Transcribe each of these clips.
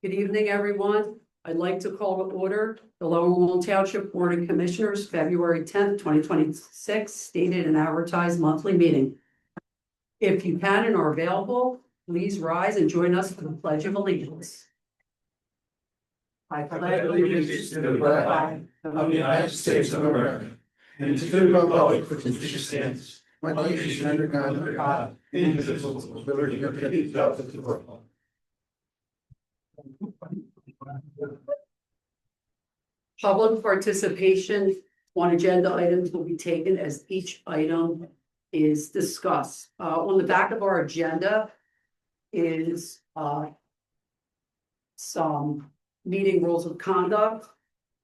Good evening, everyone. I'd like to call to order the Lower Moreland Township Board of Commissioners, February 10th, 2026, stated and advertised monthly meeting. If you can and are available, please rise and join us for the Pledge of Allegiance. I pledge allegiance to the flag of the United States of America and to the republic for which it stands, one nation under God, indivisible, with liberty and justice for all. Public participation on agenda items will be taken as each item is discussed. On the back of our agenda is some meeting rules of conduct.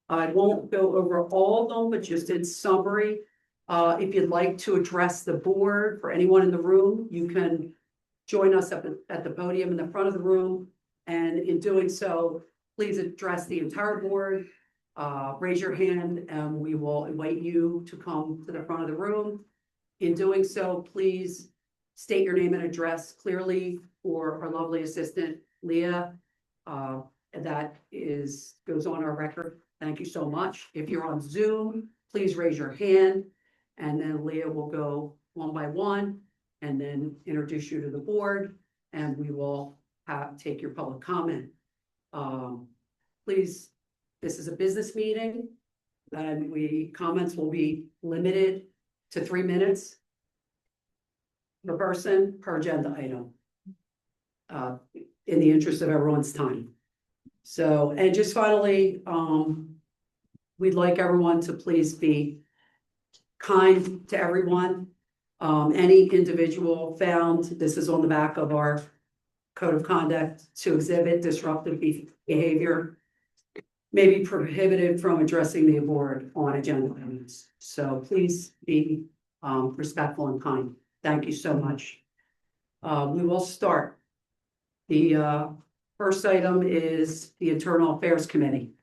I won't go over all of them, but just in summary, if you'd like to address the board, for anyone in the room, you can join us at the podium in the front of the room. And in doing so, please address the entire board. Raise your hand and we will invite you to come to the front of the room. In doing so, please state your name and address clearly for our lovely assistant, Leah. That goes on our record. Thank you so much. If you're on Zoom, please raise your hand and then Leah will go one by one and then introduce you to the board and we will take your public comment. Please, this is a business meeting and comments will be limited to 3 minutes per person per agenda item, in the interest of everyone's time. So, and just finally, we'd like everyone to please be kind to everyone. Any individual found, this is on the back of our code of conduct, to exhibit disruptive behavior may be prohibited from addressing the board on agenda items. So please be respectful and kind. Thank you so much. We will start. The first item is the Internal Affairs Committee.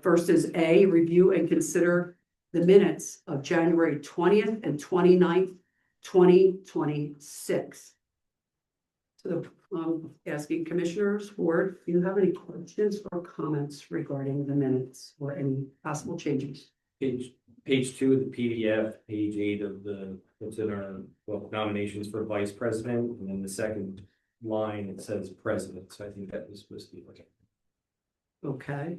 First is A, review and consider the minutes of January 20th and 29th, 2026. So asking commissioners, board, do you have any questions or comments regarding the minutes or any possible changes? Page 2 of the PDF, page 8 of what's in our nominations for vice president, and then the second line it says president. So I think that was supposed to be okay. Okay.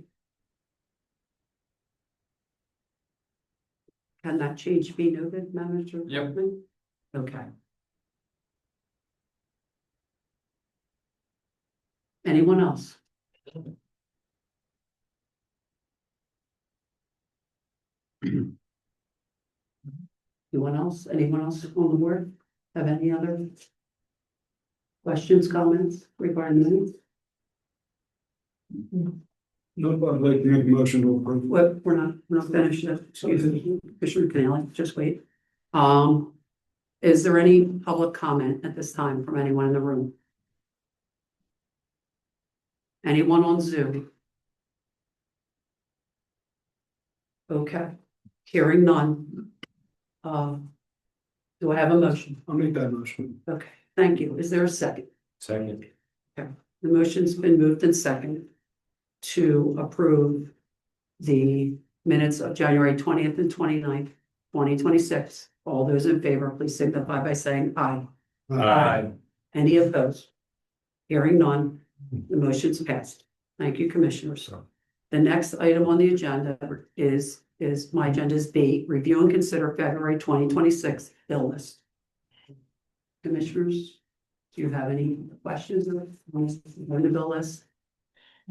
Can that change be noted, Manager? Yep. Okay. Anyone else? Anyone else? Anyone else on the board have any other questions, comments regarding the minutes? No, I'd like to make a motion to approve. Well, we're not finished yet. Excuse me, Commissioner CANALE, just wait. Is there any public comment at this time from anyone in the room? Anyone on Zoom? Okay, hearing none. Do I have a motion? I'll make that motion. Okay, thank you. Is there a second? Second. Okay, the motion's been moved and seconded to approve the minutes of January 20th and 29th, 2026. All those in favor, please signify by saying aye. Aye. Any opposed? Hearing none, the motion's passed. Thank you, commissioners. The next item on the agenda is my agenda is B, review and consider February 2026 bill list. Commissioners, do you have any questions on the bill list?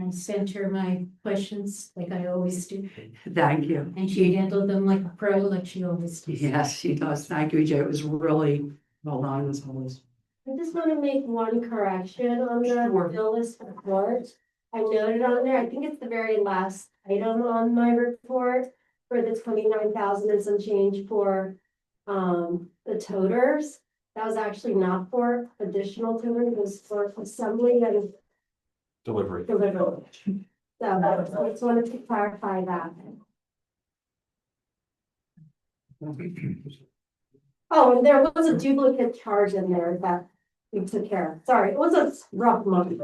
I sent her my questions like I always do. Thank you. And she handled them like a pro, like she always does. Yes, she does. Thank you, Jay. It was really well done as always. I just want to make one correction on the Sure. bill list report. I noted on there, I think it's the very last item on my report for the 29,000 and some change for the toters. That was actually not for additional toters, it was for assembly and Delivery. delivery. So I just wanted to clarify that. Oh, and there was a duplicate charge in there that we took care of. Sorry, it was a rough month.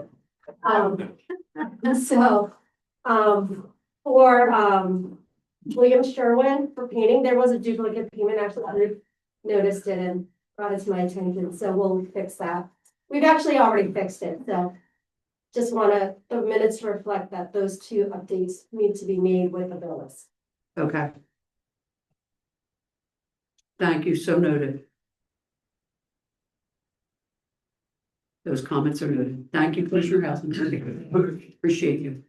So, for, William Sherwin for painting, there was a duplicate payment, actually, I noticed it and brought it to my attention, so we'll fix that. We've actually already fixed it, so just wanna, the minutes to reflect that those two updates need to be made with the bill list. Okay. Thank you, so noted. Those comments are noted. Thank you, Commissioner Housen. Appreciate you.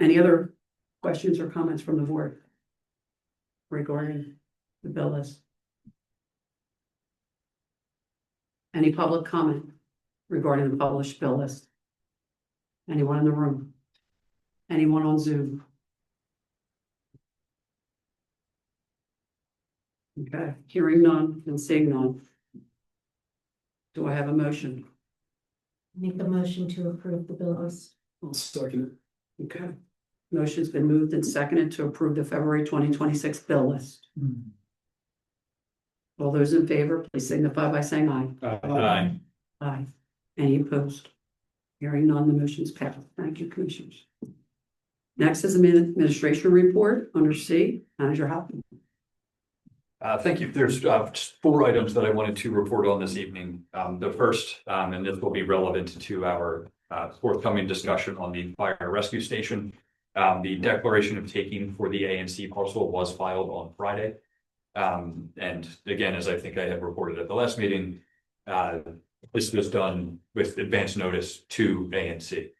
Any other questions or comments from the board regarding the bill list? Any public comment regarding the published bill list? Anyone in the room? Anyone on Zoom? Okay, hearing none and seeing none. Do I have a motion? Make a motion to approve the bill list. I'll second Okay. Motion's been moved and seconded to approve the February 2026 bill list. it. All those in favor, please signify by saying aye. Aye. Aye. Any opposed? Hearing none, the motion's passed. Thank you, Commissioners. Next is administration report under C, Manager Hopkins. Thank you. There's just 4 items that I wanted to report on this evening. The first, and this will be relevant to our forthcoming discussion on the fire rescue station. The declaration of taking for the ANC parcel was filed on Friday. And again, as I think I had reported at the last meeting, this was done with advance notice to ANC.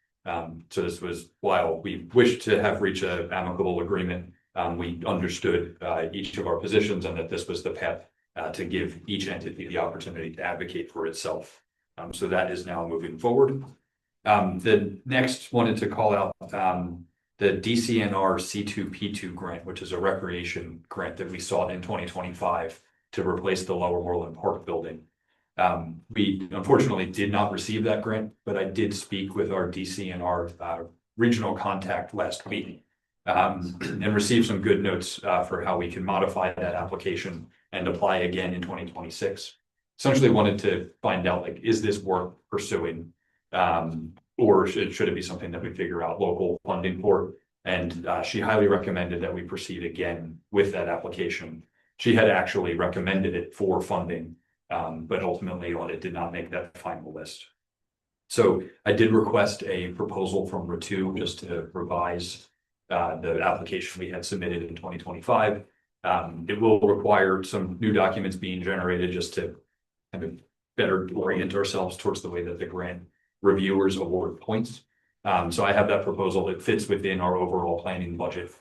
So this was, while we wished to have reached an amicable agreement, we understood each of our positions and that this was the path to give each entity the opportunity to advocate for itself. So that is now moving forward. The next wanted to call out the DCNR C2P2 grant, which is a recreation grant that we sought in 2025 to replace the Lower Moreland Park building. We unfortunately did not receive that grant, but I did speak with our DCNR regional contact last week and received some good notes for how we can modify that application and apply again in 2026. Essentially wanted to find out, like, is this worth pursuing? Or should it be something that we figure out local funding for? And she highly recommended that we proceed again with that application. She had actually recommended it for funding, but ultimately it did not make that final list. So I did request a proposal from RUTH just to revise the application we had submitted in 2025. It will require some new documents being generated just to kind of better orient ourselves towards the way that the grant reviewers award points. So I have that proposal. It fits within our overall planning budget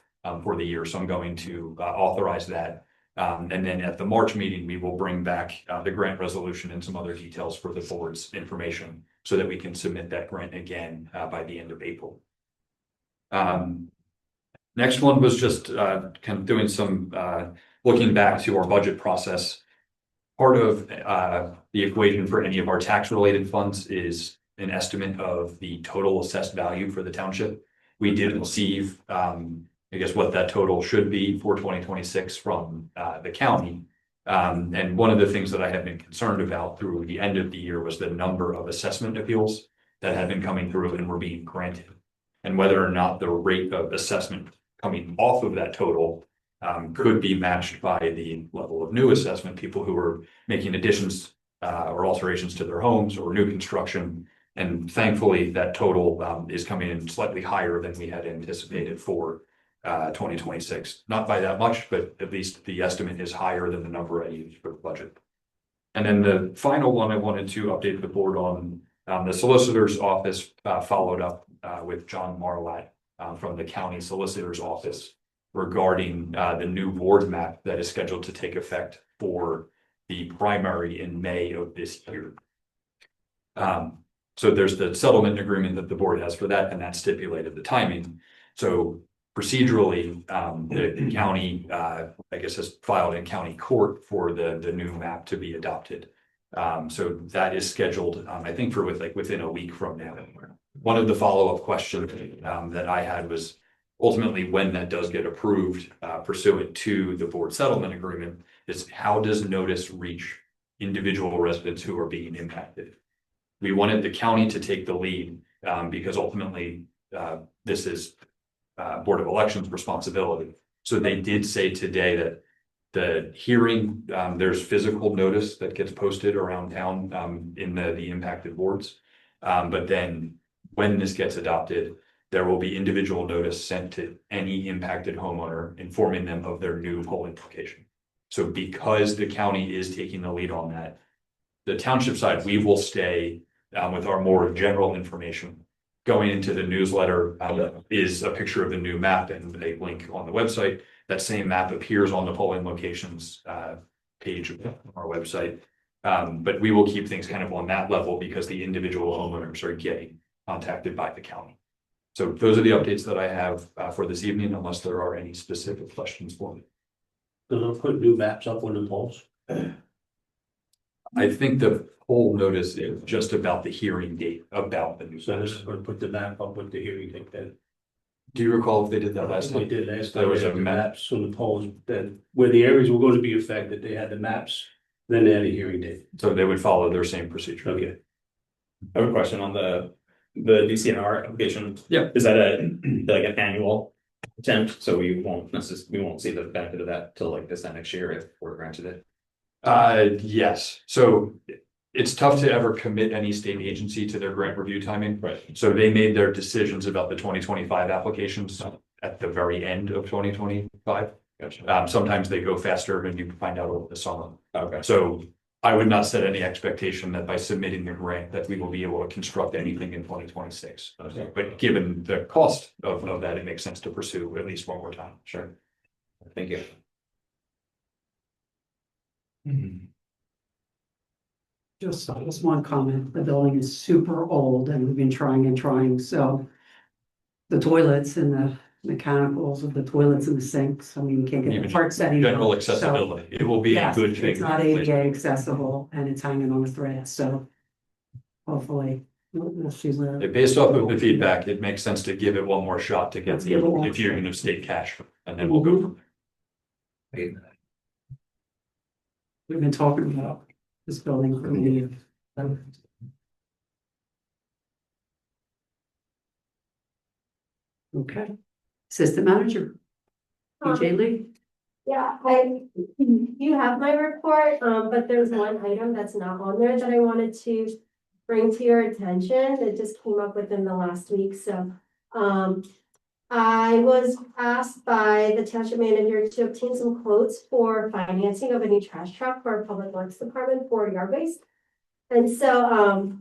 for the year. So I'm going to authorize that. And then at the March meeting, we will bring back the grant resolution and some other details for the board's information so that we can submit that grant again by the end of April. Next one was just kind of doing some looking back to our budget process. Part of the equation for any of our tax related funds is an estimate of the total assessed value for the township. We did receive, I guess, what that total should be for 2026 from the county. And one of the things that I have been concerned about through the end of the year was the number of assessment appeals that have been coming through and were being granted, and whether or not the rate of assessment coming off of that total could be matched by the level of new assessment, people who are making additions or alterations to their homes or new construction. And thankfully, that total is coming in slightly higher than we had anticipated for 2026. Not by that much, but at least the estimate is higher than the number I used for the budget. And then the final one I wanted to update the board on, the solicitor's office followed up with John Marlatt from the county solicitor's office regarding the new ward map that is scheduled to take effect for the primary in May of this year. So there's the settlement agreement that the board has for that, and that stipulated the timing. So procedurally, the county, I guess, has filed in county court for the new map to be adopted. So that is scheduled, I think, for within a week from now. One of the follow-up questions that I had was, ultimately, when that does get approved pursuant to the board settlement agreement, is how does notice reach individual residents who are being impacted? We wanted the county to take the lead because ultimately this is Board of Elections responsibility. So they did say today that the hearing, there's physical notice that gets posted around town in the impacted wards. But then when this gets adopted, there will be individual notice sent to any impacted homeowner informing them of their new polling location. So because the county is taking the lead on that, the township side, we will stay with our more general information. Going into the newsletter is a picture of the new map and a link on the website. That same map appears on the polling locations page of our website. But we will keep things kind of on that level because the individual homeowners are getting contacted by the county. So those are the updates that I have for this evening, unless there are any specific questions for me. So they'll put new maps up on the polls. I think the whole notice is just about the hearing date about the new. So this is going to put the map up with the hearing date then. Do you recall if they did that last We time? did last There time. was They a had the map. maps on the polls, then where the areas were going to be affected, they had the maps, then they had a hearing date. So they would follow their same procedure. Okay. I have a question on the DCNR application. Yeah. Is that like an annual attempt? So we won't see the benefit of that till like this time next year if we're granted it. Yes. So it's tough to ever commit any state agency to their grant review timing. Right. So they made their decisions about the 2025 applications at the very end of 2025. Gotcha. Sometimes they go faster and you find out over the summer. Okay. So I would not set any expectation that by submitting the grant that we will be able to construct anything in 2026. Okay. But given the cost of that, it makes sense to pursue at least one more time. Sure. Thank you. Just one comment, the building is super old and we've been trying and trying, so. The toilets and the mechanicals of the toilets and the sinks, I mean, you can't get the Even parts anymore. General so- accessibility, it will be a Yes, good thing. it's not ADA accessible and it's hanging on a thread, so. Hopefully, we'll see where. Based off of the feedback, it makes sense to give it one more shot to get Let's give it one if you're shot. gonna state cash, and then we'll go from there. We've been talking about this building for years. Okay, assistant manager, PJ Lee. Yeah, you have my report, but there's one item that's not on there that I wanted to bring to your attention. It just came up within the last week, so. I was asked by the township manager to obtain some quotes for financing of a new trash truck for our public works department for yard waste. And so,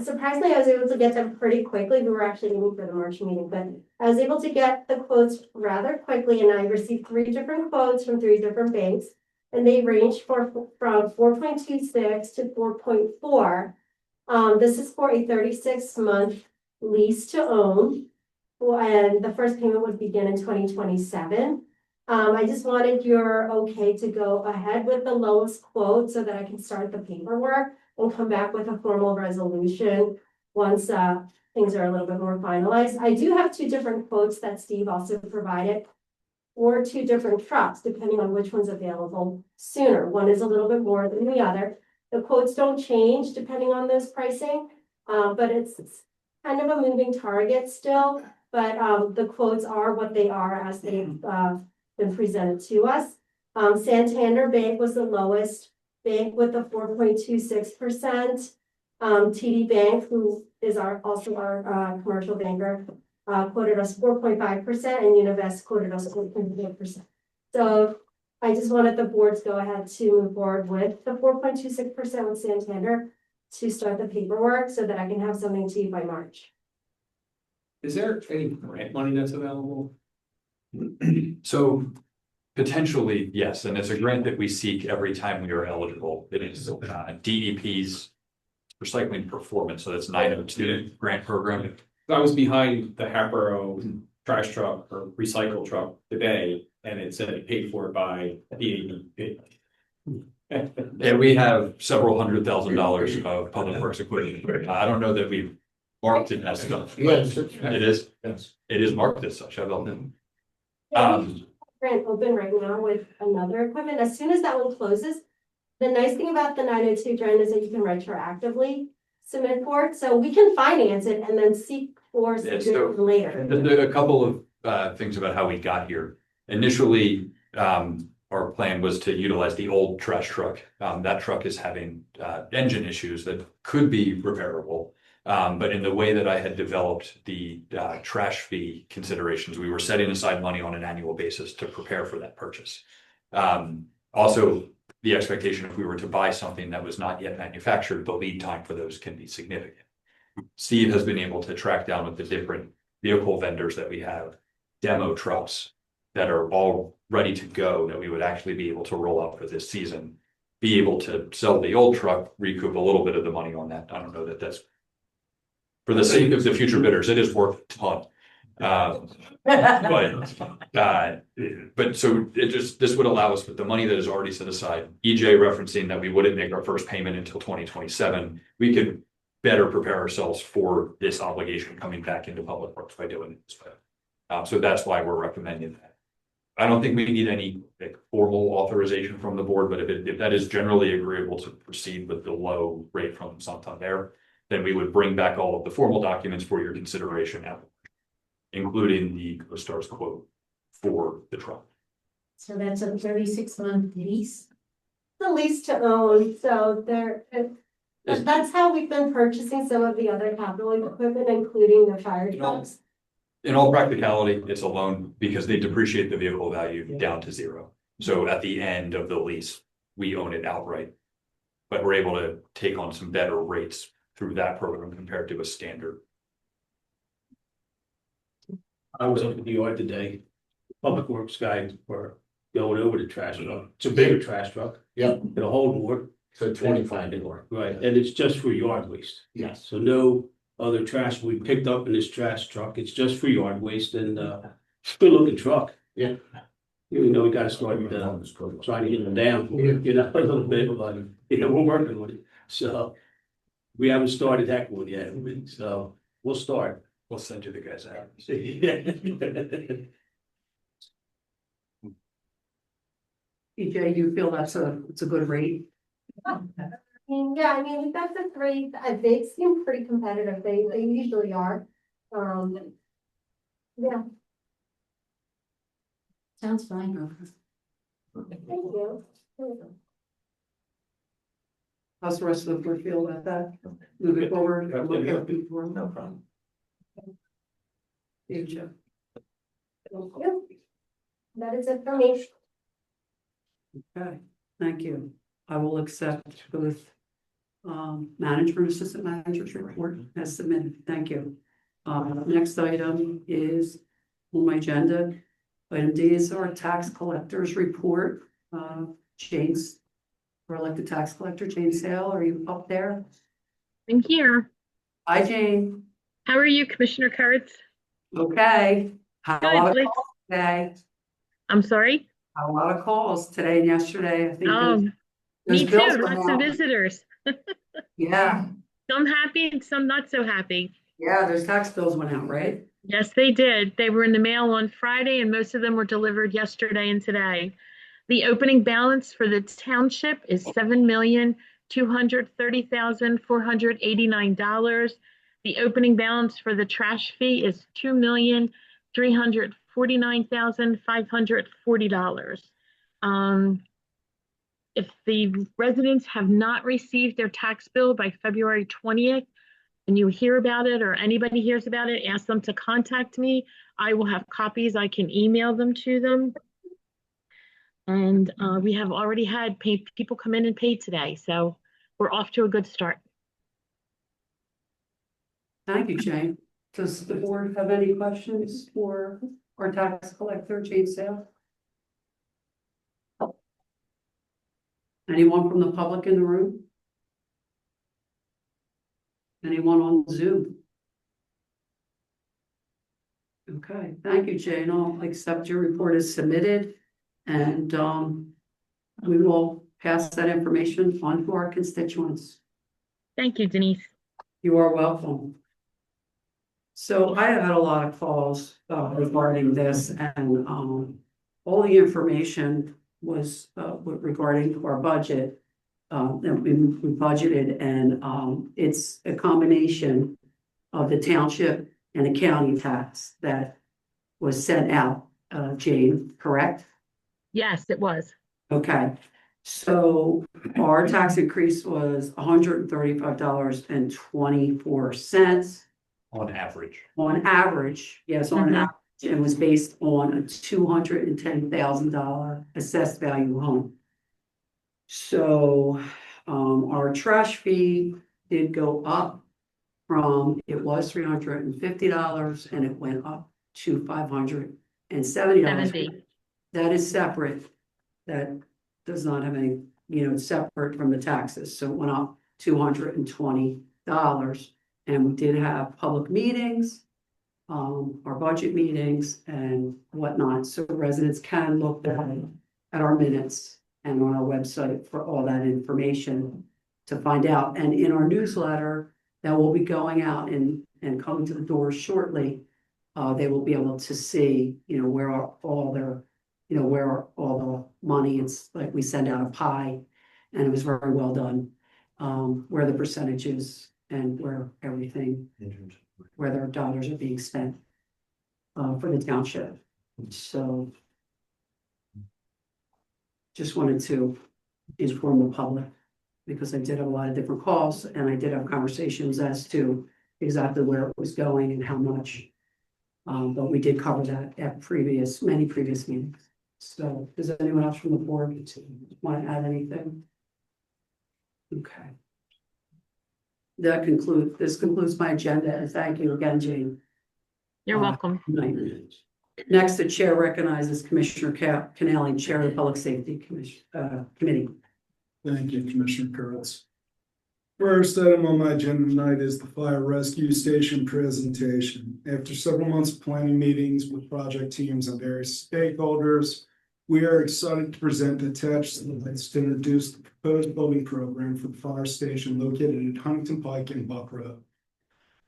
surprisingly, I was able to get them pretty quickly. We were actually aiming for the March meeting, but I was able to get the quotes rather quickly, and I received 3 different quotes from 3 different banks. And they range from 4.26 to 4.4. This is for a 36-month lease to own. And the first payment would begin in 2027. I just wanted your okay to go ahead with the lowest quote so that I can start the paperwork and come back with a formal resolution once things are a little bit more finalized. I do have 2 different quotes that Steve also provided for 2 different trucks, depending on which one's available sooner. One is a little bit more than the other. The quotes don't change depending on this pricing, but it's kind of a moving target still. But the quotes are what they are as they've been presented to us. Santander Bank was the lowest bank with a 4.26%. TD Bank, who is also our commercial banker, quoted us 4.5%, and Univest quoted us 4.8%. So I just wanted the board to go ahead to move forward with the 4.26% with Santander to start the paperwork so that I can have something to you by March. Is there any grant money that's available? So potentially, yes, and it's a grant that we seek every time we are eligible. It is DEP's recycling performance, so that's 902 grant program. I was behind the Hatboro trash truck or recycle truck today, and it said it paid for it by DEP. And we have several $100,000 of public works equipment. I don't know that we've marked it as stuff. Yes. It is, Yes. it is marked as such. I don't know. Grant open right now with another equipment. As soon as that one closes, the nice thing about the 902 grant is that you can retroactively submit for it. So we can finance it and then seek for Yeah, submission later. A couple of things about how we got here. Initially, our plan was to utilize the old trash truck. That truck is having engine issues that could be repairable. But in the way that I had developed the trash fee considerations, we were setting aside money on an annual basis to prepare for that purchase. Also, the expectation if we were to buy something that was not yet manufactured, the lead time for those can be significant. Steve has been able to track down with the different vehicle vendors that we have, demo trucks that are all ready to go, that we would actually be able to roll out for this season, be able to sell the old truck, recoup a little bit of the money on that. I don't know that that's for the sake of the future bidders, it is worth a ton. But so this would allow us with the money that is already set aside, EJ referencing that we wouldn't make our first payment until 2027. We could better prepare ourselves for this obligation coming back into public works by doing it this way. So that's why we're recommending that. I don't think we need any formal authorization from the board, but if that is generally agreeable to proceed with the low rate from Santander, then we would bring back all of the formal documents for your consideration, including the CoStar's quote for the truck. So that's a 36-month lease. The lease to own, so that's how we've been purchasing some of the other capital equipment, including the fire trucks. In all practicality, it's a loan because they depreciate the vehicle value down to zero. So at the end of the lease, we own it outright. But we're able to take on some better rates through that program compared to a standard. I was up at the yard today. Public Works guys were going over the trash truck. It's a bigger trash truck. Yep. It'll hold more. So 25 door. Right, and it's just for yard waste. Yes. So no other trash we picked up in this trash truck. It's just for yard waste and it's a good looking truck. Yeah. You know, we gotta start trying to get them down, you know, a little bit. You know, we're working with it. So we haven't started that one yet. So we'll start. We'll send you the guys out. EJ, you feel it's a good rate? Yeah, I mean, we've got the three, they seem pretty competitive, they usually are. Yeah, Sounds fine. thank you. How's the rest of the board feel about that? Moving forward? No problem. EJ. Thank you. That is it for me. Okay, thank you. I will accept both manager and assistant manager's report as submitted. Thank you. Next item is on my agenda. Item D is our tax collector's report. Jane's, for elected tax collector, Jane Sale, are you up there? I'm here. Hi, Jane. How are you, Commissioner KURITZ? Okay. Had a lot of Good. calls today. I'm sorry? Had a lot of calls today and yesterday. I think Me those bills too, went lots of out. visitors. Yeah, Some happy and some not so happy. yeah, those tax bills went out, right? Yes, they did. They were in the mail on Friday and most of them were delivered yesterday and today. The opening balance for the township is $7,230,489. The opening balance for the trash fee is $2,349,540. If the residents have not received their tax bill by February 20th, and you hear about it or anybody hears about it, ask them to contact me. I will have copies. I can email them to them. And we have already had people come in and pay today. So we're off to a good start. Thank you, Jane. Does the board have any questions for our tax collector, Jane Sale? Anyone from the public in the room? Anyone on Zoom? Okay, thank you, Jane. I'll accept your report as submitted and we will pass that information on to our constituents. Thank you, Denise. You are welcome. So I had a lot of calls regarding this and all the information was regarding our budget. That we budgeted and it's a combination of the township and the county tax that was sent out, Jane, correct? Yes, it was. Okay, so our tax increase was $135.24 On average. on average, yes, on average. It was based on a $210,000 assessed value home. So, our trash fee did go up from, it was $350 and it went up to $570. 70. That is separate. That does not have any, it's separate from the taxes. So it went up $220. And we did have public meetings, our budget meetings and whatnot. So residents can look at our minutes and on our website for all that information to find out. And in our newsletter that will be going out and coming to the doors shortly, they will be able to see, where are all their, where are all the money. It's like we send out a pie and it was very well done. Where the percentages and where everything, where their dollars are being spent for the township. So just wanted to inform the public because I did have a lot of different calls and I did have conversations as to exactly where it was going and how much. But we did cover that at many previous meetings. So does anyone else from the board want to add anything? Okay. This concludes my agenda and thank you again, Jane. You're welcome. Next, the chair recognizes Commissioner CANALE, Chair of the Public Safety Committee. Thank you, Commissioner KURITZ. First item on my agenda tonight is the fire rescue station presentation. After several months of planning meetings with project teams and various stakeholders, we are excited to present attached slides to introduce the proposed building program for the fire station located at Huntington Pike and Buck Road.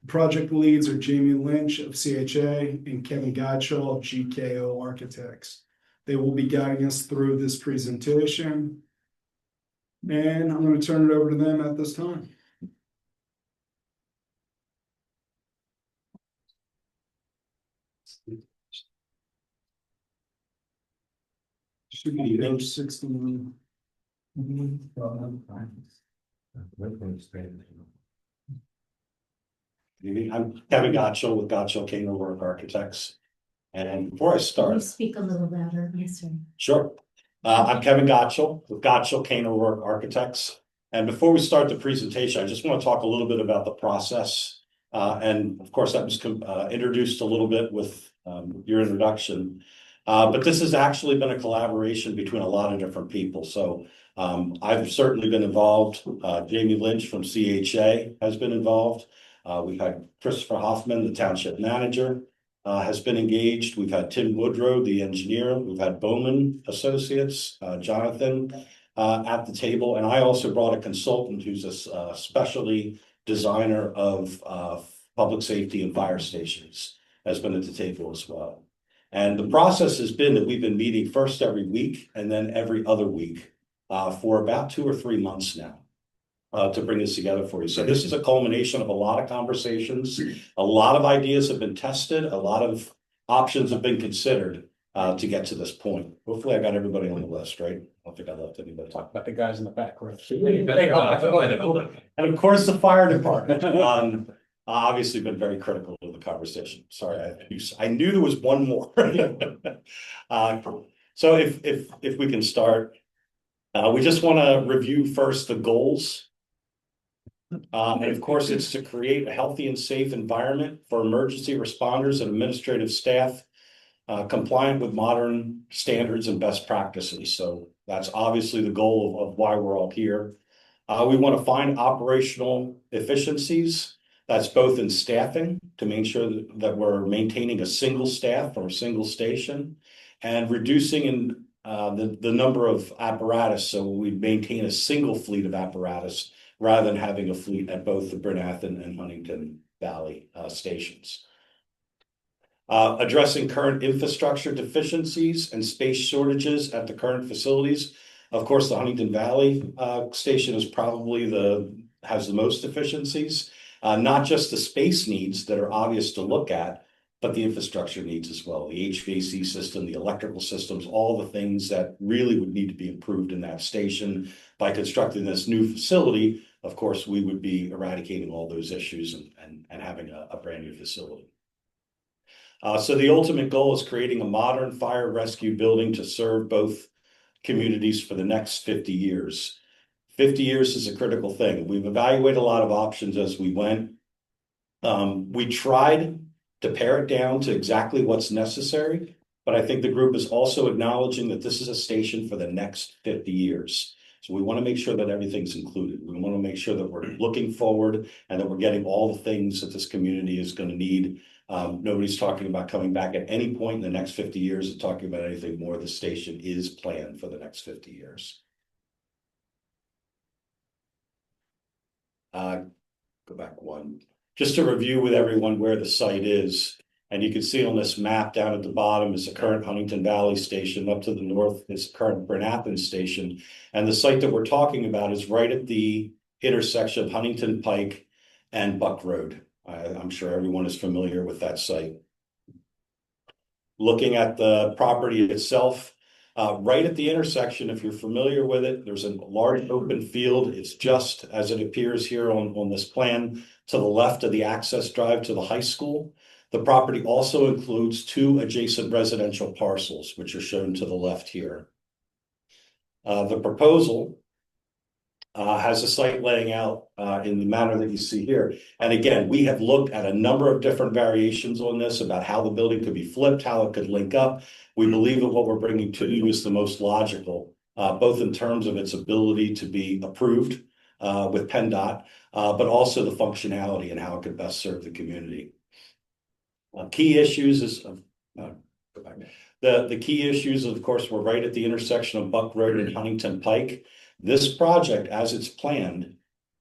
The project leads are Jamie Lynch of CHA and Kevin Gottschall of GKO Architects. They will be guiding us through this presentation. And I'm going to turn it over to them at this time. Should be page 61. I'm Kevin Gottschall with Gottschall Kane Work Architects. And before I Can you start, speak a little louder? Yes, sir. sure. I'm Kevin Gottschall with Gottschall Kane Work Architects. And before we start the presentation, I just want to talk a little bit about the process. And of course, that was introduced a little bit with your introduction. But this has actually been a collaboration between a lot of different people. So I've certainly been involved. Jamie Lynch from CHA has been involved. We've had Christopher Hoffman, the township manager, has been engaged. We've had Tim Woodrow, the engineer. We've had Bowman Associates, Jonathan at the table. And I also brought a consultant who's a specialty designer of public safety and fire stations, has been at the table as well. And the process has been that we've been meeting first every week and then every other week for about 2 or 3 months now. To bring this together for you. So this is a culmination of a lot of conversations. A lot of ideas have been tested. A lot of options have been considered to get to this point. Hopefully I got everybody on the list, right? I don't think I left anybody. Talk about the guys in the back row. And of course, the fire department. Obviously been very critical of the conversation. Sorry, I knew there was one more. So if we can start, we just want to review first the goals. And of course, it's to create a healthy and safe environment for emergency responders and administrative staff, compliant with modern standards and best practices. So that's obviously the goal of why we're all here. We want to find operational efficiencies. That's both in staffing to make sure that we're maintaining a single staff or a single station, and reducing in the number of apparatus. So we maintain a single fleet of apparatus rather than having a fleet at both the Brinathan and Huntington Valley stations. Addressing current infrastructure deficiencies and space shortages at the current facilities. Of course, the Huntington Valley station is probably has the most deficiencies. Not just the space needs that are obvious to look at, but the infrastructure needs as well. The HVAC system, the electrical systems, all the things that really would need to be improved in that station. By constructing this new facility, of course, we would be eradicating all those issues and having a brand new facility. So the ultimate goal is creating a modern fire rescue building to serve both communities for the next 50 years. 50 years is a critical thing. We've evaluated a lot of options as we went. We tried to pare it down to exactly what's necessary, but I think the group is also acknowledging that this is a station for the next 50 years. So we want to make sure that everything's included. We want to make sure that we're looking forward and that we're getting all the things that this community is going to need. Nobody's talking about coming back at any point in the next 50 years and talking about anything more. The station is planned for the next 50 years. Go back one. Just to review with everyone where the site is. And you can see on this map down at the bottom is the current Huntington Valley station. Up to the north is current Bryn Athens station. And the site that we're talking about is right at the intersection of Huntington Pike and Buck Road. I'm sure everyone is familiar with that site. Looking at the property itself, right at the intersection, if you're familiar with it, there's a large open field. It's just as it appears here on this plan to the left of the access drive to the high school. The property also includes 2 adjacent residential parcels, which are shown to the left here. The proposal has a site laying out in the manner that you see here. And again, we have looked at a number of different variations on this about how the building could be flipped, how it could link up. We believe that what we're bringing to you is the most logical, both in terms of its ability to be approved with PennDOT, but also the functionality and how it could best serve the community. Key issues is the key issues, of course, were right at the intersection of Buck Road and Huntington Pike. This project, as it's planned,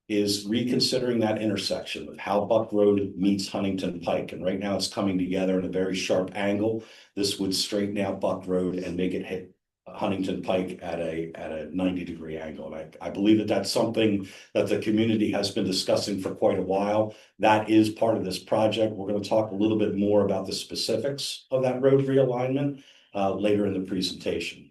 is reconsidering that intersection of how Buck Road meets Huntington Pike. And right now it's coming together in a very sharp angle. This would straighten out Buck Road and make it hit Huntington Pike at a 90-degree angle. And I believe that that's something that the community has been discussing for quite a while. That is part of this project. We're going to talk a little bit more about the specifics of that road realignment later in the presentation.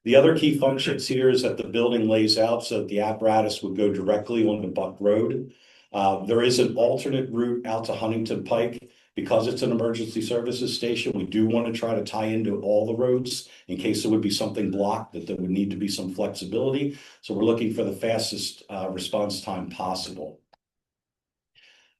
The other key functions here is that the building lays out so that the apparatus would go directly onto Buck Road. There is an alternate route out to Huntington Pike. Because it's an emergency services station, we do want to try to tie into all the roads in case there would be something blocked that there would need to be some flexibility. So we're looking for the fastest response time possible.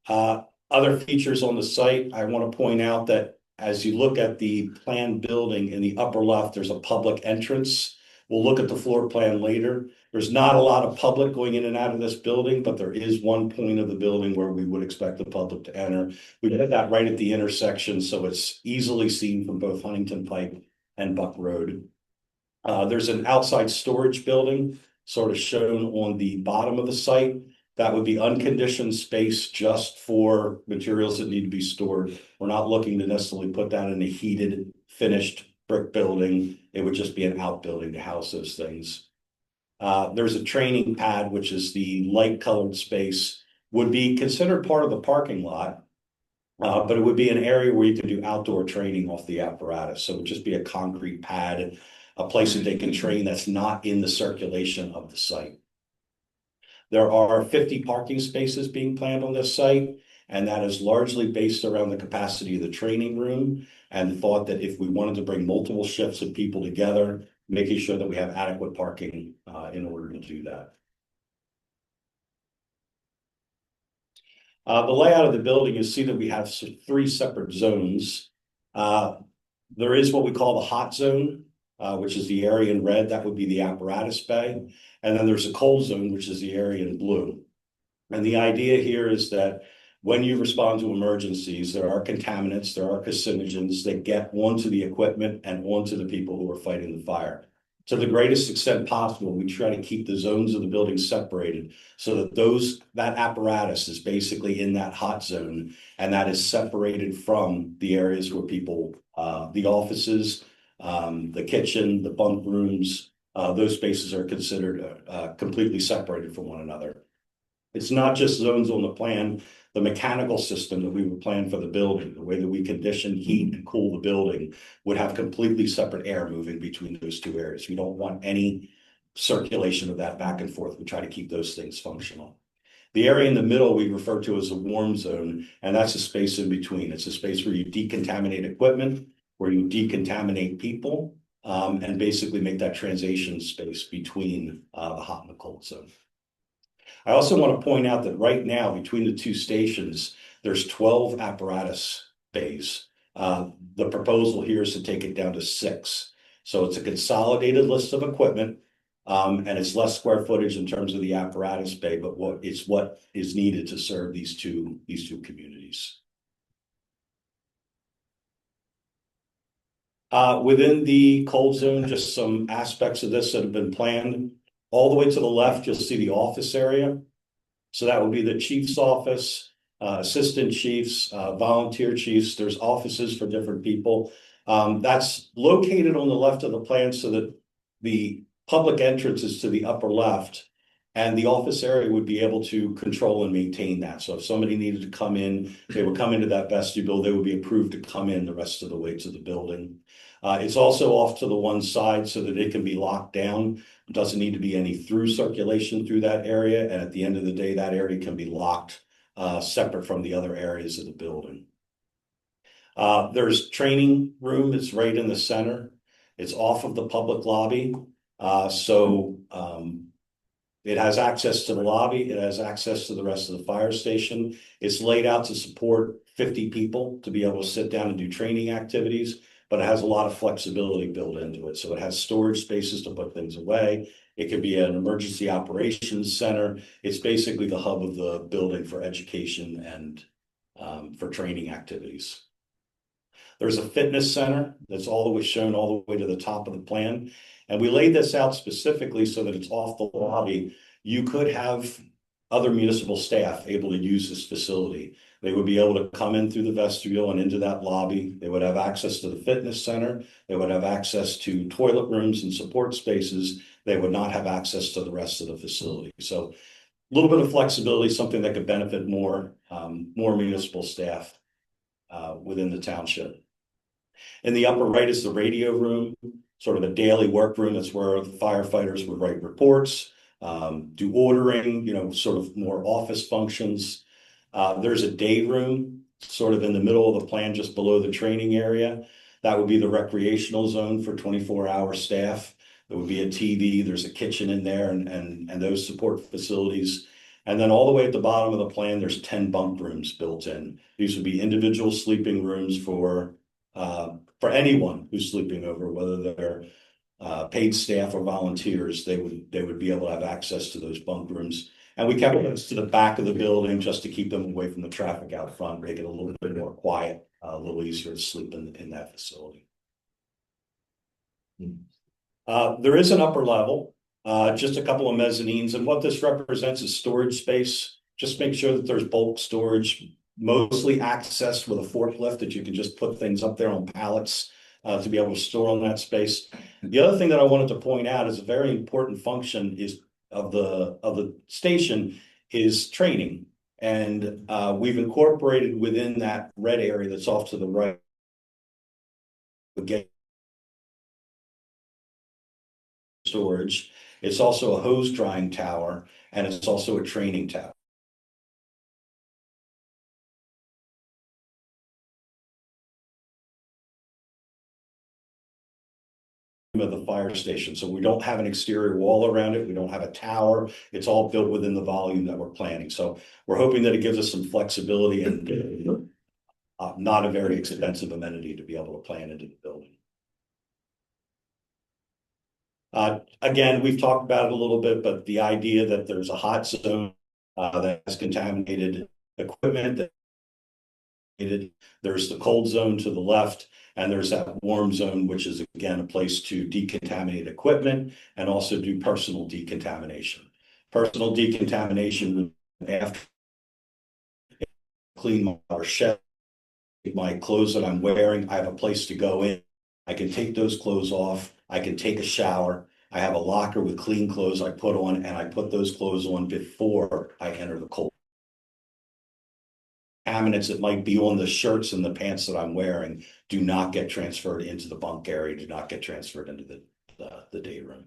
Other features on the site, I want to point out that as you look at the planned building in the upper left, there's a public entrance. We'll look at the floor plan later. There's not a lot of public going in and out of this building, but there is one point of the building where we would expect the public to enter. We did that right at the intersection, so it's easily seen from both Huntington Pike and Buck Road. There's an outside storage building sort of shown on the bottom of the site. That would be unconditioned space just for materials that need to be stored. We're not looking to necessarily put that in a heated, finished brick building. It would just be an outbuilding to house those things. There's a training pad, which is the light colored space, would be considered part of the parking lot, but it would be an area where you can do outdoor training off the apparatus. So it would just be a concrete pad, a place that they can train that's not in the circulation of the site. There are 50 parking spaces being planned on this site, and that is largely based around the capacity of the training room and the thought that if we wanted to bring multiple shifts of people together, making sure that we have adequate parking in order to do that. The layout of the building, you see that we have 3 separate zones. There is what we call the hot zone, which is the area in red. That would be the apparatus bay. And then there's a cold zone, which is the area in blue. And the idea here is that when you respond to emergencies, there are contaminants, there are carcinogens that get onto the equipment and onto the people who are fighting the fire. To the greatest extent possible, we try to keep the zones of the building separated so that that apparatus is basically in that hot zone, and that is separated from the areas where people, the offices, the kitchen, the bunk rooms, those spaces are considered completely separated from one another. It's not just zones on the plan. The mechanical system that we would plan for the building, the way that we condition, heat, and cool the building would have completely separate air moving between those two areas. We don't want any circulation of that back and forth. We try to keep those things functional. The area in the middle we refer to as a warm zone, and that's a space in between. It's a space where you decontaminate equipment, where you decontaminate people, and basically make that transition space between the hot and the cold zone. I also want to point out that right now, between the two stations, there's 12 apparatus bays. The proposal here is to take it down to 6. So it's a consolidated list of equipment, and it's less square footage in terms of the apparatus bay, but what is needed to serve these two communities. Within the cold zone, just some aspects of this that have been planned. All the way to the left, you'll see the office area. So that would be the chief's office, assistant chiefs, volunteer chiefs. There's offices for different people. That's located on the left of the plan so that the public entrance is to the upper left, and the office area would be able to control and maintain that. So if somebody needed to come in, they would come into that vestibule, they would be approved to come in the rest of the way to the building. It's also off to the one side so that it can be locked down. It doesn't need to be any through circulation through that area. And at the end of the day, that area can be locked separate from the other areas of the building. There's training room. It's right in the center. It's off of the public lobby. It has access to the lobby. It has access to the rest of the fire station. It's laid out to support 50 people to be able to sit down and do training activities, but it has a lot of flexibility built into it. So it has storage spaces to put things away. It could be an emergency operations center. It's basically the hub of the building for education and for training activities. There's a fitness center that's all the way shown all the way to the top of the plan. And we laid this out specifically so that it's off the lobby. You could have other municipal staff able to use this facility. They would be able to come in through the vestibule and into that lobby. They would have access to the fitness center. They would have access to toilet rooms and support spaces. They would not have access to the rest of the facility. So a little bit of flexibility, something that could benefit more municipal staff within the township. In the upper right is the radio room, sort of a daily work room. That's where the firefighters would write reports, do ordering, sort of more office functions. There's a day room sort of in the middle of the plan, just below the training area. That would be the recreational zone for 24-hour staff. There would be a TV, there's a kitchen in there and those support facilities. And then all the way at the bottom of the plan, there's 10 bunk rooms built in. These would be individual sleeping rooms for anyone who's sleeping over, whether they're paid staff or volunteers. They would be able to have access to those bunk rooms. And we kept those to the back of the building just to keep them away from the traffic out front, make it a little bit more quiet, a little easier to sleep in that facility. There is an upper level, just a couple of mezzanines, and what this represents is storage space. Just make sure that there's bulk storage, mostly accessed with a forklift, that you can just put things up there on pallets to be able to store on that space. The other thing that I wanted to point out is a very important function of the station is training. And we've incorporated within that red area that's off to the right, again, storage. It's also a hose drying tower, and it's also a training tower. Of the fire station. So we don't have an exterior wall around it. We don't have a tower. It's all built within the volume that we're planning. So we're hoping that it gives us some flexibility and not a very expensive amenity to be able to plan into the building. Again, we've talked about it a little bit, but the idea that there's a hot zone that has contaminated equipment, that There's the cold zone to the left, and there's that warm zone, which is again a place to decontaminate equipment and also do personal decontamination. Personal decontamination after clean my shed, my clothes that I'm wearing, I have a place to go in. I can take those clothes off. I can take a shower. I have a locker with clean clothes I put on, and I put those clothes on before I enter the cold. Contaminants that might be on the shirts and the pants that I'm wearing do not get transferred into the bunk area, do not get transferred into the day room.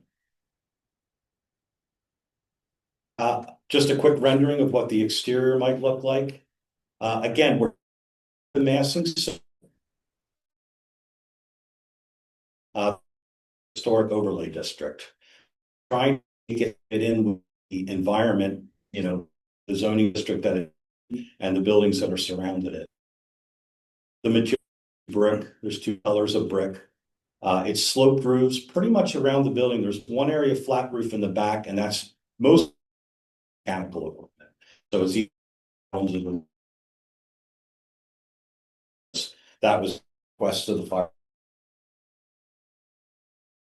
Just a quick rendering of what the exterior might look like. Again, we're the massing. Historic overlay district. Trying to get it in with the environment, you know, the zoning district that it and the buildings that are surrounded it. The material brick, there's two colors of brick. It's sloped roofs pretty much around the building. There's one area flat roof in the back, and that's most mechanical equipment. So it's that was request of the fire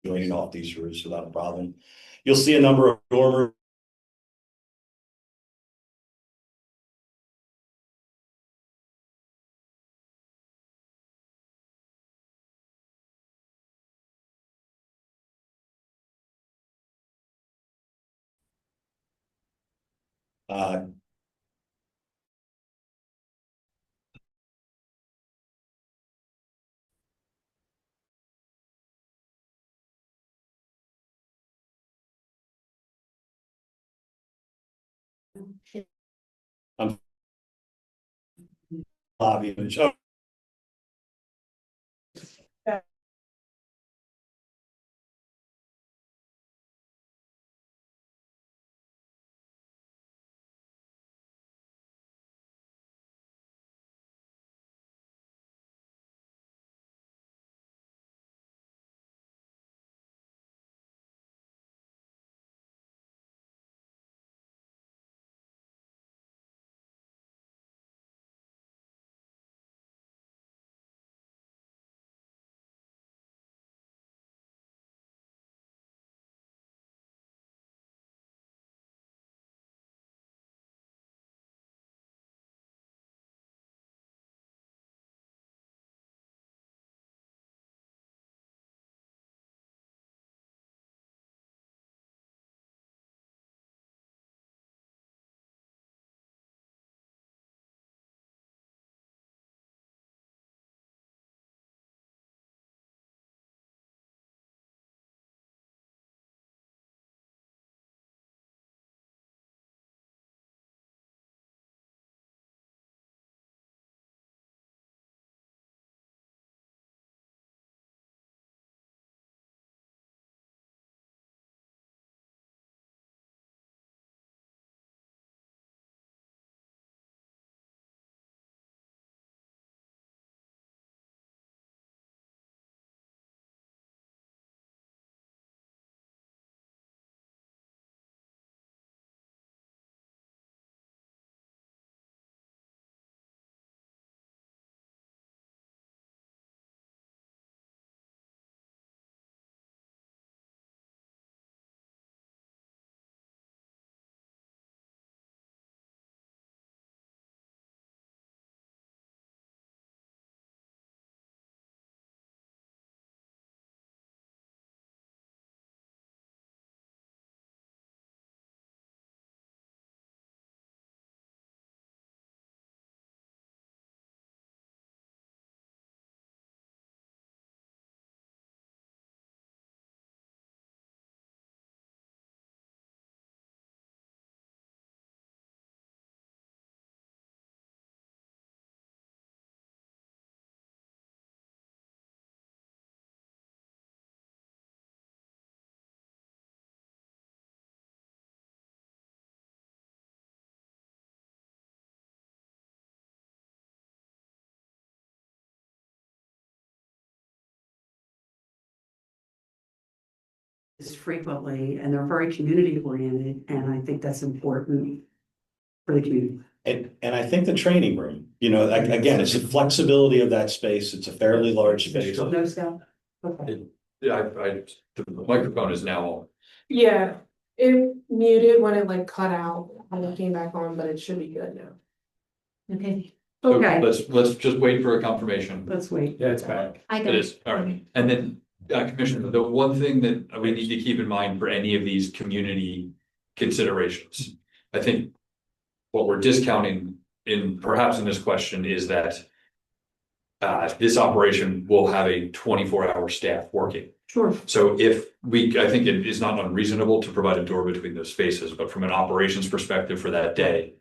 joining off these roofs without a problem. You'll see a number of dormers. Lobby image. Oh. Frequently, and they're very community oriented, and I think that's important for the community. And I think the training room, again, it's the flexibility of that space. It's a fairly large space. No stuff? Okay. Yeah, the microphone is now on. Yeah, it muted when it like cut out and it came back on, but it should be good now. Okay, So Okay. let's just wait for a confirmation. Let's wait. Yeah, it's back. I It got is, it. all right. And then, Commissioner, the one thing that we need to keep in mind for any of these community considerations, I think what we're discounting perhaps in this question is that this operation will have a 24-hour staff working. Sure. So I think it is not unreasonable to provide a door between those spaces, but from an operations perspective for that day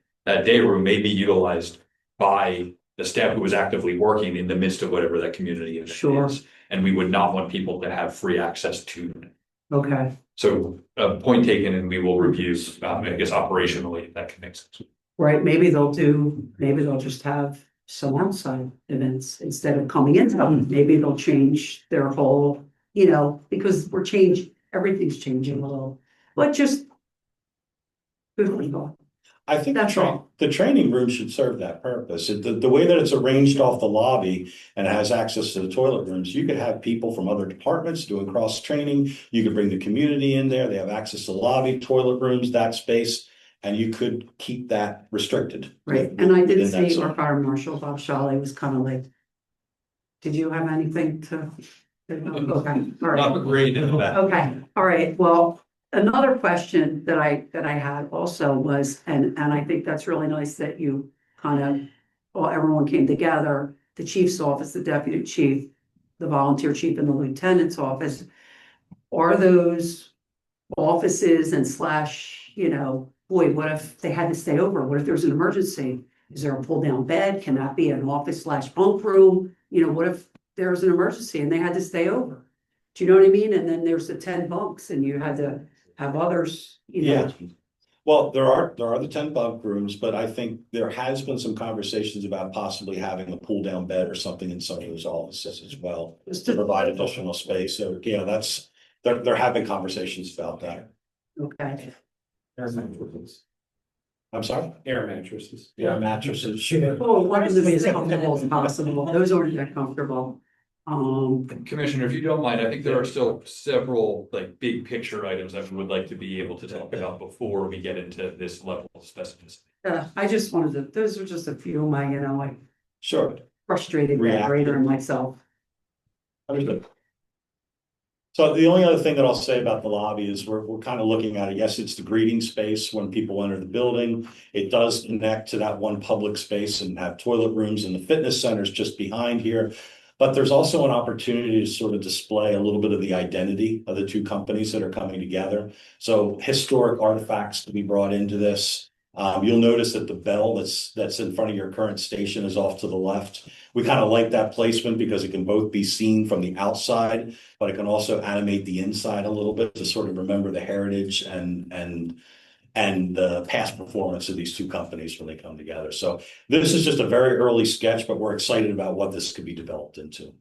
room may be utilized by the staff who was actively working in the midst of whatever that community event Sure. is. And we would not want people to have free access to it. Okay. So point taken, and we will review, I guess operationally, if that can make sense. Right, maybe they'll just have some outside events instead of coming in. Maybe they'll change their whole, because everything's changing a little, but just. Good for you. I think That's all. the training room should serve that purpose. The way that it's arranged off the lobby and has access to the toilet rooms, you could have people from other departments doing cross training. You could bring the community in there. They have access to the lobby, toilet rooms, that space, and you could keep that restricted. Right, and I did within that see zone. our fire marshal, Bob Shawley, was kind of like, did you have anything to? Okay, all right. Not agreed in that. Okay, all right, well, another question that I had also was, and I think that's really nice that you everyone came together, the chief's office, the deputy chief, the volunteer chief and the lieutenant's office. Are those offices and boy, what if they had to stay over? What if there's an emergency? Is there a pull down bed? Can that be an office / bunk room? What if there's an emergency and they had to stay over? Do you know what I mean? And then there's the 10 bunks and you had to have others, Yeah. Well, there are the 10 bunk rooms, but I think there has been some conversations about possibly having a pull down bed or something in some of those offices as well, Just to to- provide additional space. So, they're having conversations about that. Okay, Air mattresses. I'm sorry? Air mattresses. Yeah, mattresses. well, one of them to be as comfortable as possible. Those aren't that comfortable. Commissioner, if you don't mind, I think there are still several big picture items that we would like to be able to talk about before we get into this level of specificity. I just wanted to, those are just a few of my, like Sure. frustrated grader and myself. Understood. So the only other thing that I'll say about the lobby is we're kind of looking at it. Yes, it's the greeting space when people enter the building. It does connect to that one public space and have toilet rooms, and the fitness center's just behind here. But there's also an opportunity to sort of display a little bit of the identity of the two companies that are coming together. So historic artifacts to be brought into this. You'll notice that the bell that's in front of your current station is off to the left. We kind of like that placement because it can both be seen from the outside, but it can also animate the inside a little bit to sort of remember the heritage and the past performance of these two companies when they come together. So this is just a very early sketch, but we're excited about what this could be developed into.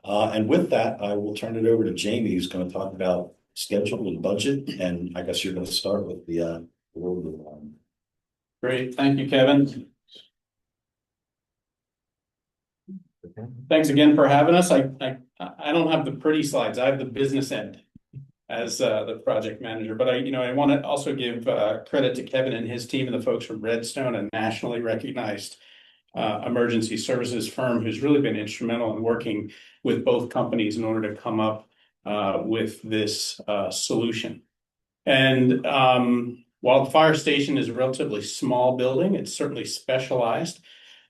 And with that, I will turn it over to Jamie, who's going to talk about schedule and budget. And I guess you're going to start with the Great, thank you, Kevin. Thanks again for having us. I don't have the pretty slides. I have the business end as the project manager, but I want to also give credit to Kevin and his team and the folks from Redstone, a nationally recognized emergency services firm who's really been instrumental in working with both companies in order to come up with this solution. And while the fire station is a relatively small building, it's certainly specialized.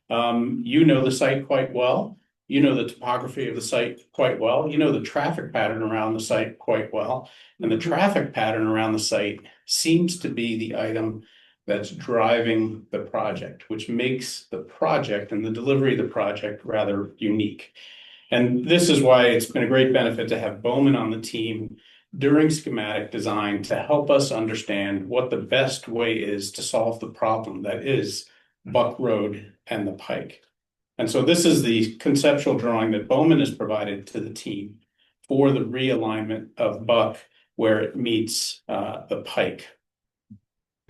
You know the site quite well. You know the topography of the site quite well. You know the traffic pattern around the site quite well. And the traffic pattern around the site seems to be the item that's driving the project, which makes the project and the delivery of the project rather unique. And this is why it's been a great benefit to have Bowman on the team during schematic design to help us understand what the best way is to solve the problem that is Buck Road and the Pike. And so this is the conceptual drawing that Bowman has provided to the team for the realignment of Buck where it meets the Pike.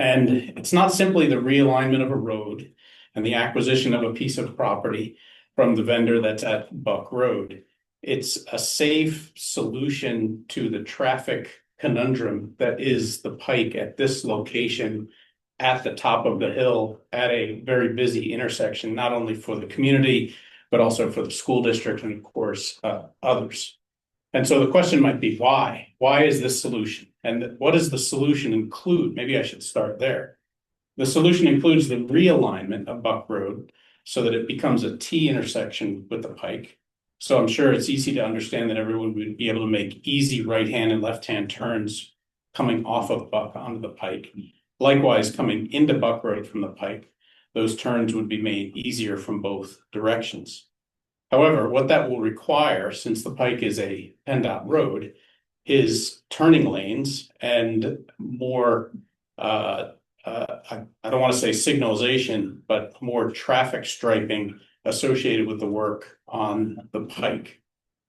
And it's not simply the realignment of a road and the acquisition of a piece of property from the vendor that's at Buck Road. It's a safe solution to the traffic conundrum that is the Pike at this location at the top of the hill at a very busy intersection, not only for the community, but also for the school district and of course, others. And so the question might be, why? Why is this solution? And what does the solution include? Maybe I should start there. The solution includes the realignment of Buck Road so that it becomes a T intersection with the Pike. So I'm sure it's easy to understand that everyone would be able to make easy right-hand and left-hand turns coming off of Buck onto the Pike. Likewise, coming into Buck Road from the Pike, those turns would be made easier from both directions. However, what that will require, since the Pike is a PennDOT road, is turning lanes and more, I don't want to say signalization, but more traffic striping associated with the work on the Pike.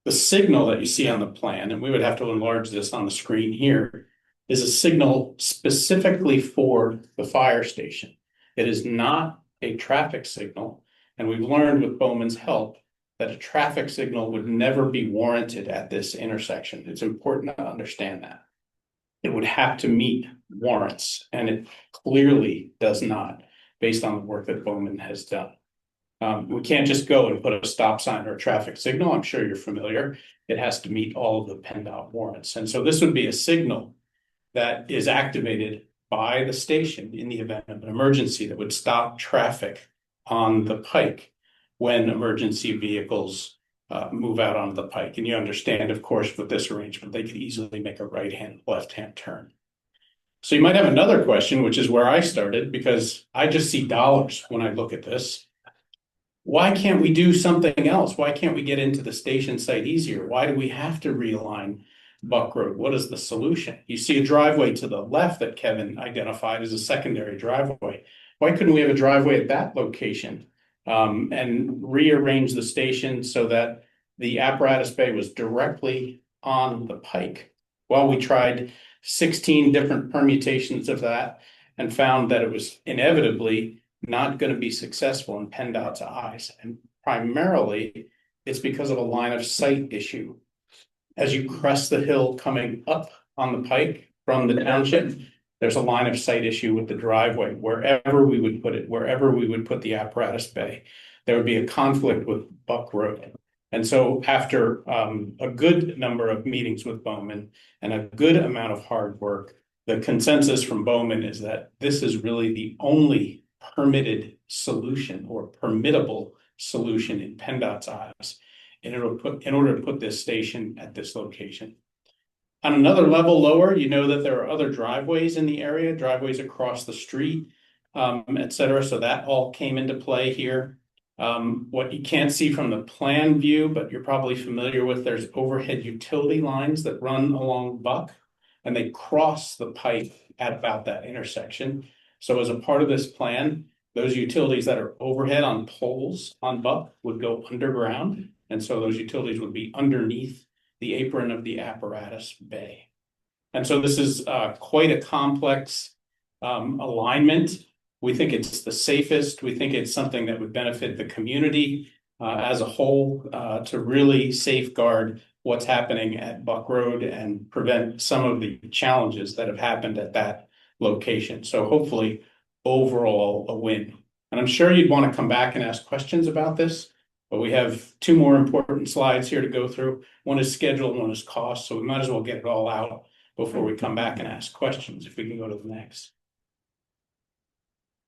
The signal that you see on the plan, and we would have to enlarge this on the screen here, is a signal specifically for the fire station. It is not a traffic signal, and we've learned with Bowman's help that a traffic signal would never be warranted at this intersection. It's important to understand that. It would have to meet warrants, and it clearly does not, based on the work that Bowman has done. We can't just go and put a stop sign or a traffic signal. I'm sure you're familiar. It has to meet all of the PennDOT warrants. And so this would be a signal that is activated by the station in the event of an emergency that would stop traffic on the Pike when emergency vehicles move out onto the Pike. And you understand, of course, with this arrangement, they could easily make a right-hand, left-hand turn. So you might have another question, which is where I started, because I just see dollars when I look at this. Why can't we do something else? Why can't we get into the station site easier? Why do we have to realign Buck Road? What is the solution? You see a driveway to the left that Kevin identified as a secondary driveway. Why couldn't we have a driveway at that location and rearrange the station so that the apparatus bay was directly on the Pike? Well, we tried 16 different permutations of that and found that it was inevitably not going to be successful in PennDOT's eyes. And primarily, it's because of a line of sight issue. As you crest the hill coming up on the Pike from the township, there's a line of sight issue with the driveway. Wherever we would put it, wherever we would put the apparatus bay, there would be a conflict with Buck Road. And so after a good number of meetings with Bowman and a good amount of hard work, the consensus from Bowman is that this is really the only permitted solution or permittable solution in PennDOT's eyes in order to put this station at this location. On another level lower, you know that there are other driveways in the area, driveways across the street, et cetera. So that all came into play here. What you can't see from the plan view, but you're probably familiar with, there's overhead utility lines that run along Buck, and they cross the Pike at about that intersection. So as a part of this plan, those utilities that are overhead on poles on Buck would go underground. And so those utilities would be underneath the apron of the apparatus bay. And so this is quite a complex alignment. We think it's the safest. We think it's something that would benefit the community as a whole to really safeguard what's happening at Buck Road and prevent some of the challenges that have happened at that location. So hopefully overall a win. And I'm sure you'd want to come back and ask questions about this, but we have two more important slides here to go through. One is schedule and one is cost. So we might as well get it all out before we come back and ask questions. If we can go to the next.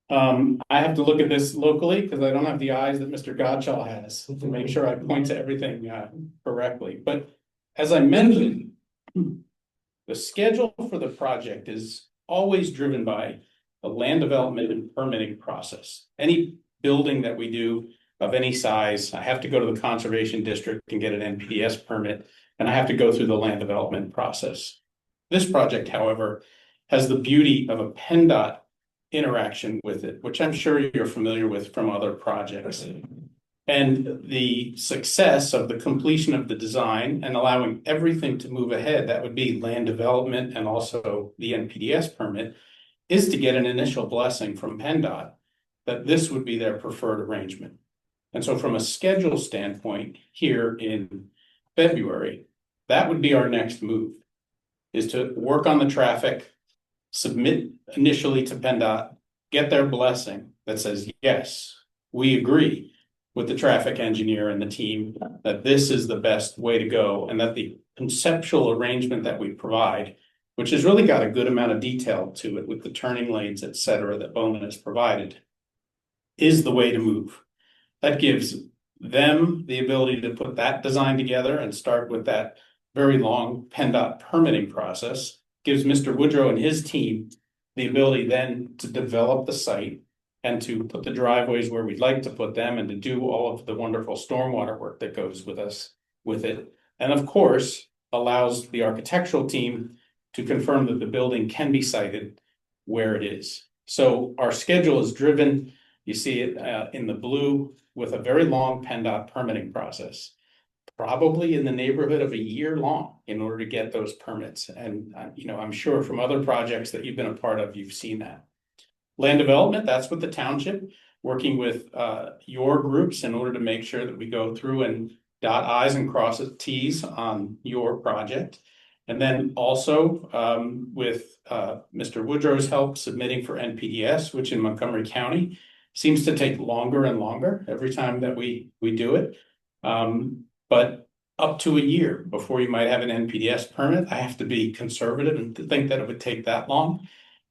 I have to look at this locally because I don't have the eyes that Mr. Gottschall has to make sure I point to everything correctly. But as I mentioned, the schedule for the project is always driven by the land development and permitting process. Any building that we do of any size, I have to go to the conservation district and get an NPDES permit, and I have to go through the land development process. This project, however, has the beauty of a PennDOT interaction with it, which I'm sure you're familiar with from other projects. And the success of the completion of the design and allowing everything to move ahead, that would be land development and also the NPDES permit, is to get an initial blessing from PennDOT that this would be their preferred arrangement. And so from a schedule standpoint here in February, that would be our next move, is to work on the traffic, submit initially to PennDOT, get their blessing that says, yes, we agree with the traffic engineer and the team that this is the best way to go, and that the conceptual arrangement that we provide, which has really got a good amount of detail to it with the turning lanes, et cetera, that Bowman has provided, is the way to move. That gives them the ability to put that design together and start with that very long PennDOT permitting process. Gives Mr. Woodrow and his team the ability then to develop the site and to put the driveways where we'd like to put them, and to do all of the wonderful stormwater work that goes with it. And of course, allows the architectural team to confirm that the building can be sited where it is. So our schedule is driven, you see it in the blue, with a very long PennDOT permitting process, probably in the neighborhood of a year long in order to get those permits. And I'm sure from other projects that you've been a part of, you've seen that. Land development, that's with the township, working with your groups in order to make sure that we go through and dot I's and cross T's on your project. And then also with Mr. Woodrow's help submitting for NPDES, which in Montgomery County seems to take longer and longer every time that we do it. But up to a year before you might have an NPDES permit. I have to be conservative and think that it would take that long.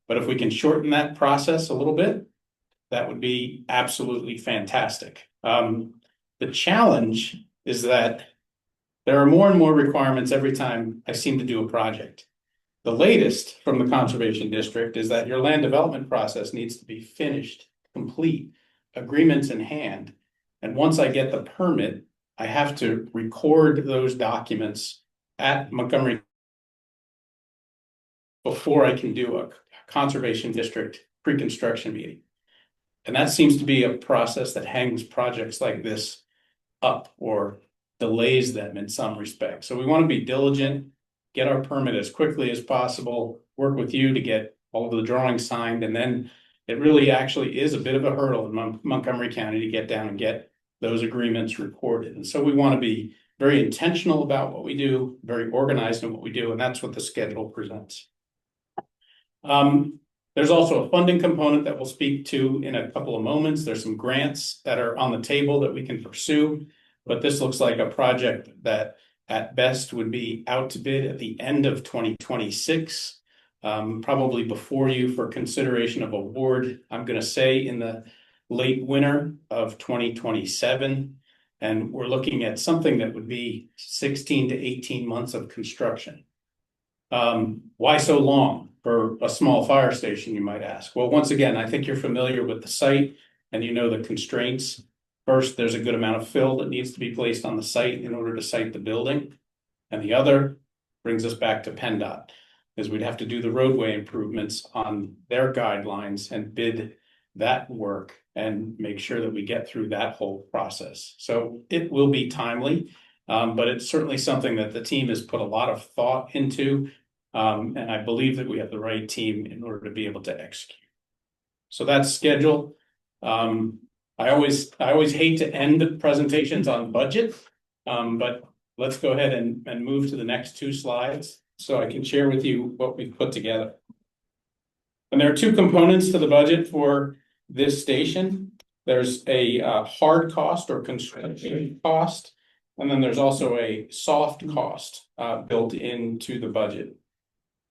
But if we can shorten that process a little bit, that would be absolutely fantastic. The challenge is that there are more and more requirements every time I seem to do a project. The latest from the Conservation District is that your land development process needs to be finished, complete, agreements in hand. And once I get the permit, I have to record those documents at Montgomery before I can do a Conservation District pre-construction meeting. And that seems to be a process that hangs projects like this up or delays them in some respects. So we want to be diligent, get our permit as quickly as possible, work with you to get all of the drawings signed. And then it really actually is a bit of a hurdle in Montgomery County to get down and get those agreements recorded. And so we want to be very intentional about what we do, very organized in what we do, and that's what the schedule presents. There's also a funding component that we'll speak to in a couple of moments. There's some grants that are on the table that we can pursue, but this looks like a project that at best would be out to bid at the end of 2026, probably before you for consideration of award. I'm going to say in the late winter of 2027, and we're looking at something that would be 16 to 18 months of construction. Why so long for a small fire station, you might ask? Well, once again, I think you're familiar with the site and you know the constraints. First, there's a good amount of fill that needs to be placed on the site in order to site the building. And the other brings us back to PennDOT, is we'd have to do the roadway improvements on their guidelines and bid that work and make sure that we get through that whole process. So it will be timely, but it's certainly something that the team has put a lot of thought into. And I believe that we have the right team in order to be able to execute. So that's schedule. I always hate to end the presentations on budget, but let's go ahead and move to the next two slides so I can share with you what we've put together. And there are two components to the budget for this station. There's a hard cost or construction cost, and then there's also a soft cost built into the budget.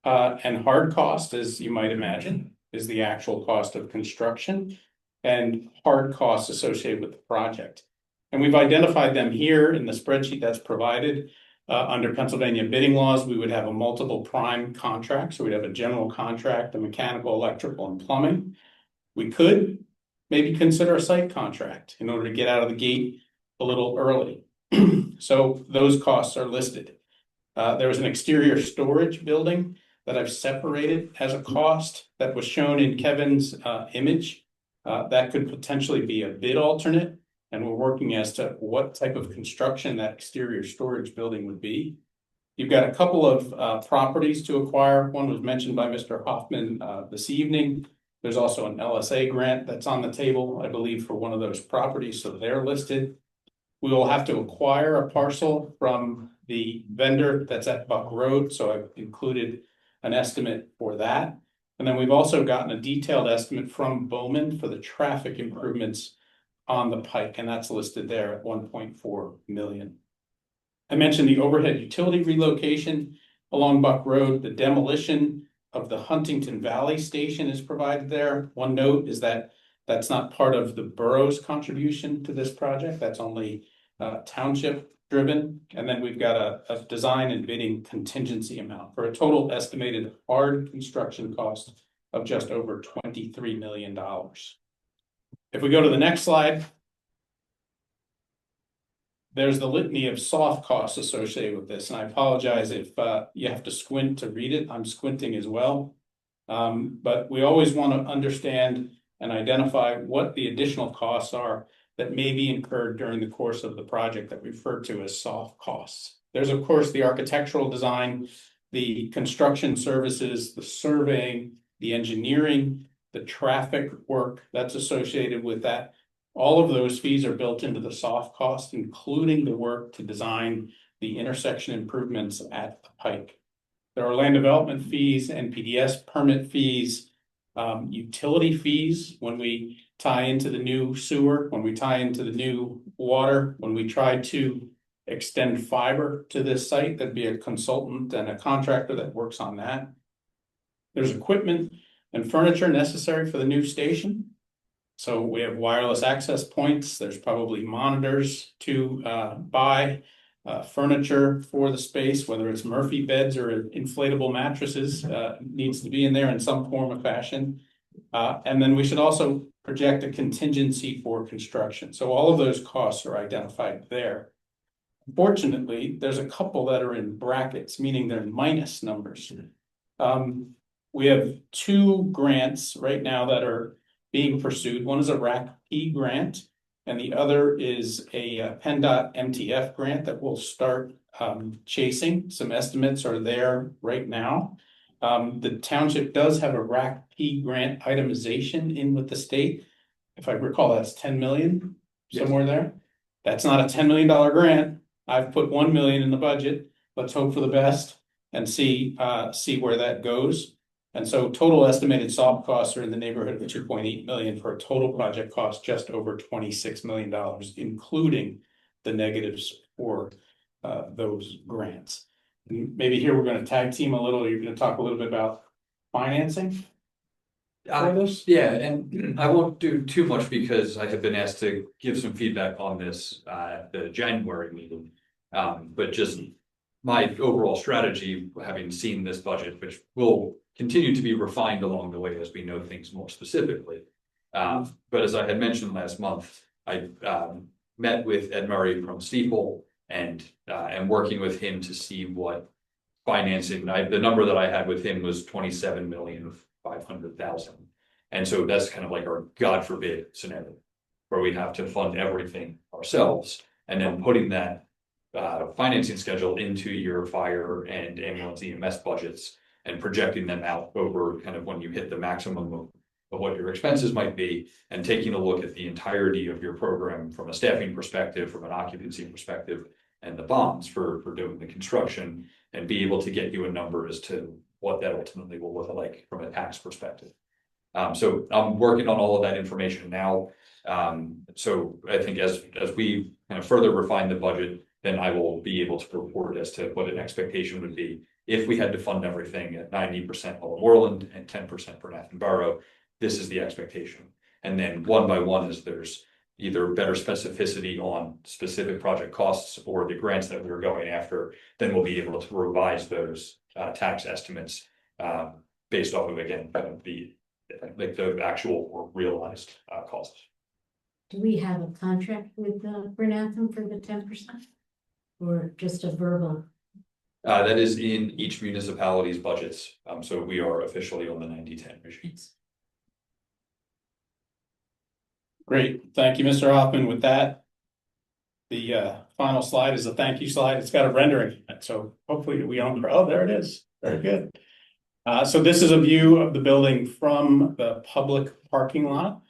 And hard cost, as you might imagine, is the actual cost of construction and hard costs associated with the project. And we've identified them here in the spreadsheet that's provided. Under Pennsylvania bidding laws, we would have a multiple prime contract. So we'd have a general contract, a mechanical, electrical, and plumbing. We could maybe consider a site contract in order to get out of the gate a little early. So those costs are listed. There was an exterior storage building that I've separated as a cost that was shown in Kevin's image. That could potentially be a bid alternate, and we're working as to what type of construction that exterior storage building would be. You've got a couple of properties to acquire. One was mentioned by Mr. Hoffman this evening. There's also an LSA grant that's on the table, I believe, for one of those properties, so they're listed. We will have to acquire a parcel from the vendor that's at Buck Road, so I've included an estimate for that. And then we've also gotten a detailed estimate from Bowman for the traffic improvements on the pike, and that's listed there at 1.4 million. I mentioned the overhead utility relocation along Buck Road. The demolition of the Huntington Valley Station is provided there. One note is that that's not part of the borough's contribution to this project. That's only township driven. And then we've got a design and bidding contingency amount for a total estimated hard construction cost of just over $23 million. If we go to the next slide, there's the litany of soft costs associated with this. And I apologize if you have to squint to read it. I'm squinting as well. But we always want to understand and identify what the additional costs are that may be incurred during the course of the project that we refer to as soft costs. There's, of course, the architectural design, the construction services, the surveying, the engineering, the traffic work that's associated with that. All of those fees are built into the soft cost, including the work to design the intersection improvements at the pike. There are land development fees, NPDES permit fees, utility fees when we tie into the new sewer, when we tie into the new water, when we try to extend fiber to this site. That'd be a consultant and a contractor that works on that. There's equipment and furniture necessary for the new station. So we have wireless access points. There's probably monitors to buy, furniture for the space, whether it's Murphy beds or inflatable mattresses, needs to be in there in some form or fashion. And then we should also project a contingency for construction. So all of those costs are identified there. Fortunately, there's a couple that are in brackets, meaning they're minus numbers. We have two grants right now that are being pursued. One is a RAC-P grant, and the other is a PennDOT MTF grant that we'll start chasing. Some estimates are there right now. The township does have a RAC-P grant itemization in with the state. If I recall, that's 10 million, somewhere there. That's not a $10 million grant. I've put 1 million in the budget. Let's hope for the best and see where that goes. And so total estimated soft costs are in the neighborhood of 2.8 million for a total project cost just over $26 million, including the negatives for those grants. And maybe here we're going to tag team a little. You're going to talk a little bit about financing for this? Yeah, and I won't do too much because I have been asked to give some feedback on this at the January meeting. But just my overall strategy, having seen this budget, which will continue to be refined along the way as we know things more specifically. But as I had mentioned last month, I met with Ed Murray from Steeple and am working with him to see what financing. The number that I had with him was 27,500,000, and so that's kind of like our God forbid scenario where we have to fund everything ourselves, and then putting that financing schedule into your fire and ambulance EMS budgets and projecting them out over kind of when you hit the maximum of what your expenses might be, and taking a look at the entirety of your program from a staffing perspective, from an occupancy perspective, and the bonds for doing the construction, and be able to get you a number as to what that ultimately will look like from a tax perspective. So I'm working on all of that information now. So I think as we kind of further refine the budget, then I will be able to report as to what an expectation would be if we had to fund everything at 90% for Moreland and 10% for Nathan Borough. This is the expectation. And then one by one, as there's either better specificity on specific project costs or the grants that we're going after, then we'll be able to revise those tax estimates based off of, again, kind of the actual or realized costs. Do we have a contract with Bernathen for the 10%? Or just a verbal? That is in each municipality's budgets. So we are officially on the 90-10 regime. Great. Thank you, Mr. Hoffman. With that, the final slide is a thank you slide. It's got a rendering, so hopefully we don't, oh, there it is. Very good. So this is a view of the building from the public parking lot.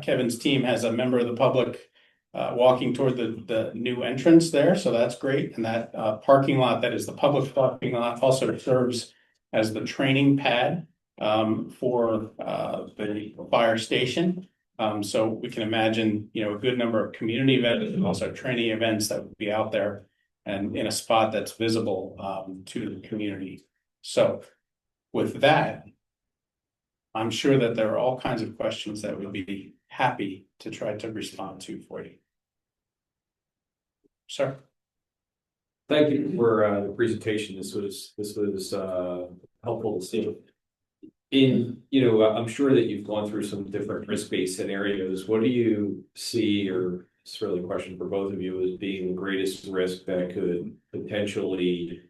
Kevin's team has a member of the public walking toward the new entrance there, so that's great. And that parking lot that is the public parking lot also serves as the training pad for the fire station. So we can imagine, a good number of community events and also training events that would be out there and in a spot that's visible to the community. So with that, I'm sure that there are all kinds of questions that we'd be happy to try to respond to for you. Sir. Thank you for the presentation. This was helpful to see. I'm sure that you've gone through some different risk-based scenarios. What do you see, or it's really a question for both of you, as being the greatest risk that could potentially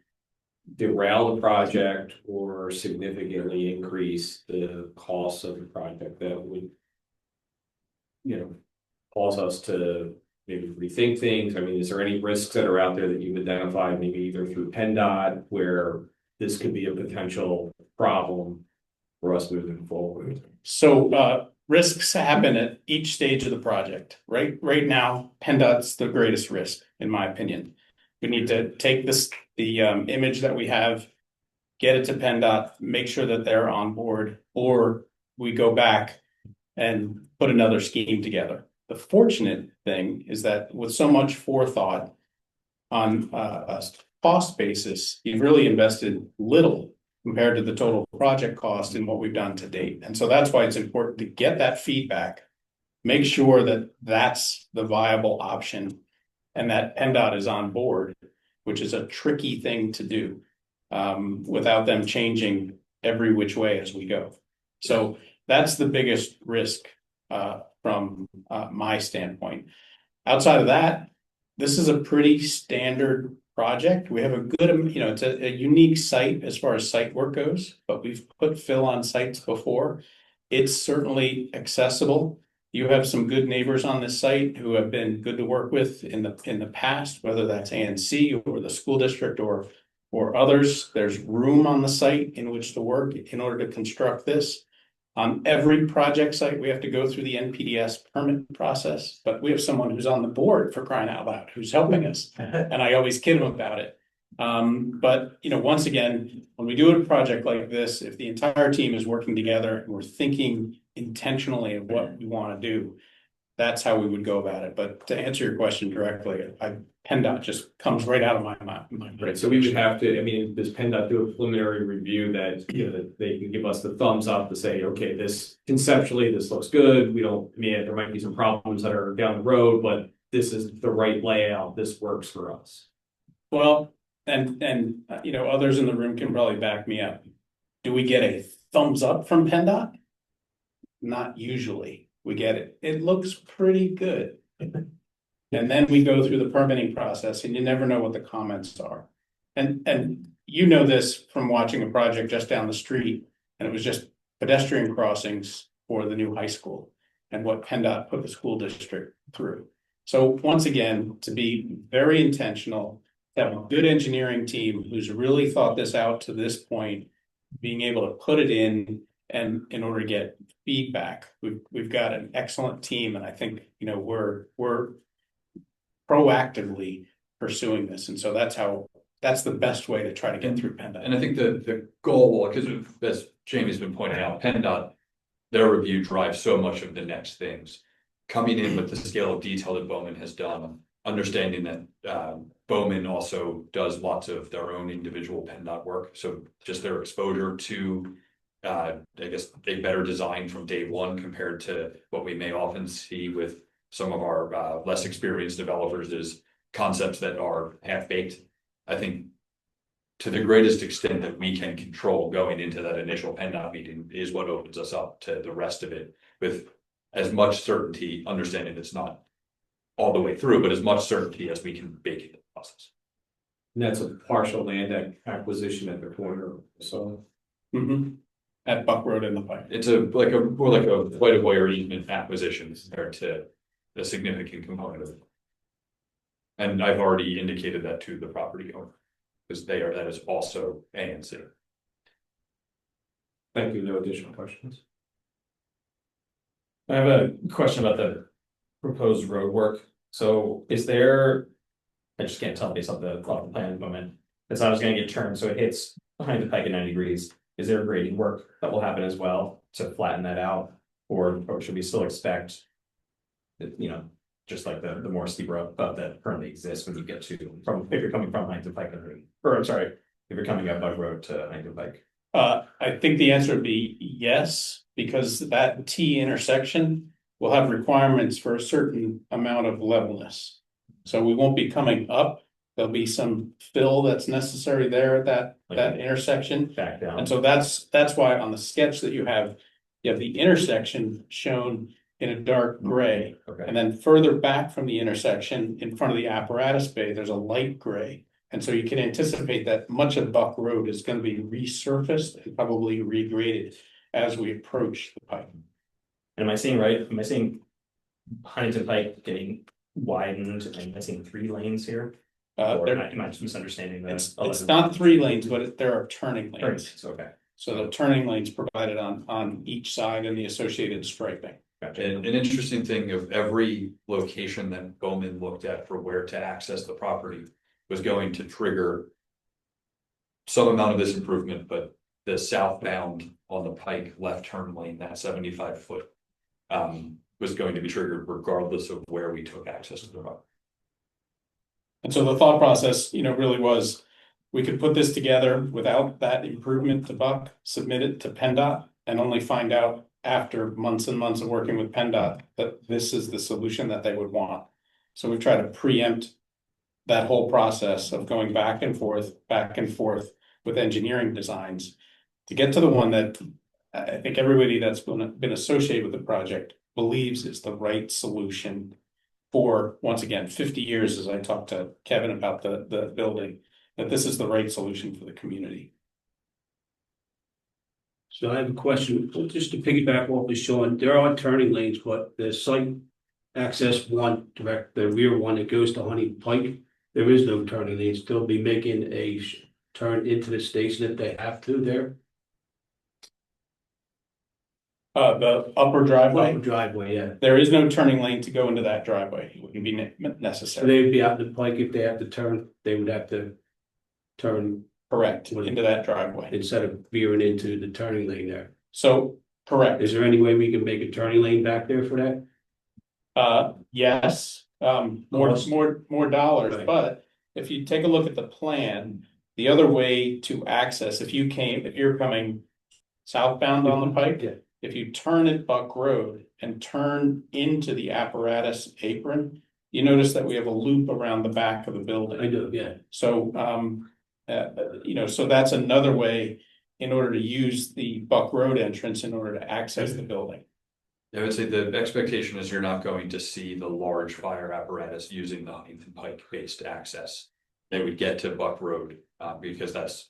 derail the project or significantly increase the cost of the project that would, cause us to maybe rethink things? I mean, is there any risks that are out there that you've identified, maybe either through PennDOT, where this could be a potential problem for us moving forward? So risks happen at each stage of the project. Right now, PennDOT's the greatest risk, in my opinion. We need to take the image that we have, get it to PennDOT, make sure that they're on board, or we go back and put another scheme together. The fortunate thing is that with so much forethought on a cost basis, you've really invested little compared to the total project cost in what we've done to date. And so that's why it's important to get that feedback, make sure that that's the viable option and that PennDOT is on board, which is a tricky thing to do without them changing every which way as we go. So that's the biggest risk from my standpoint. Outside of that, this is a pretty standard project. We have a good, it's a unique site as far as site work goes, but we've put Phil on sites before. It's certainly accessible. You have some good neighbors on this site who have been good to work with in the past, whether that's ANC or the school district or others. There's room on the site in which to work in order to construct this. On every project site, we have to go through the NPDES permit process, but we have someone who's on the board, for crying out loud, who's helping us. And I always kid him about it. But once again, when we do a project like this, if the entire team is working together and we're thinking intentionally of what we want to do, that's how we would go about it. But to answer your question directly, PennDOT just comes right out of my mind. Right. So we would have to, does PennDOT do a preliminary review that, that they can give us the thumbs up to say, okay, this conceptually, this looks good. There might be some problems that are down the road, but this is the right layout. This works for us. Well, and others in the room can probably back me up. Do we get a thumbs up from PennDOT? Not usually. We get it. It looks pretty good. And then we go through the permitting process and you never know what the comments are. And this from watching a project just down the street, and it was just pedestrian crossings for the new high school and what PennDOT put the school district through. So once again, to be very intentional, to have a good engineering team who's really thought this out to this point, being able to put it in and in order to get feedback. We've got an excellent team, and I think we're proactively pursuing this, and so that's the best way to try to get through PennDOT. And I think the goal, because as Jamie's been pointing out, PennDOT, their review drives so much of the next things. Coming in with the scale of detail that Bowman has done, understanding that Bowman also does lots of their own individual PennDOT work, so just their exposure to I guess a better design from day one compared to what we may often see with some of our less experienced developers is concepts that are half-baked. I think to the greatest extent that we can control going into that initial PennDOT meeting is what opens us up to the rest of it with as much certainty, understanding it's not all the way through, but as much certainty as we can bake into the process. And that's a partial land acquisition at the corner. So at Buck Road in the Pike. It's more like a right of way or easement acquisition compared to a significant component of And I've already indicated that to the property owner. Because that is also A and C. Thank you. No additional questions. I have a question about the proposed road work. So is there, I just can't tell based off the plan at the moment. It's not just gonna get turned, so it hits behind the pike at 90 degrees. Is there grading work that will happen as well to flatten that out? Or should we still expect that, just like the more steep road that currently exists when you get to if you're coming from Huntington Pike, or I'm sorry, if you're coming up Bug Road to Huntington Pike? I think the answer would be yes, because that T intersection will have requirements for a certain amount of levelness. So we won't be coming up. There'll be some fill that's necessary there at that intersection. Back down. And so that's why on the sketch that you have the intersection shown in a dark gray. Okay. And then further back from the intersection in front of the apparatus bay, there's a light gray. And so you can anticipate that much of Buck Road is going to be resurfaced and probably regraded as we approach the pike. And am I seeing right? Am I seeing Huntington Pike getting widened? And am I seeing 3 lanes here? Or am I just misunderstanding that? It's not 3 lanes, but there are turning lanes. Okay. So the turning lanes provided on each side and the associated striping. Gotcha. And an interesting thing of every location that Bowman looked at for where to access the property was going to trigger some amount of this improvement, but the southbound on the Pike left turn lane, that 75-foot, was going to be triggered regardless of where we took access to the property. And so the thought process, really was, we could put this together without that improvement to Buck, submit it to PennDOT, and only find out after months and months of working with PennDOT that this is the solution that they would want. So we've tried to preempt that whole process of going back and forth with engineering designs to get to the one that I think everybody that's been associated with the project believes is the right solution for, once again, 50 years, as I talked to Kevin about the building, that this is the right solution for the community. So I have a question, just to piggyback off of Sean, there are turning lanes, but the site access one, the rear one that goes to Honey Pike, there is no turning lanes. They'll be making a turn into the station if they have to there. The upper driveway. Upper driveway, yeah. There is no turning lane to go into that driveway. It wouldn't be So necessary. they'd be out the Pike, if they have to turn, they would have to turn Correct, into that driveway. instead of veering into the turning lane there. So, correct. Is there any way we can make a turning lane back there for that? Yes, more dollars, Right. but if you take a look at the plan, the other way to access, if you're coming southbound on the Pike, Yeah. if you turn at Buck Road and turn into the apparatus apron, you notice that we have a loop around the back of the building. I do, yeah. So, so that's another way in order to use the Buck Road entrance in order to access the building. I would say the expectation is you're not going to see the large fire apparatus using the Huntington Pike based access. They would get to Buck Road, because that's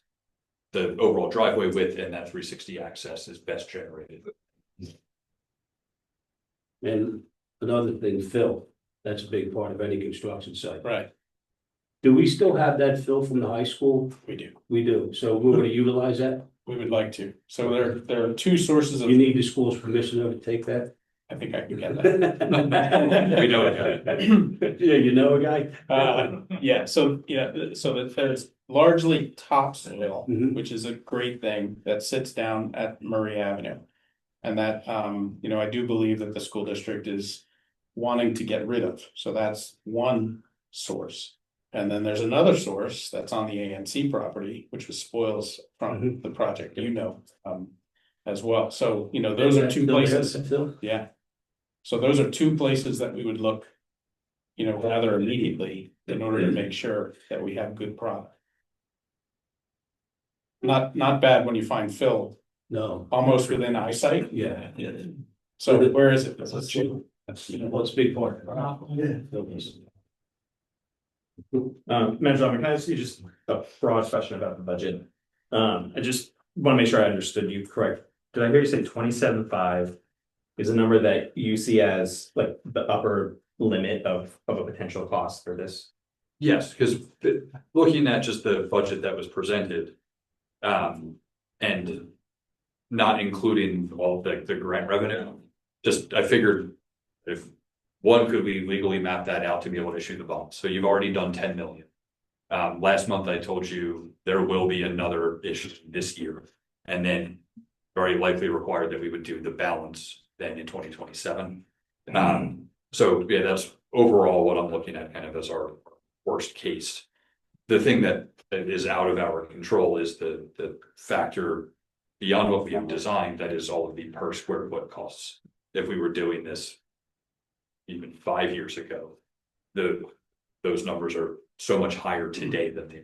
the overall driveway width, and that 360 access is best generated. And another thing, fill, that's a big part of any construction site. Right, Do we still have that fill from the high school? we do. We do, so we're gonna utilize that? We would like to. So there are 2 sources of, You need the school's permission to take that? I think I can get that. We know it. Yeah, you know a guy? Yeah, so that there's largely topsoil, Mhm. which is a great thing that sits down at Murray Avenue. And that, I do believe that the school district is wanting to get rid of. So that's one source. And then there's another source that's on the ANC property, which was spoils from the project, as well. So, those are 2 places. Yeah. So those are 2 places that we would look, rather immediately in order to make sure that we have good product. Not bad when you find fill No. almost within eyesight. Yeah. So where is it? Well, it's a big part. Manager, can I ask you just a broad question about the budget? I just want to make sure I understood you correct. Did I hear you say 27.5 is a number that you see as like the upper limit of a potential cost for this? Yes, because looking at just the budget that was presented, and not including all the grant revenue, just I figured if one, could we legally map that out to be able to issue the bonds? So you've already done 10 million. Last month I told you there will be another issue this year, and then very likely required that we would do the balance then in 2027. So yeah, that's overall what I'm looking at kind of as our worst case. The thing that is out of our control is the factor beyond what we have designed, that is all of the per square foot costs. If we were doing this even 5 years ago, those numbers are so much higher today than they.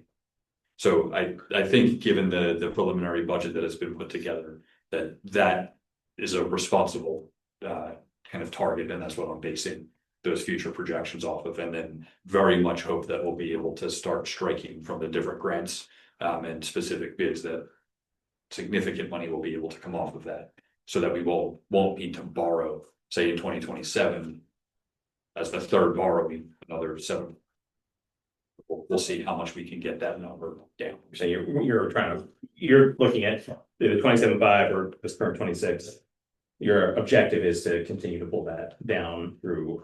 So I think given the preliminary budget that has been put together, that is a responsible kind of target, and that's what I'm basing those future projections off of, and then very much hope that we'll be able to start striking from the different grants and specific bids that significant money will be able to come off of that, so that we won't need to borrow, say in 2027 as the third borrowing another 7. We'll see how much we can get that number down. So you're looking at the 27.5 or this current 26. Your objective is to continue to pull that down through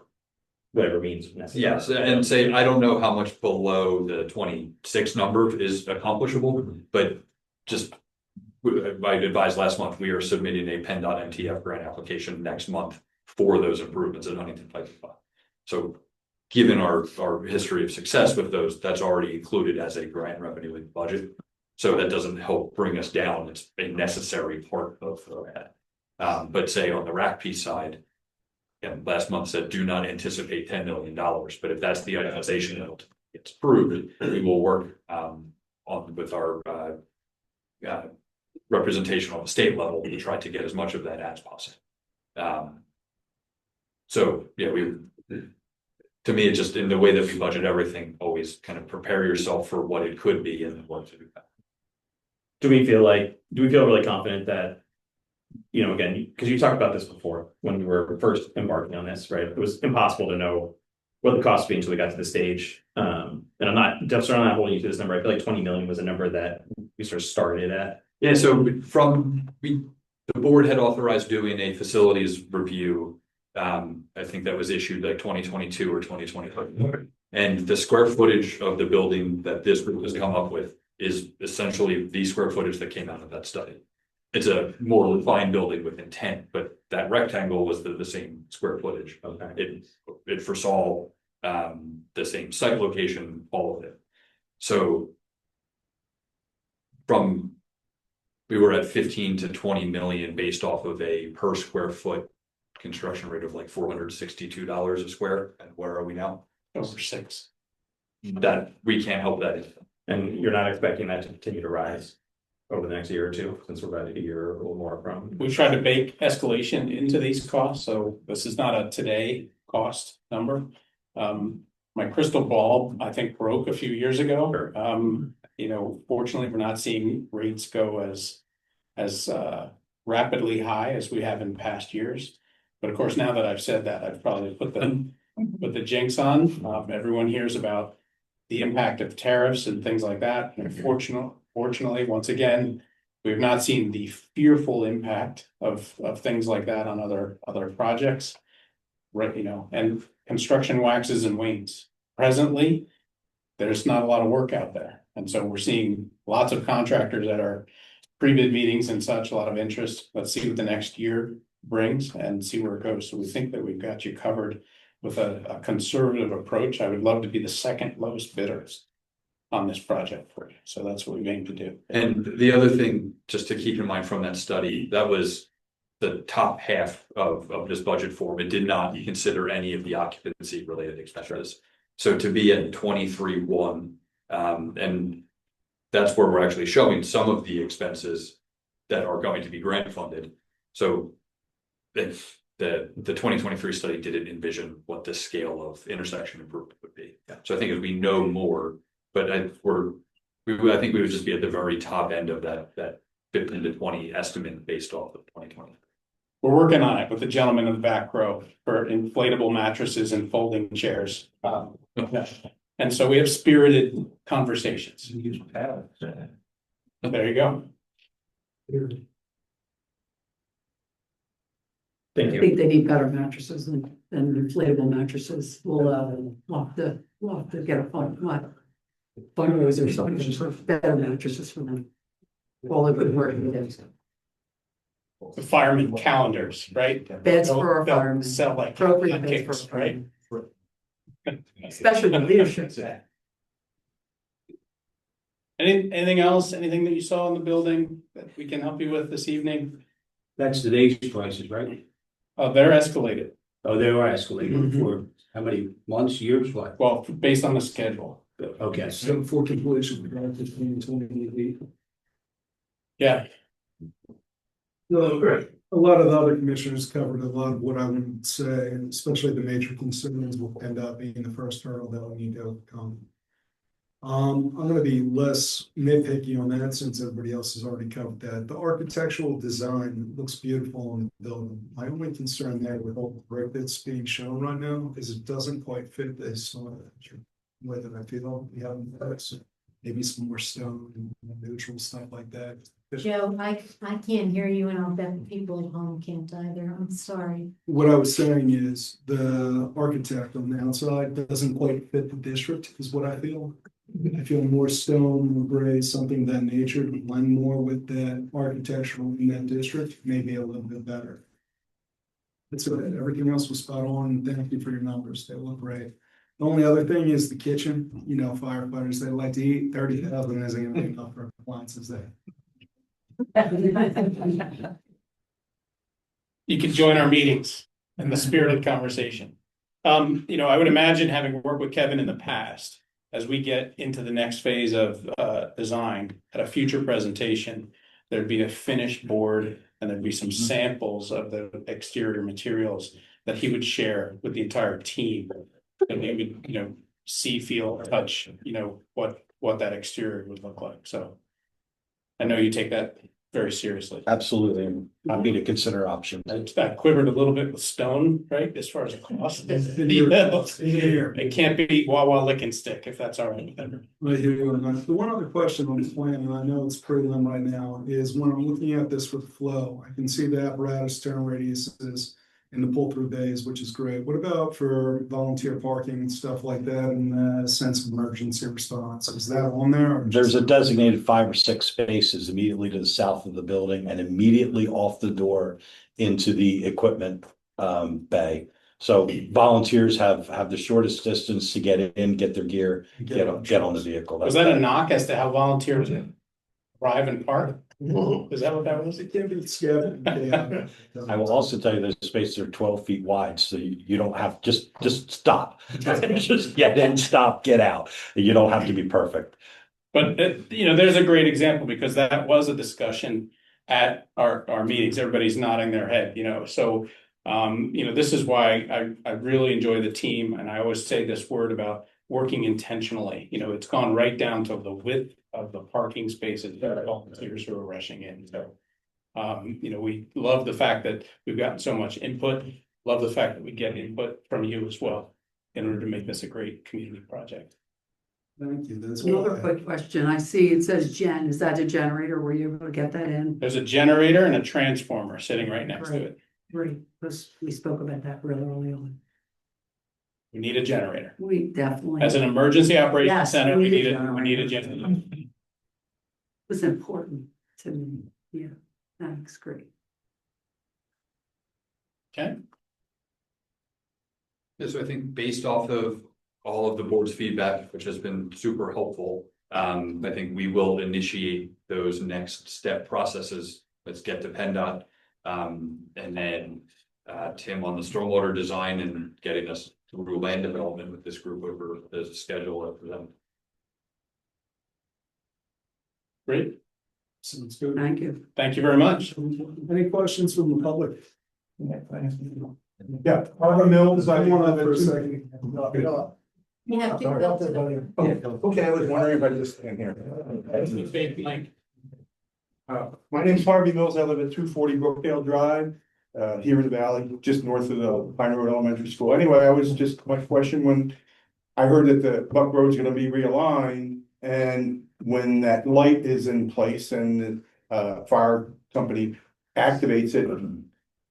whatever means necessary. Yes, and say I don't know how much below the 26 number is accomplishable, but just I advised last month we are submitting a PennDOT MTF grant application next month for those improvements at Huntington Pike. So given our history of success with those, that's already included as a grant revenue in budget. So that doesn't help bring us down. It's a necessary part of that. But say on the rack piece side, and last month said do not anticipate $10 million. But if that's the itemization that gets approved, we will work on with our representation on the state level to try to get as much of that as possible. So yeah, to me, it's just in the way that we budget everything, always kind of prepare yourself for what it could be and what to do. Do we feel really confident that, you know, again, because you talked about this before when we were first embarking on this, right? It was impossible to know what the cost would be until we got to the stage. And I'm not holding you to this number. I feel like 20 million was a number that we sort of started at. Yeah, so the board had authorized doing a facilities review. I think that was issued like 2022 or 2025. And the square footage of the building that this group has come up with is essentially the square footage that came out of that study. It's a more refined building with intent, but that rectangle was the same square footage. Okay. It foresaw the same site location, all of it. So we were at 15 to 20 million based off of a per square foot construction rate of like $462 a square. And where are we now? Over 6. That we can't help that. And you're not expecting that to continue to rise over the next year or two, since we're about a year or a little more from. We tried to bake escalation into these costs, so this is not a today cost number. My crystal ball, I think, broke a few years ago. Sure. You know, fortunately, we're not seeing rates go as rapidly high as we have in past years. But of course, now that I've said that, I've probably put the jinx on. Everyone hears about the impact of tariffs and things like that. And fortunately, once again, we've not seen the fearful impact of things like that on other projects. Right, you know, and construction waxes and wanes. Presently, there's not a lot of work out there. And so we're seeing lots of contractors that are pre-bid meetings and such, a lot of interest. Let's see what the next year brings and see where it goes. So we think that we've got you covered with a conservative approach. I would love to be the second lowest bidders on this project for you. So that's what we aim to do. And the other thing, just to keep in mind from that study, that was the top half of this budget form. It did not consider any of the occupancy related expenses. So to be at 23.1, and that's where we're actually showing some of the expenses that are going to be grant funded. So if the 2023 study didn't envision what the scale of intersection improvement would be. Yeah. So I think as we know more, but I think we would just be at the very top end of that 15 to 20 estimate based off of 2020. We're working on it with the gentleman in the back row for inflatable mattresses and folding chairs. And And so we have spirited conversations. There you go. Thank I you. think they need better mattresses than inflatable mattresses. We'll have to get a fundraiser or something for better mattresses for them. All the good work we did. The fireman calendars, right? Beds for our They'll firemen. Sell like Appropriate beds for hotcakes, our right? firemen. Especially the leadership. Anything else? Anything that you saw in the building that we can help you with this evening? That's today's prices, right? Oh, they're escalated. Oh, they are escalating Mhm. for how many months, years, what? Well, based on the schedule. Okay. So for completion, around 2028. Yeah, So, a lot of the other commissioners covered a lot of what I would say, and especially the major concerns will end up being the first hurdle that we need to overcome. I'm gonna be less nitpicky on that since everybody else has already covered that. The architectural design looks beautiful on the building. My only concern there with all the brick that's being shown right now is it doesn't quite fit the historic way that I feel we have in place. Maybe some more stone and neutral stuff like that. Joe, I can't hear you and I'll bet the people at home can't either. I'm sorry. What I was saying is the architect on the outside doesn't quite fit the district is what I feel. I feel more stone, more gray, something of that nature to blend more with that architectural in that district, maybe a little bit better. That's it. Everything else was spot on. Thank you for your numbers. They look great. The only other thing is the kitchen. You know, firefighters, they like to eat. 30,000 isn't gonna be enough for appliances there. you can join our meetings and the spirited conversation. I would imagine having worked with Kevin in the past, as we get into the next phase of design at a future presentation, there'd be a finished board and there'd be some samples of the exterior materials that he would share with the entire team. And we would, see, feel, touch, what that exterior would look like. So I know you take that very seriously. Absolutely. I'm happy to consider options. That quivered a little bit with stone, right, as far as the cost. Here. It can't be wah lick and stick, if that's all right. Right here, the one other question on the plan, and I know it's prelim right now, is when I'm looking at this with flow, I can see the apparatus turn radiuses and the pull-through bays, which is great. What about for volunteer parking and stuff like that and sense of emergency response? Is that on there? Or There's a designated 5 or 6 spaces immediately to the south of the building and immediately off the door into the equipment bay. So volunteers have the shortest distance to get in, get their gear, get on the vehicle. Was that a knock as to how volunteers arrive and park? Is that what that was? It can be scattered. Yeah. I will also tell you those spaces are 12 feet wide, so you don't have, just stop. Just get in, stop, get out. You don't have to be perfect. But, there's a great example because that was a discussion at our meetings. Everybody's nodding their head, so, this is why I really enjoy the team. And I always say this word about working intentionally. It's gone right down to the width of the parking spaces that are volunteers who are rushing in. So, we love the fact that we've gotten so much input. Love the fact that we get input from you as well in order to make this a great community project. Thank you. That's Another quick question. I see it says gen. Is that a generator? Were you able to get that in? There's a generator and a transformer sitting right next to it. Great, because we spoke about that really early on. We need a generator. We definitely. As an emergency operations Yes, center, we we need need a we need a generator. It was important to me. Yeah, thanks, great. Okay, Yeah, so I think based off of all of the board's feedback, which has been super helpful, I think we will initiate those next step processes. Let's get to PennDOT, and then Tim on the stormwater design and getting us through land development with this group over the schedule for them. great. Sounds good. Thank you. Thank you very much. Any questions from the public? Yeah, Harbor Mills, I Hold on want to for a second. You have to go to the. Okay, I was wondering if I just stand here. My name's Harvey Mills. I live at 240 Brookdale Drive, here in the valley, just north of the Pine Road Elementary School. Anyway, my question when I heard that the Buck Road's gonna be realigned, and when that light is in place and the fire company activates it.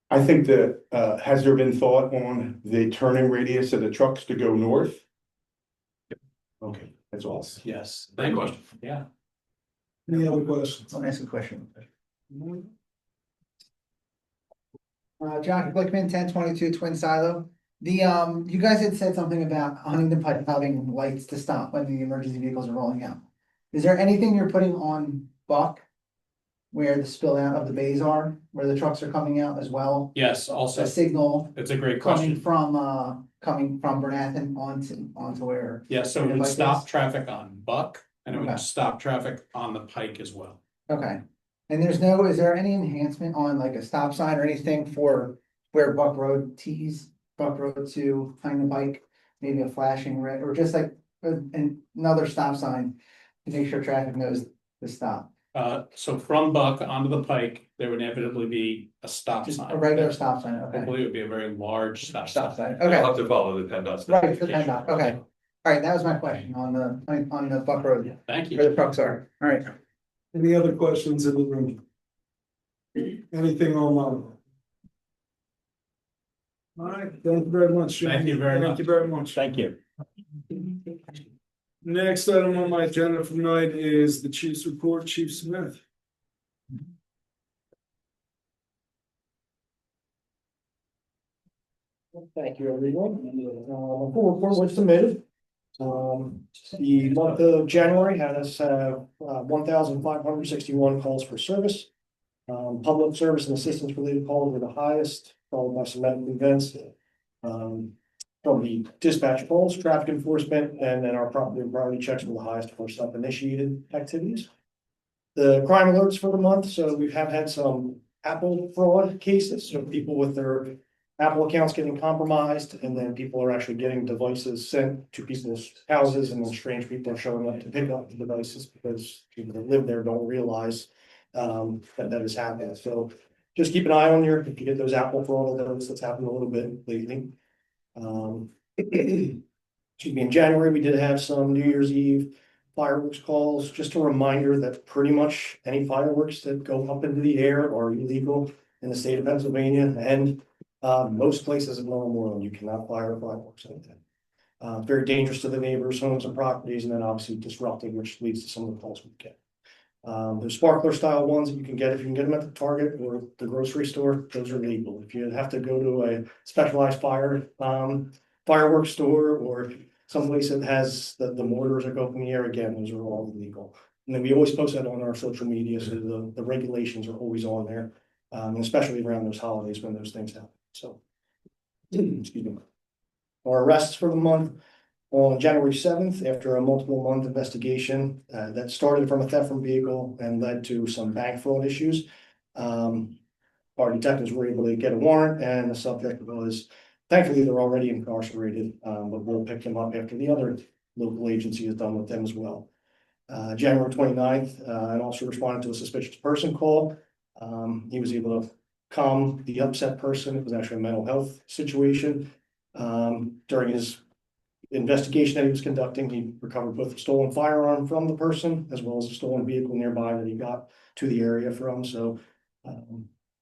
I think that, has there been thought on the turning radius of the trucks to go north? Okay, that's all. Yes. Great question. Yeah. Any other questions? I'll ask a question. John Glickman, 1022 Twin Silo. You guys had said something about Huntington Pike having lights to stop when the emergency vehicles are rolling out. Is there anything you're putting on Buck? Where the spill out of the bays are, where the trucks are coming out as well? Yes, also, A signal it's a great coming question. from Bernathen onto where? Yeah, so it the would bike stop is? traffic on Buck and it Okay. would stop traffic on the Pike as well. Okay, and is there any enhancement on like a stop sign or anything for where Buck Road tees Buck Road to Huntington Pike? Maybe a flashing red or just like another stop sign to make sure traffic knows to stop. So from Buck onto the Pike, there would inevitably be a stop Just sign. a regular stop sign, okay. Hopefully it would be a very large stop sign. Stop sign, I'll okay, have to follow the PennDOT. right, the PennDOT, okay. All right, that was my question on the Buck Road, Thank where you. the trucks are, all right. Any other questions in the room? Anything online? All right, thank you very much. Sean. Thank you very Thank much. you very much. Thank you. Next item on my agenda for tonight is the chief's report, Chief Smith. Thank you, everyone. The full report was submitted. The month of January had us have 1,561 calls for service. Public service and assistance related calls were the highest, followed by some medical events. From the dispatch calls, traffic enforcement, and then our property and priority checks were the highest for self-initiated activities. The crime alerts for the month, so we have had some Apple fraud cases, so people with their Apple accounts getting compromised, and then people are actually getting devices sent to people's houses, and then strange people are showing up to pick up the devices because people that live there don't realize that is happening. So just keep an eye on if you get those Apple fraud alerts. That's happened a little bit lately. Excuse me, in January, we did have some New Year's Eve fireworks calls. Just a reminder that pretty much any fireworks that go up into the air are illegal in the state of Pennsylvania, and most places in Moreland, you cannot fire fireworks like that. Very dangerous to the neighbors, homes and properties, and then obviously disrupting, which leads to some of the calls we get. There's sparkler style ones that you can get if you can get them at the Target or the grocery store. Those are legal. If you have to go to a specialized fireworks store or someplace that has the mortars that go up in the air, again, those are all illegal. And then we always post that on our social media, so the regulations are always on there, especially around those holidays when those things happen. So, excuse me. Our arrests for the month. On January 7th, after a multiple month investigation that started from a theft from vehicle and led to some bank fraud issues, our detectives were able to get a warrant, and the subject was, thankfully, they're already incarcerated, but we'll pick them up after the other local agency is done with them as well. January 29th, an officer responded to a suspicious person call. He was able to calm the upset person. It was actually a mental health situation. During his investigation that he was conducting, he recovered both a stolen firearm from the person as well as a stolen vehicle nearby that he got to the area from. So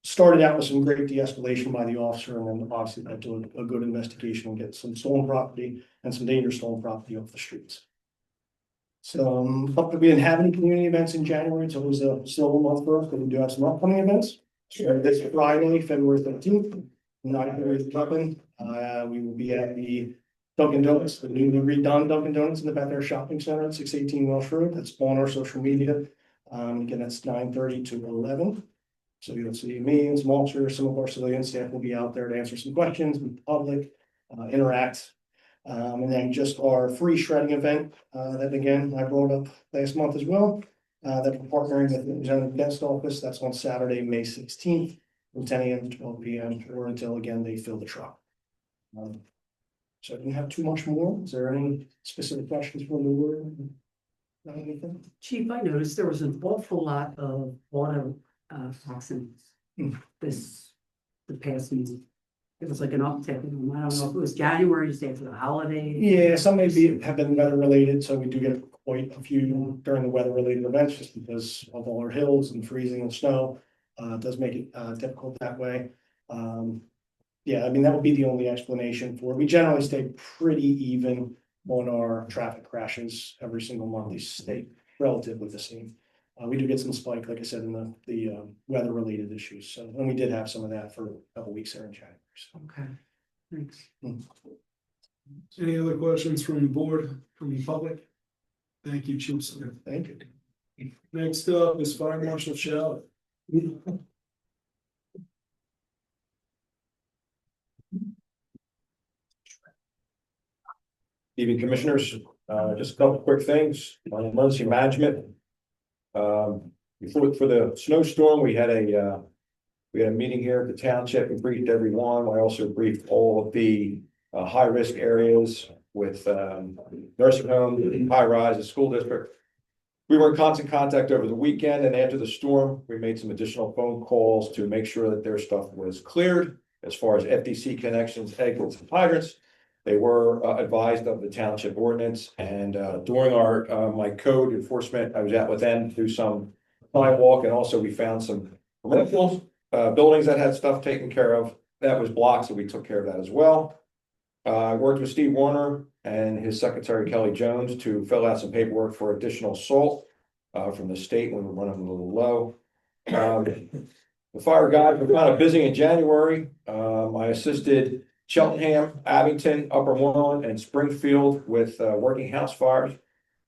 started out with some great de-escalation by the officer, and then obviously led to a good investigation and get some stolen property and some dangerous stolen property off the streets. So we didn't have any community events in January, so it was still a month for us, but we do have some upcoming events. So this Friday, February 13th, 9:30, we will be at the Dunkin' Donuts, the newly redone Dunkin' Donuts in the Beth Air Shopping Center at 618 Welsh Road. That's on our social media. Again, that's 9:30 to 11. So you'll see me and some officers, some of our civilian staff will be out there to answer some questions with the public, interact. And then just our free shredding event, that again, I brought up last month as well, that we're partnering with the Representative Guest Office. That's on Saturday, May 16th, from 10 a.m. to 12 p.m. or until again, they fill the truck. So I didn't have too much more. Is there any specific questions from the board? Anything? Chief, I noticed there was an awful lot of auto accidents the past meeting. it was like an uptick. I don't know if it was January, just after the holiday. Yeah, some have been weather related, so we do get quite a few during the weather related events, just because of all our hills and freezing and snow. It does make it difficult that way. Yeah, I mean, that would be the only explanation for it. We generally stay pretty even on our traffic crashes every single month. These stay relatively the same. We do get some spike, like I said, in the weather related issues. So, and we did have some of that for a couple weeks there in January. So. Okay, thanks. Any other questions from the board, from the public? Thank you, Chief Smith. Thank you. Next up is Fire Marshal Shallot. Evening, Commissioners, just a couple quick things on emergency management. For the snowstorm, we had a meeting here at the township. We briefed everyone. I also briefed all of the high risk areas with nursing home, high rise, and school district. We were in constant contact over the weekend, and after the storm, we made some additional phone calls to make sure that their stuff was cleared as far as FDC connections, exits, and hydrants. They were advised of the township ordinance, and during our my code enforcement, I was out with them to do some sidewalk, and also we found some rental buildings that had stuff taken care of. That was blocked, so we took care of that as well. I worked with Steve Warner and his secretary Kelly Jones to fill out some paperwork for additional salt from the state when we were running a little low. The fire guys were kind of busy in January. I assisted Cheltenham, Abington, Upper Moreland, and Springfield with working house fires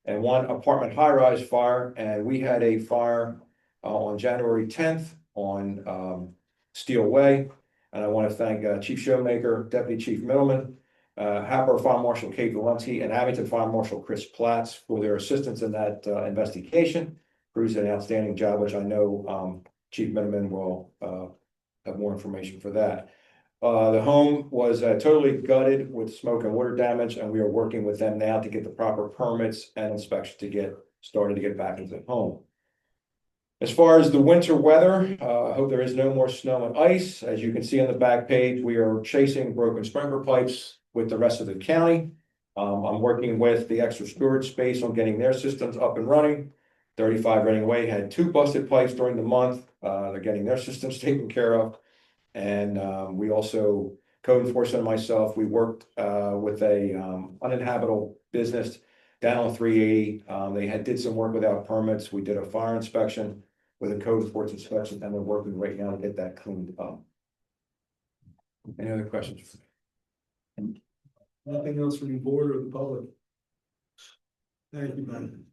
and one apartment high-rise fire. And we had a fire on January 10th on Steel Way. And I want to thank Chief Showmaker, Deputy Chief Middleman, Happer Fire Marshal Kate Valenti, and Abington Fire Marshal Chris Platts for their assistance in that investigation. Cruz did an outstanding job, which I know Chief Middleman will have more information for that. The home was totally gutted with smoke and water damage, and we are working with them now to get the proper permits and inspection to get started to get back into the home. As far as the winter weather, I hope there is no more snow and ice. As you can see on the back page, we are chasing broken sprinkler pipes with the rest of the county. I'm working with the extra storage space on getting their systems up and running. 35 Reading Way had 2 busted pipes during the month. They're getting their systems taken care of. And we also, code enforcement and myself, we worked with a uninhabitable business down on 380. They did some work without permits. We did a fire inspection with a code enforcement inspection, and they're working right now to get that cleaned up. Any other questions? Nothing else from the board or the public? Thank you, man.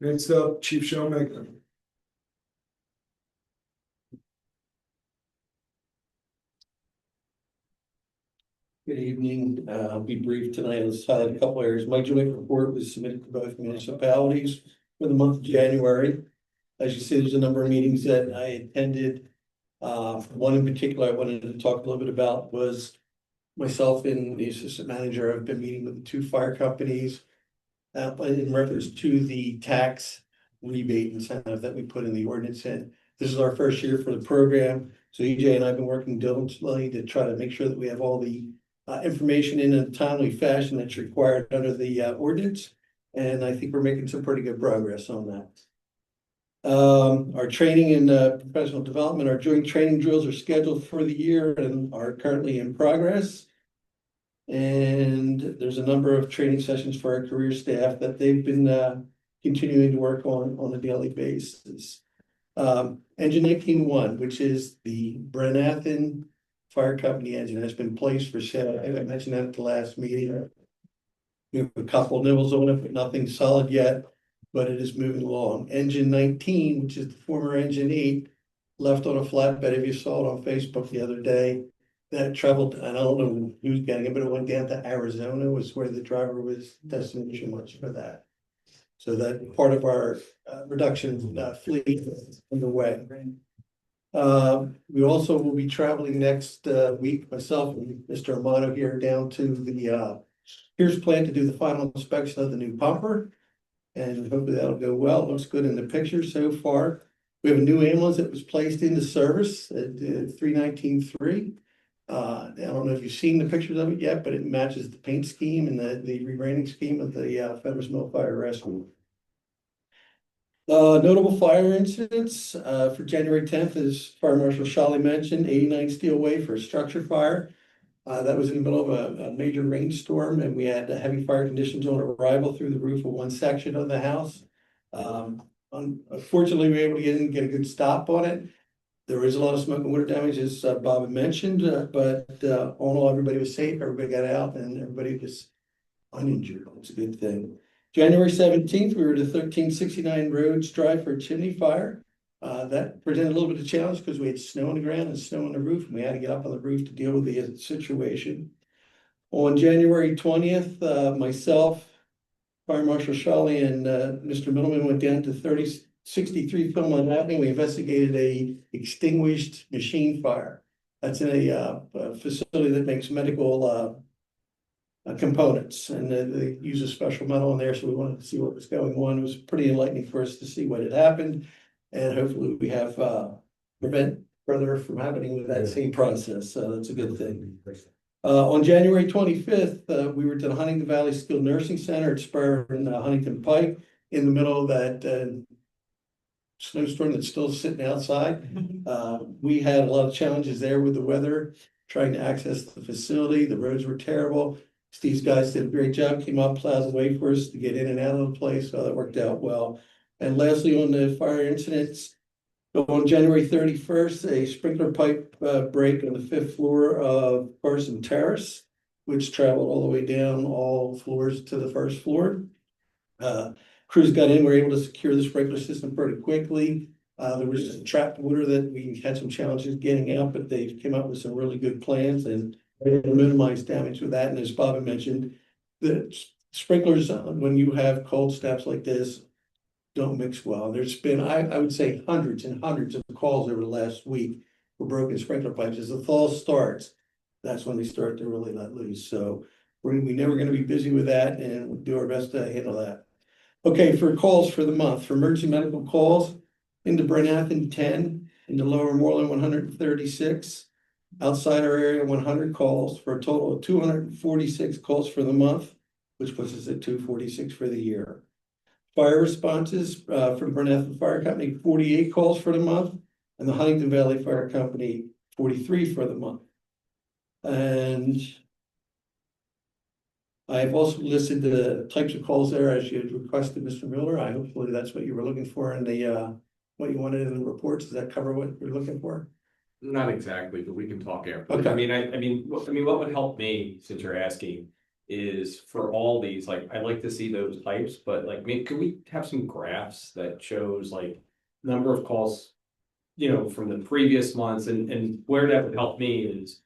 Next up, Chief Showmaker. Good evening. I'll be brief tonight. Let's highlight a couple areas. My joint report was submitted to both municipalities for the month of January. As you see, there's a number of meetings that I attended. One in particular I wanted to talk a little bit about was myself and the assistant manager have been meeting with the 2 fire companies in reference to the tax rebate incentive that we put in the ordinance in. This is our first year for the program. So EJ and I have been working diligently to try to make sure that we have all the information in a timely fashion that's required under the ordinance. And I think we're making some pretty good progress on that. Our training and professional development, our joint training drills are scheduled for the year and are currently in progress. And there's a number of training sessions for our career staff that they've been continuing to work on a daily basis. Engine 18-1, which is the Brenathan Fire Company engine, has been placed for sale. I mentioned that at the last meeting. We have a couple nibbles on it, but nothing solid yet, but it is moving along. Engine 19, which is the former Engine 8, left on a flatbed. If you saw it on Facebook the other day, that traveled, and I don't know who's getting it, but it went down to Arizona, was where the driver was destination was for that. So that part of our reduction fleet is underway. We also will be traveling next week, myself and Mr. Amato here, down to the Pierce plant to do the final inspection of the new pumper. And hopefully that'll go well. It looks good in the picture so far. We have a new ambulance that was placed into service at 319-3. I don't know if you've seen the pictures of it yet, but it matches the paint scheme and the rebranding scheme of the Feathers Mill Fire Rescue. Notable fire incidents, for January 10th, as Fire Marshal Shawley mentioned, 89 Steel Way for a structure fire. That was in the middle of a major rainstorm, and we had heavy fire conditions on arrival through the roof of one section of the house. Unfortunately, we were able to get in and get a good stop on it. There was a lot of smoke and water damage, as Bob had mentioned, but all in all, everybody was safe, everybody got out, and everybody was uninjured. It's a good thing. January 17th, we were at 1369 Rhodes Drive for a chimney fire. That presented a little bit of challenge because we had snow on the ground and snow on the roof, and we had to get up on the roof to deal with the situation. On January 20th, myself, Fire Marshal Shawley, and Mr. Middleman went down to 3063 Philmont Avenue. We investigated a extinguished machine fire. That's in a facility that makes medical components, and they use a special metal in there, so we wanted to see what was going on. It was pretty enlightening for us to see what had happened, and hopefully we have prevent further from happening with that same process, so that's a good thing. On January 25th, we were to the Huntington Valley Skilled Nursing Center at Spur and Huntington Pike in the middle of that snowstorm that's still sitting outside. We had a lot of challenges there with the weather, trying to access the facility. The roads were terrible. Steve's guys did a great job, came up, plowed the way for us to get in and out of the place, so that worked out well. And lastly, on the fire incidents, on January 31st, a sprinkler pipe break on the 5th floor of Carson Terrace, which traveled all the way down all floors to the 1st floor. Crews got in, were able to secure the sprinkler system pretty quickly. There was just trapped water that we had some challenges getting out, but they came up with some really good plans and minimize damage with that. And as Bob mentioned, the sprinklers, when you have cold snaps like this, don't mix well. There's been, I would say, hundreds and hundreds of calls over the last week for broken sprinkler pipes. As the fall starts, that's when they start to really let loose. So we're never going to be busy with that, and we'll do our best to handle that. Okay, for calls for the month, for emergency medical calls, into Bernathen 10, into Lower Moreland 136. Outside our area, 100 calls for a total of 246 calls for the month, which puts us at 246 for the year. Fire responses from Bernathen Fire Company, 48 calls for the month, and the Huntington Valley Fire Company, 43 for the month. And I've also listed the types of calls there as you had requested, Mr. Mueller. Hopefully that's what you were looking for in the what you wanted in the reports. Does that cover what you're looking for? Not exactly, but we can talk after. Okay. I mean, what would help me, since you're asking, is for all these, like, I'd like to see those types, but like, maybe could we have some graphs that shows like number of calls, you know, from the previous months, and where that would help me is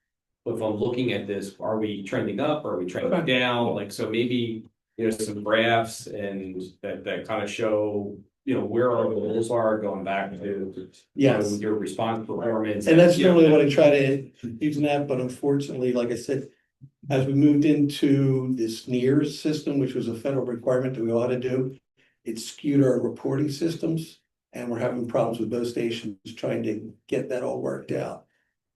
if I'm looking at this, are we trending up? Are we trending down? Like, so maybe, you know, some graphs and that kind of show, you know, where our goals are going back to, Yes, your response performance. and that's you know, normally what I try to use in that, but unfortunately, like I said, as we moved into this NERS system, which was a federal requirement that we ought to do, it skewed our reporting systems, and we're having problems with both stations trying to get that all worked out.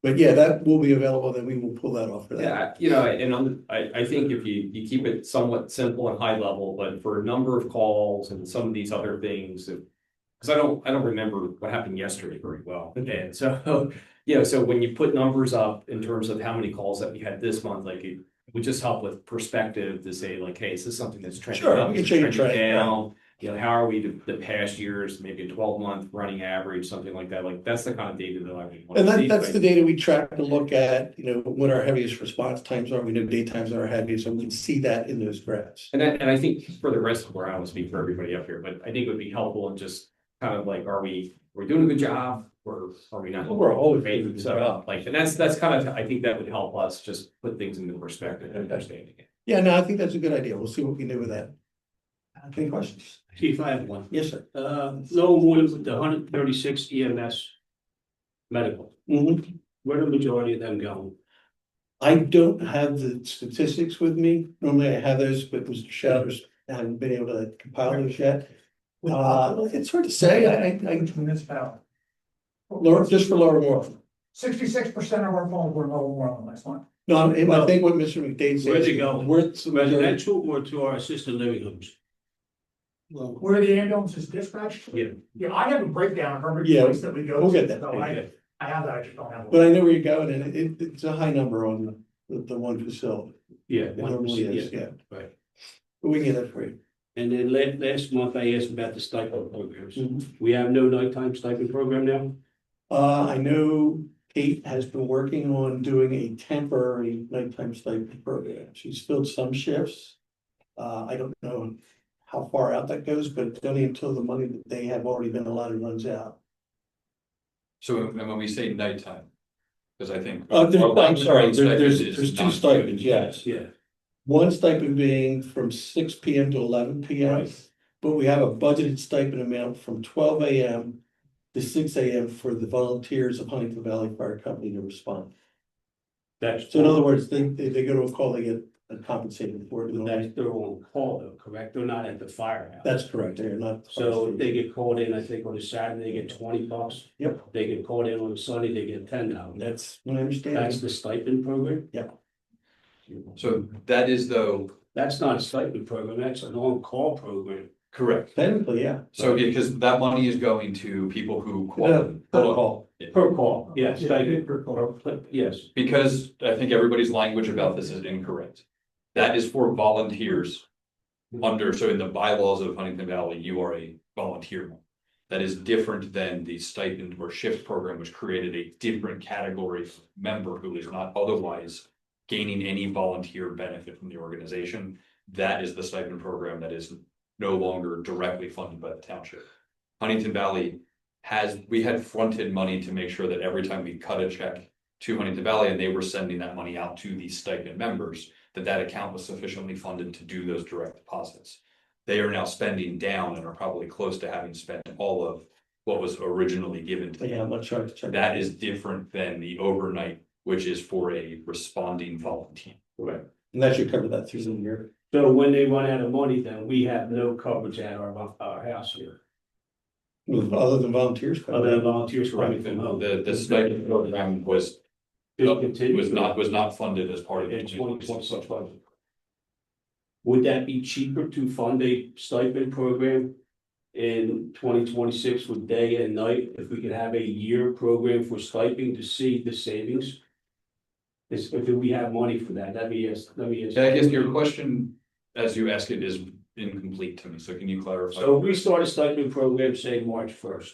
But yeah, that will be available, then we will pull that off for that. Yeah, you know, and I think if you keep it somewhat simple and high level, but for a number of calls and some of these other things, because I don't remember what happened yesterday very well. And so, you know, so when you put numbers up in terms of how many calls that we had this month, like it would just help with perspective to say like, hey, is this something that's trending up? We can show you trending down? You know, how are we the past years, maybe a 12-month running average, something like that? Like that's the kind of data that I would want And to see. that's the data we track to look at, you know, what our heaviest response times are. We know daytimes are our heaviest, so we can see that in those graphs. And I think for the rest of where I don't speak for everybody up here, but I think it would be helpful and just kind of like, are we doing a good job or are we not? We're always doing a doing a good good job. Like, and that's kind of, I think that would help us just put things into perspective and understanding it. Yeah, no, I think that's a good idea. We'll see what we can do with that. Any questions? Chief, I have one. Yes, sir. No more with the 136 EMS medical. Where the majority of them going? I don't have the statistics with me. Normally I have those, but Mr. Showers haven't been able to compile those yet. It's hard to say. Lower, just for Lower Moreland. 66% of our phones were no more than last month. No, I think what Mr. McDade said. Where's it going? Where's Residential or to our assisted living homes? Well, Where the ambulance is dispatched? Yeah. Yeah, I have a breakdown of every Yeah, place that we go. we'll to, get that. so I have that, I just don't have. but I know where you're going, and it's a high number on the one facility. Yeah. It normally is, yeah. Right. But we can get that for you. And then last month I asked about the stipend programs. Mhm. We have no nighttime stipend program now? I know Kate has been working on doing a temporary nighttime stipend program. She's filled some shifts. I don't know how far out that goes, but it's only until the money that they have already been allotted runs out. So and when we say nighttime, because I think. I'm sorry, there's Is two not stipends, good. yes. Yeah. One stipend being from 6 PM to 11 PM. Right. But we have a budgeted stipend amount from 12 AM to 6 AM for the volunteers of Huntington Valley Fire Company to respond. That's. So in other words, they go to a call, they get compensated for it. That's their own call though, correct? They're not at the firehouse. That's correct, they're not. So if they get called in, I think on a Saturday, they get $20. Yep. They get called in on a Sunday, they get $10. That's what I understand. That's the stipend program? Yep. So that is though, That's not a stipend program, that's an on-call program. correct. Technically, yeah. So because that money is going to people who Per call. Per call, yes, stipend per call, yes. Because I think everybody's language about this is incorrect. That is for volunteers. So in the bylaws of Huntington Valley, you are a volunteer. That is different than the stipend or shift program, which created a different category of member who is not otherwise gaining any volunteer benefit from the organization. That is the stipend program that is no longer directly funded by the township. Huntington Valley we had fronted money to make sure that every time we cut a check to Huntington Valley and they were sending that money out to the stipend members, that account was sufficiently funded to do those direct deposits. They are now spending down and are probably close to having spent all of what was originally given to them. Yeah, I'm not sure. That is different than the overnight, which is for a responding volunteer. Correct. And that should cover that through the year. So when they run out of money, then we have no coverage at our house here. Other than volunteers. Other than volunteers coming from home. The stipend program was not funded as part of the 2026 budget. Would that be cheaper to fund a stipend program in 2026 with day and night? If we could have a year program for stipend to see the savings? If we have money for that, let me ask. I guess your question, as you ask it, is incomplete to me, so can you clarify? So we start a stipend program, say March 1st,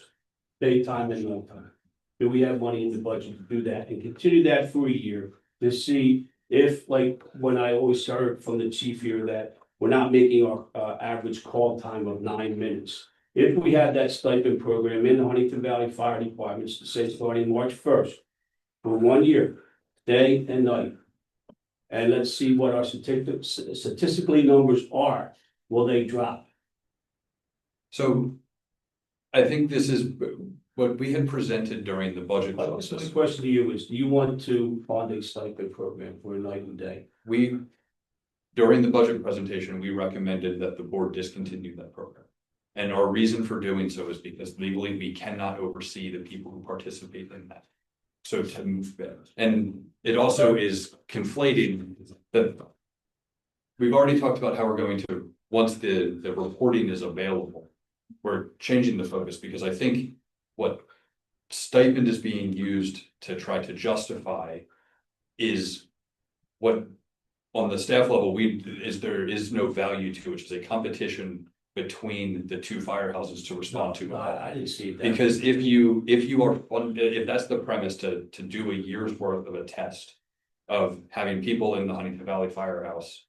daytime and nighttime. Do we have money in the budget to do that and continue that for a year to see if, like, when I always heard from the chief here that we're not making our average call time of 9 minutes. If we had that stipend program in the Huntington Valley Fire Departments to say starting March 1st for 1 year, day and night. And let's see what our statistically numbers are. Will they drop? So I think this is what we had presented during the budget My process. question to you is, do you want to fund a stipend program for a night and day? During the budget presentation, we recommended that the board discontinue that program. And our reason for doing so is because legally we cannot oversee the people who participate in that. So to move that, and it also is conflating that we've already talked about how we're going to, once the reporting is available, we're changing the focus, because I think what stipend is being used to try to justify is what on the staff level there is no value to, which is a competition between the two firehouses to respond to. I didn't see that. Because if that's the premise to do a year's worth of a test of having people in the Huntington Valley Firehouse,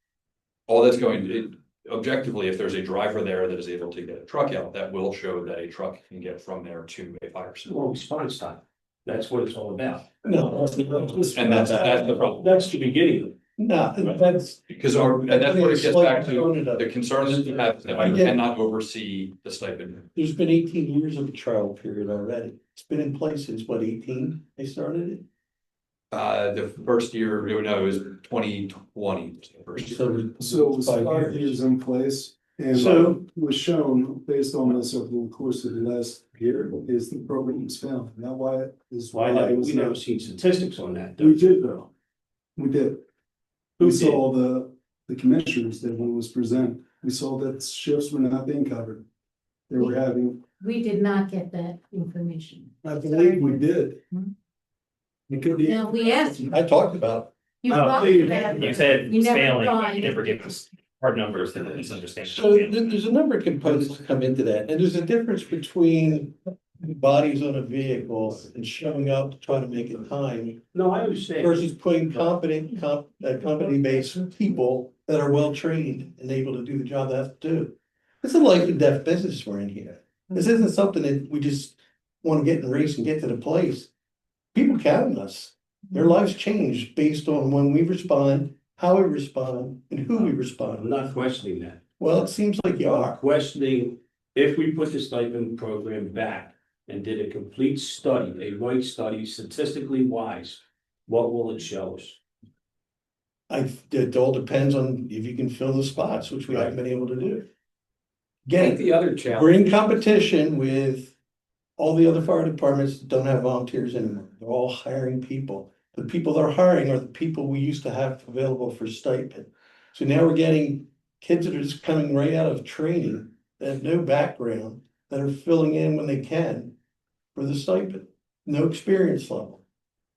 all that's going to, objectively, if there's a driver there that is able to get a truck out, that will show that a truck can get from there to a fire station. Well, response time. That's what it's all about. No. And that's the problem. That's the beginning. No, that's. Because and that's where it gets back to the concern that you have, that I cannot oversee the stipend. There's been 18 years of a trial period already. It's been in place since what, 18? They started it? The first year, no, it was 2020. So it's 5 years in place. And So- what was shown based on this over the course of the last year is the program was found, not why it is. Why it not? was We never not. seen statistics on that. though. We did though. We did. Who We did? saw the commissioners that when it was presented, we saw that shifts were not being covered. They were having, We did not get that information. I believe we did. It could be. Now, we asked you. I talked about. You Oh, brought you- that- You said You never failing, tried. you never gave us hard numbers that it's understanding. So there's a number of components that come into that, and there's a difference between bodies on a vehicle and showing up to try to make it time No, I understand. versus putting company-based people that are well-trained and able to do the job they have to do. It's a life and death business we're in here. This isn't something that we just want to get in a race and get to the place. People count on us. Their lives change based on when we respond, how we respond, and who we I'm respond. not questioning that. Well, it seems like you I'm are. questioning if we put the stipend program back and did a complete study, a right study, statistically wise, what will it show us? It all depends on if you can fill the spots, which we haven't been able to do. I think Again, the other we're challenge, in competition with all the other fire departments that don't have volunteers anymore. They're all hiring people. The people they're hiring are the people we used to have available for stipend. So now we're getting kids that are just coming right out of training, that have no background, that are filling in when they can for the stipend. No experience level.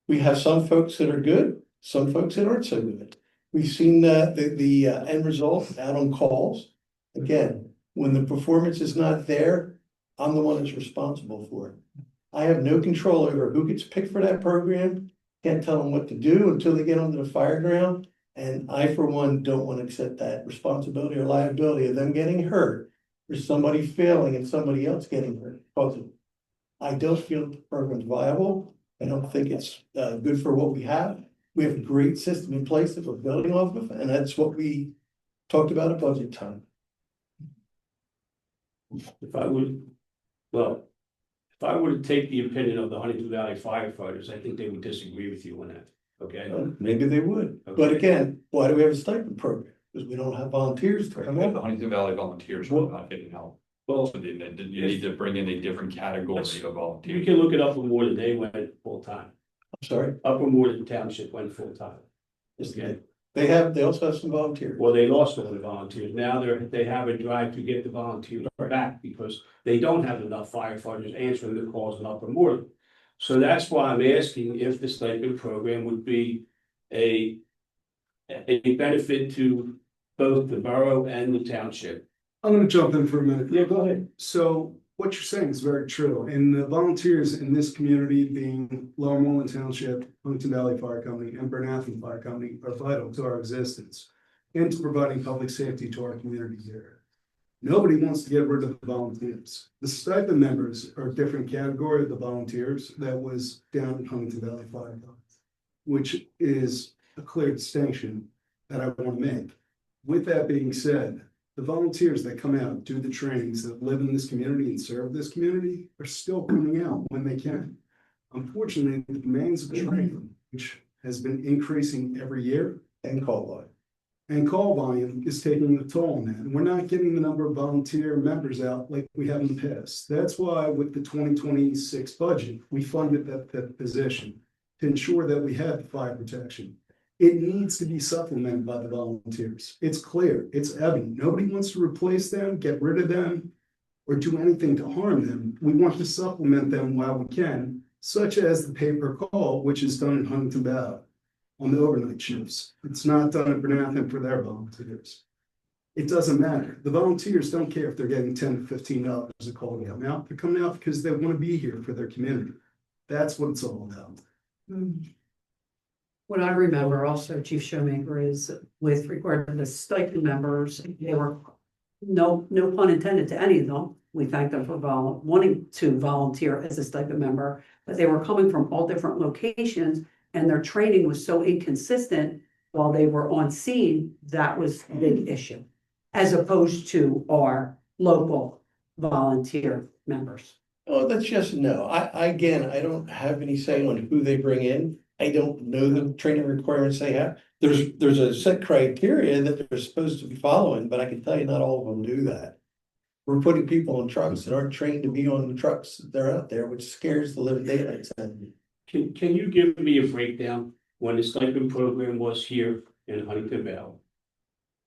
We have some folks that are good, some folks that aren't so good. We've seen the end result out on calls. Again, when the performance is not there, I'm the one that's responsible for it. I have no control over who gets picked for that program. Can't tell them what to do until they get onto the fire ground. And I, for one, don't want to accept that responsibility or liability of them getting hurt or somebody failing and somebody else getting hurt because of it. I don't feel the program's viable. I don't think it's good for what we have. We have a great system in place that we're building off of, and that's what we talked about at budget time. If I would, well, if I were to take the opinion of the Huntington Valley firefighters, I think they would disagree with you on that, okay? Maybe they would, but Okay. again, why do we have a stipend program? Because we don't have volunteers to come The in. Huntington Valley volunteers are not getting help. Well, So you need to bring in a different category of you volunteers. can look it up in Moreland, they went full-time. I'm sorry. Upper Moreland Township went full-time. Okay, They also have some volunteers. well, they lost all the volunteers, now they have a drive to get the volunteers back because they don't have enough firefighters answering the calls in Upper Moreland. So that's why I'm asking if the stipend program would be a benefit to both the borough and the township. I'm gonna jump in for a minute. Yeah, go ahead. So what you're saying is very true, and the volunteers in this community being Lower Moreland Township, Huntington Valley Fire Company, and Bernathen Fire Company are vital to our existence and to providing public safety to our community here. Nobody wants to get rid of the volunteers. The stipend members are a different category of the volunteers that was down in Huntington Valley Fire Company, which is a clear distinction that I want to make. With that being said, the volunteers that come out, do the trainings, that live in this community and serve this community are still coming out when they can. Unfortunately, the demands of training, which has been increasing every year, And call volume. and call volume is taking a toll on that. And we're not getting the number of volunteer members out like we have in the past. That's why with the 2026 budget, we funded that position to ensure that we have the fire protection. It needs to be supplemented by the volunteers. It's clear, it's evident. Nobody wants to replace them, get rid of them, or do anything to harm them. We want to supplement them while we can, such as the pay-per-call, which is done in Huntington Valley on the overnight shifts. It's not done at Bernathen for their volunteers. It doesn't matter. The volunteers don't care if they're getting $10 to $15 a call to come out. They're coming out because they want to be here for their community. That's what it's all about. What I remember also, Chief Showmaker, is with regard to the stipend members, they were, no pun intended to any of them. We thank them for wanting to volunteer as a stipend member, but they were coming from all different locations and their training was so inconsistent while they were on scene, that was a big issue. As opposed to our local volunteer members. Oh, that's just no. I again, I don't have any say on who they bring in. I don't know the training requirements they have. There's a set criteria that they're supposed to be following, but I can tell you not all of them do that. We're putting people on trucks that aren't trained to be on the trucks that they're out there, which scares the living daylights out of me. Can you give me a breakdown when the stipend program was here in Huntington Valley?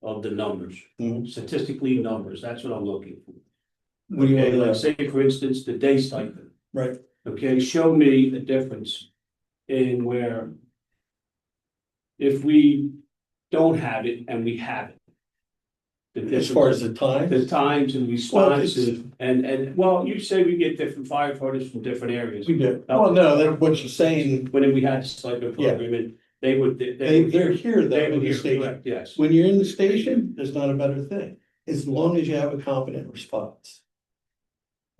Of the numbers, statistically numbers, that's what I'm looking for. What do you Okay, want like say for instance, the day stipend, Right. okay, show me the difference in where if we don't have it and we have it. As far as the time? The times and responses, and well, you say we get different firefighters from different areas. We do. Well, no, what you're saying. When we had the stipend program, and they would, They're here though they in would the hear, station. correct, yes. When you're in the station, there's not a better thing, as long as you have a competent response.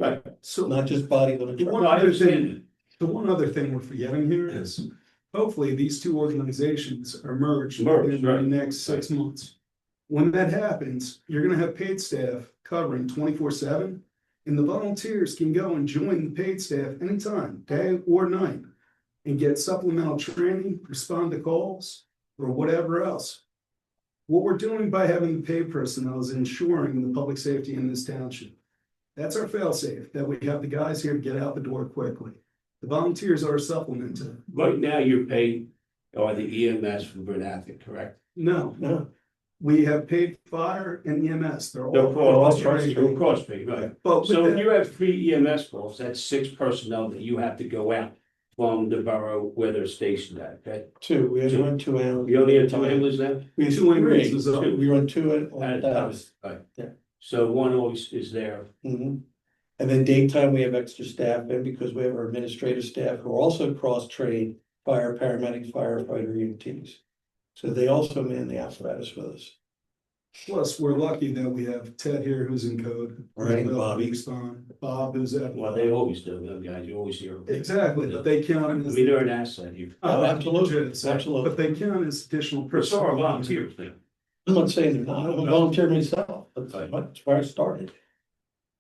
Right. So Not just body on a the truck. one No, I other understand thing, the one other thing we're forgetting here is hopefully these two organizations are merged Merged, in the right. next 6 months. When that happens, you're gonna have paid staff covering 24/7, and the volunteers can go and join the paid staff anytime, day or night, and get supplemental training, respond to calls, or whatever else. What we're doing by having the paid personnel is ensuring the public safety in this township. That's our fail-safe, that we have the guys here to get out the door quickly. The volunteers are a supplement to it. Right now, you're paid, or the EMS from Bernathen, correct? No, No. we have paid fire and EMS. They're They're all cross paid, right? But with So if that- you have 3 EMS calls, that's 6 personnel that you have to go out from the borough where they're stationed at, okay? Two, we have to run 2 hours. You only have 2 ambulance now? We have 2 ambulances three. up. We run 2 at At a time, right. Yeah. So one always is there. Mhm. And then daytime, we have extra staff in because we have our administrative staff who are also cross-trained fire, paramedics, firefighter, EMTs. So they also man the apparatus with us. Plus, we're lucky that we have Ted here who's in code. Right, Who's Bobby. Bob who's at. Well, they always do, them guys, you always hear. them. Exactly, but they I count as. mean, they're an asset here. Oh, absolutely, But absolutely. they count as additional. But so are personnel. volunteers there. I'm not saying they're not, I'm a volunteer myself, that's where I started.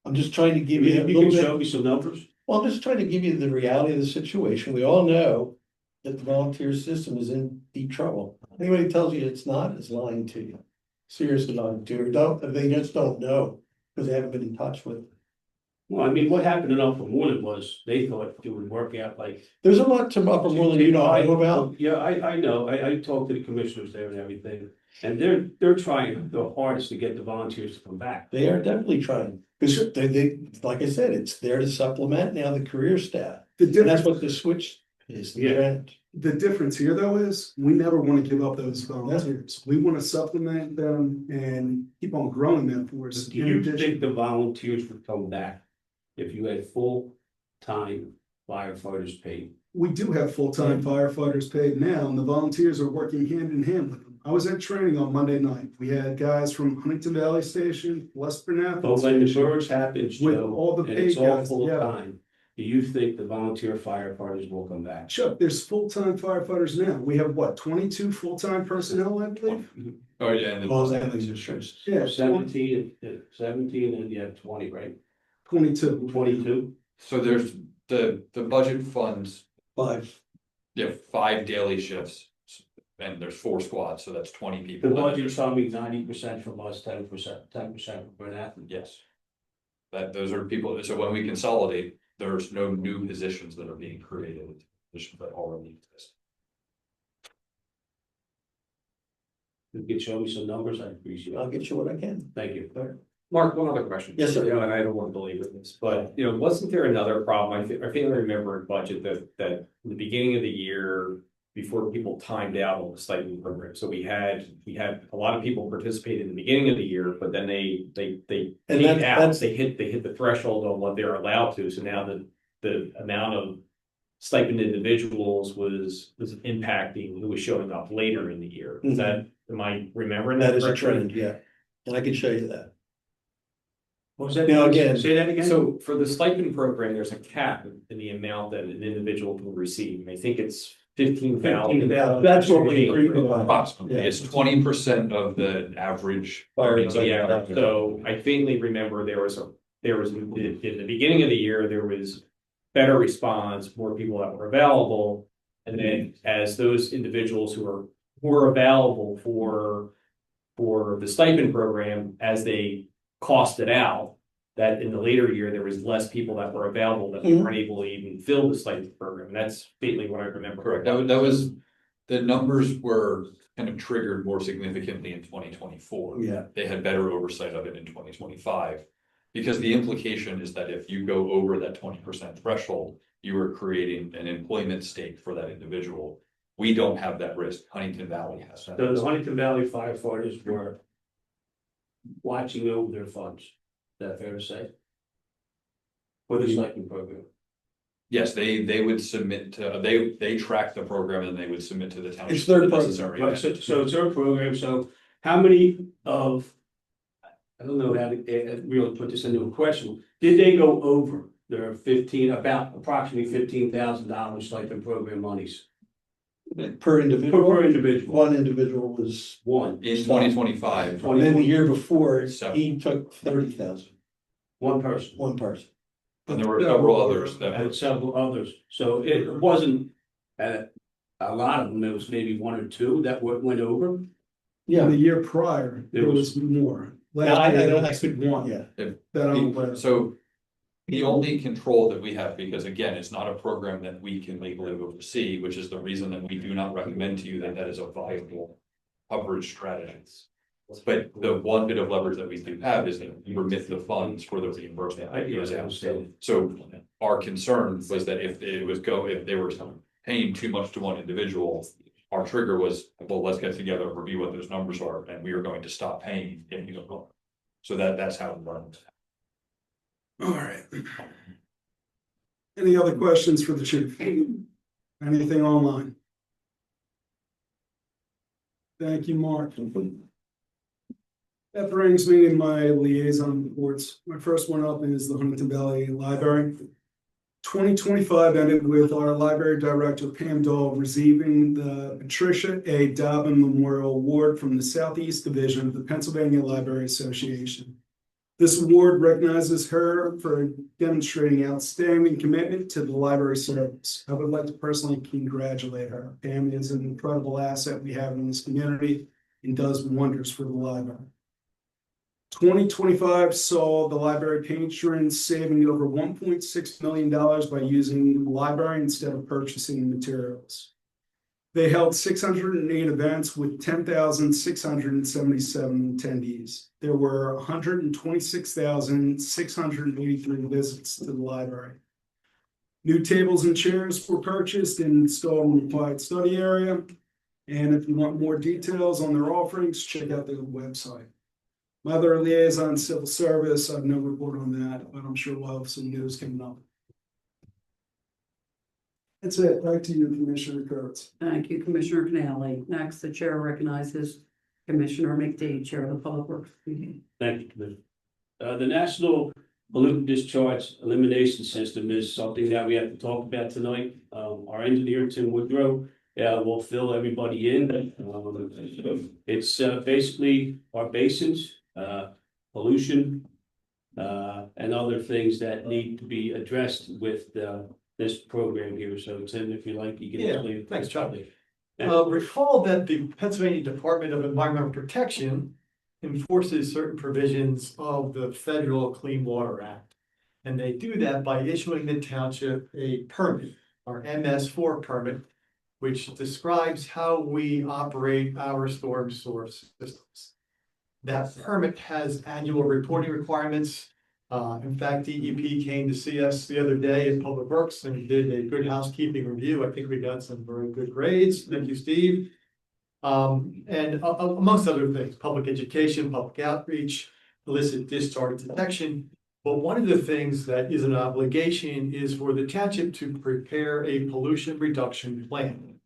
I'm just trying to give you a You little can bit. show me some numbers? Well, I'm just trying to give you the reality of the situation. We all know that the volunteer system is in deep trouble. Anybody tells you it's not, is lying to you. Seriously lying to you, or don't, they just don't know, because they haven't been in touch with. Well, I mean, what happened in Upper Moreland was, they thought it would work out like. There's a lot to Upper Moreland you don't know about. Yeah, I know, I talked to the commissioners there and everything, and they're trying their hardest to get the volunteers to come back. They are definitely trying, because they, like I said, it's there to supplement now the career staff. The And that's difference, what the switch is, the Yeah. trend. the difference here though is, we never want to give up those volunteers. We want to supplement them and keep on growing them for us. Do you think the volunteers would come back if you had full-time firefighters paid? We do have full-time firefighters paid now, and the volunteers are working hand in hand with them. I was at training on Monday night. We had guys from Huntington Valley Station, West Bernathen But when the Station. birds happens, With Joe, all the and it's paid all guys, full-time, do you think the volunteer firefighters will come back? Chuck, there's full-time firefighters now. We have what, 22 full-time personnel, I believe? Oh, yeah, and Well, then that makes a difference. Yeah, 17 and you have 20, right? 22. 22? so there's the budget funds, 5. you have 5 daily shifts. And there's 4 squads, so that's 20 The people. budget's probably 90% from us, 10% from Bernathen. Yes. Those are people, so when we consolidate, there's no new positions that are being created, positions that already exist. You could show me some numbers, I'd appreciate it. I'll get you what I can. Thank you. Mark, one other question. Yes, sir. You know, and I don't want to believe in this, but you know, wasn't there another problem? I think I remember a budget that in the beginning of the year, before people timed out on the stipend program. So we had a lot of people participate in the beginning of the year, but then they And paid out, that's- they hit the threshold on what they're allowed to. So now the amount of stipend individuals was impacting who was showing up later in the year. Is that, am I remembering that That is a correctly? trend, yeah. And I can show you that. What was that? Now, again- Say that again? So for the stipend program, there's a cap in the amount that an individual can receive. I think it's 15,000. 15,000. That's what we agreed upon. Approximately, Yeah. it's 20% of the average. Fire earnings of the Yeah, average. so I faintly remember there was in the beginning of the year, there was better response, more people that were available. And then as those individuals who are available for the stipend program, as they cost it out, that in the later year, there was less people that were available that weren't able to even fill the stipend program. That's faintly what I remember. Correct. That was, the numbers were kind of triggered more significantly in 2024. Yeah. They had better oversight of it in 2025. Because the implication is that if you go over that 20% threshold, you are creating an employment stake for that individual. We don't have that risk. Huntington Valley has that. So the Huntington Valley firefighters were watching over their funds. Is that fair to say? For the stipend program. Yes, they would submit to, they track the program and they would submit to the township. It's their the program. necessary Right, event. so it's their program, so how many of, I don't know how to really put this into a question, did they go over their about approximately $15,000 stipend program monies? Per individual? Per individual. One individual was. One. In 2025. And then the year before, Seven. he took 30,000, One person. one person. And there were several others that And were. several others, so it wasn't, a lot of them, it was maybe one or two that went over. Yeah, the year prior, It there was- was more. Yeah, Last year, I there know, was one. Yeah. That I'm aware of. So the only control that we have, because again, it's not a program that we can legally oversee, which is the reason that we do not recommend to you that that is a viable coverage strategy. But the one bit of leverage that we do have is that we remit the funds for the reimbursement. So our concern was that if they were paying too much to one individual, our trigger was, well, let's get together, review what those numbers are, and we are going to stop paying if you don't go. So that's how it runs. All right. Any other questions for the chief? Anything online? Thank you, Mark. That brings me to my liaison reports. My first one up is the Huntington Valley Library. 2025 ended with our library director Pam Dahl receiving the Patricia A. Dobbin Memorial Award from the Southeast Division of the Pennsylvania Library Association. This award recognizes her for demonstrating outstanding commitment to the library service. I would like to personally congratulate her. Pam is an incredible asset we have in this community and does wonders for the library. 2025 saw the library patrons saving over $1.6 million by using the library instead of purchasing materials. They held 608 events with 10,677 attendees. There were 126,683 visits to the library. New tables and chairs were purchased and installed in the quiet study area. And if you want more details on their offerings, check out their website. My other liaison, civil service, I have no report on that, but I'm sure we'll have some news coming up. That's it. Back to you, Commissioner Kurtz. Thank you, Commissioner Canale. Next, the chair recognizes Commissioner McDade, Chair of the Public Works Committee. Thank you, Commissioner. The National Pollutant Discharge Elimination System is something that we have to talk about tonight. Our engineer, Tim Woodrow, will fill everybody in. It's basically our basins, pollution, and other things that need to be addressed with this program here. So Tim, if you like, you can explain. Thanks, Charlie. Recall that the Pennsylvania Department of Environmental Protection enforces certain provisions of the Federal Clean Water Act. And they do that by issuing the township a permit, our MS4 permit, which describes how we operate our storm source systems. That permit has annual reporting requirements. In fact, DEP came to see us the other day in Public Works and did a good housekeeping review. I think we got some very good grades. Thank you, Steve. And amongst other things, public education, public outreach, illicit discharge detection. But one of the things that is an obligation is for the township to prepare a pollution reduction plan.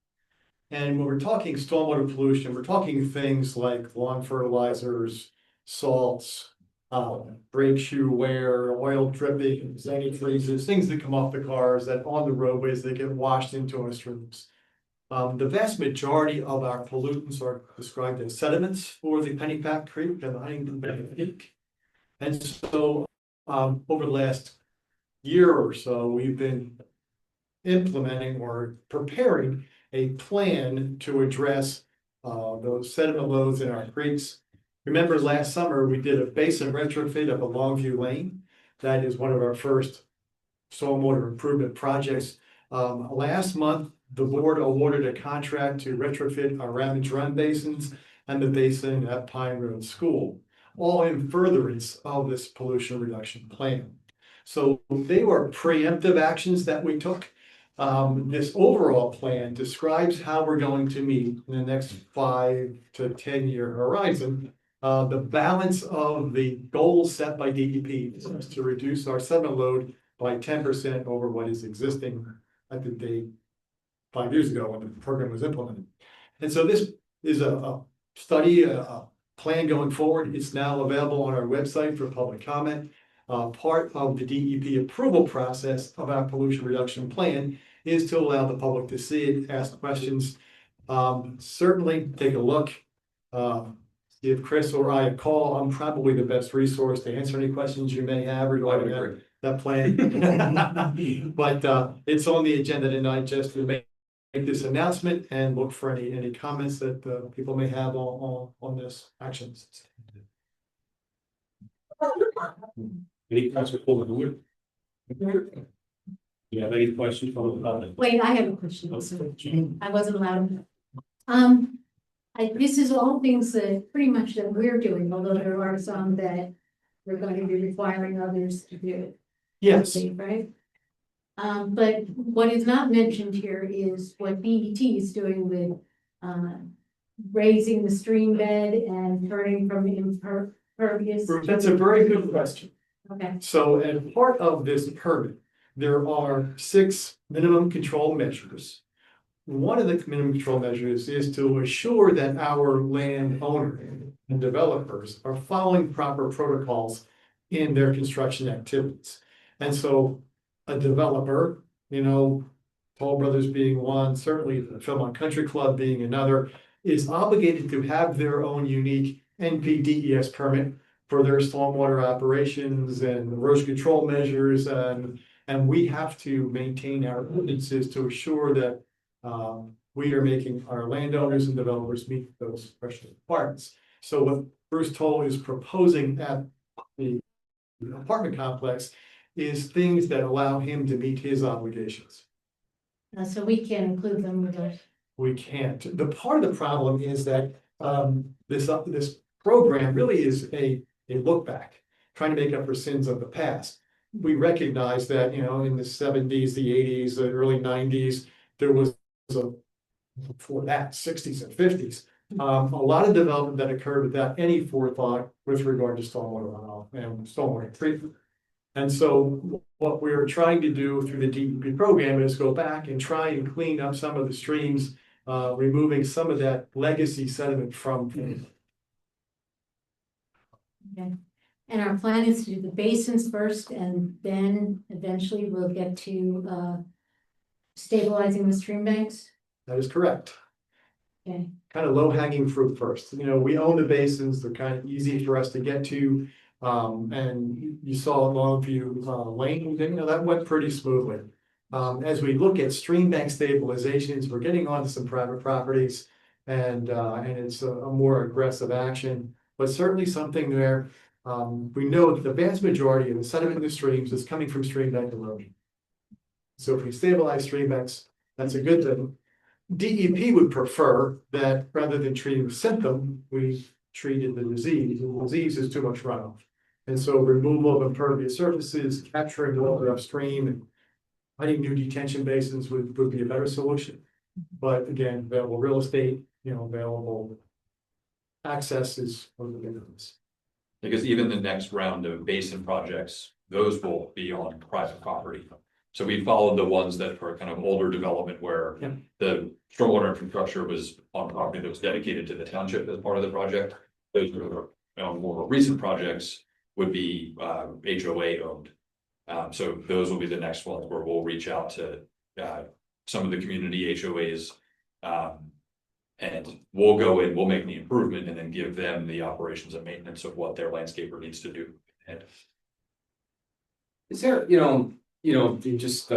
And when we're talking stormwater pollution, we're talking things like lawn fertilizers, salts, brake shoe wear, oil drippings, antifreezes, things that come off the cars that on the roadways that get washed into our streams. The vast majority of our pollutants are described as sediments for the Pennypack Creek and the Huntington Bay Creek. And so over the last year or so, we've been implementing or preparing a plan to address those sediment loads in our creeks. Remember last summer, we did a basin retrofit of a Longview Lane. That is one of our first stormwater improvement projects. Last month, the board awarded a contract to retrofit our Ramage Run basins and the basin at Pine Road School, all in furtherance of this pollution reduction plan. So they were preemptive actions that we took. This overall plan describes how we're going to meet in the next 5 to 10 year horizon. The balance of the goals set by DEP is to reduce our sediment load by 10% over what is existing at the date 5 years ago when the program was implemented. And so this is a study, a plan going forward. It's now available on our website for public comment. Part of the DEP approval process of our pollution reduction plan is to allow the public to see it, ask questions. Certainly take a look. Give Chris or I a call. I'm probably the best resource to answer any questions you may have regarding that plan. But it's on the agenda tonight just to make this announcement and look for any comments that people may have on this actions. Any questions for the board? You have any questions from the public? Wait, I have a question also. I wasn't allowed. This is all things that pretty much that we're doing, although there are some that we're going to be requiring others to do it. Yes. Right? But what is not mentioned here is what BET is doing with raising the stream bed and turning from impervious. That's a very good question. Okay. So as part of this permit, there are 6 minimum control measures. One of the minimum control measures is to assure that our landowner and developers are following proper protocols in their construction activities. And so a developer, Toll Brothers being one, certainly the Philmont Country Club being another, is obligated to have their own unique NPDES permit for their stormwater operations and erosion control measures, and we have to maintain our ordinances to assure that we are making our landowners and developers meet those special requirements. So what Bruce Toll is proposing at the apartment complex is things that allow him to meet his obligations. So we can include them with us. We can't. The part of the problem is that this program really is a look back, trying to make up for sins of the past. We recognize that, in the 70s, the 80s, the early 90s, there was before that, 60s and 50s, a lot of development that occurred without any forethought with regard to stormwater runoff and stormwater treatment. And so what we're trying to do through the DEP program is go back and try and clean up some of the streams, removing some of that legacy sediment from. Okay. And our plan is to do the basins first, and then eventually we'll get to stabilizing the stream banks. That is correct. Okay. Kind of low hanging fruit first. We own the basins. They're kind of easy for us to get to. And you saw Longview Lane, that went pretty smoothly. As we look at stream bank stabilizations, we're getting onto some private properties, and it's a more aggressive action, but certainly something there. We know that the vast majority of the sediment in the streams is coming from stream bank erosion. So if we stabilize stream banks, that's a good thing. DEP would prefer that rather than treating the symptom, we treated the disease. The disease is too much runoff. And so removal of impervious surfaces, capturing water upstream, and finding new detention basins would be a better solution. But again, available real estate, available access is one of the big ones. Because even the next round of basin projects, those will be on private property. So we followed the ones that were kind of older development where the stormwater infrastructure was on property that was dedicated to the township as part of the project. Those were more recent projects would be HOA owned. So those will be the next ones where we'll reach out to some of the community HOAs and we'll go in, we'll make the improvement and then give them the operations and maintenance of what their landscaper needs to do. And is there, just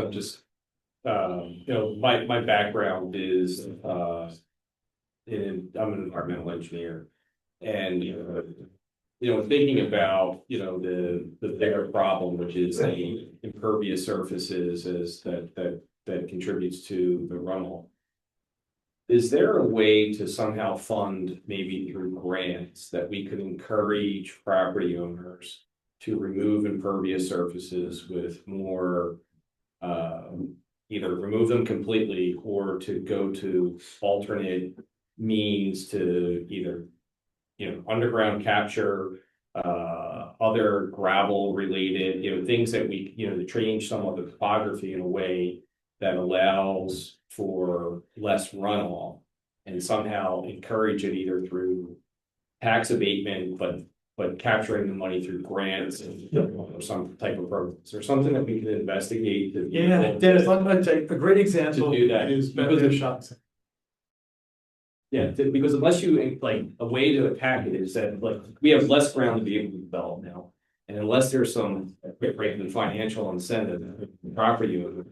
my background is, I'm an environmental engineer. And, thinking about, the bigger problem, which is the impervious surfaces that contributes to the runoff. Is there a way to somehow fund, maybe through grants, that we could encourage property owners to remove impervious surfaces with more, either remove them completely or to go to alternate means to either, underground capture, other gravel related, things that we, to change some of the topography in a way that allows for less runoff and somehow encourage it either through tax abatement, but capturing the money through grants or some type of programs or something that we can investigate. Yeah, Dennis, I'd take a great example to do that. is Beverly Shops. Yeah, because unless you, like, a way to attack it is that, like, we have less ground to be able to develop now. And unless there's some great financial incentive, property owner,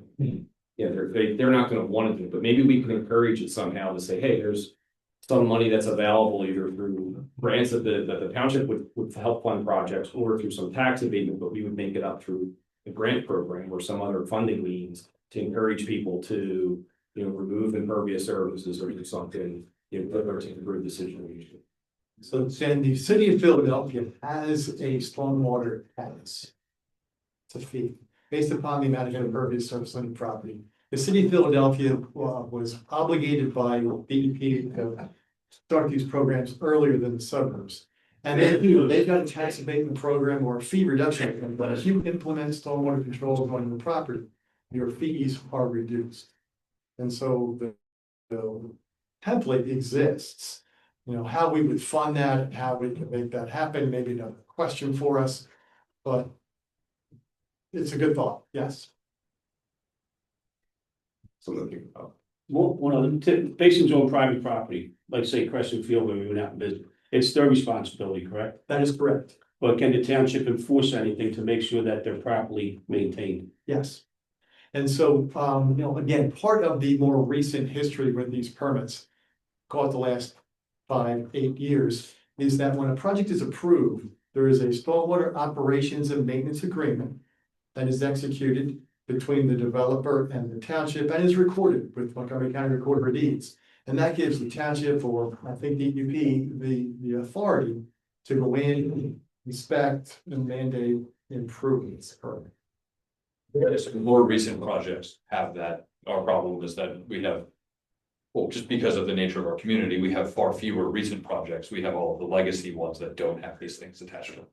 they're not gonna want to do it, but maybe we can encourage it somehow to say, hey, there's some money that's available either through grants that the township would help fund projects or through some tax abatement, but we would make it up through a grant program or some other funding means to encourage people to, remove impervious surfaces or do something, or to improve the situation. So Jen, the city of Philadelphia has a stormwater tax. It's a fee based upon the amount of impervious surface on the property. The city of Philadelphia was obligated by DEP to start these programs earlier than the suburbs. And they've got a tax abatement program or a fee reduction program, but if you implement stormwater controls on your property, your fees are reduced. And so the template exists. How we would fund that and how we can make that happen, maybe another question for us, but it's a good thought, yes. Something to think about. One of the basins on private property, like say Crescent Field where we went out in business, it's their responsibility, correct? That is correct. But can the township enforce anything to make sure that they're properly maintained? Yes. And so, again, part of the more recent history with these permits, call it the last 5-8 years, is that when a project is approved, there is a stormwater operations and maintenance agreement that is executed between the developer and the township and is recorded with Montgomery County Recorder of Deeds. And that gives the township, or I think DEP, the authority to go in, inspect, and mandate improvements. Yes, more recent projects have that. Our problem is that we have, well, just because of the nature of our community, we have far fewer recent projects. We have all of the legacy ones that don't have these things attached to them.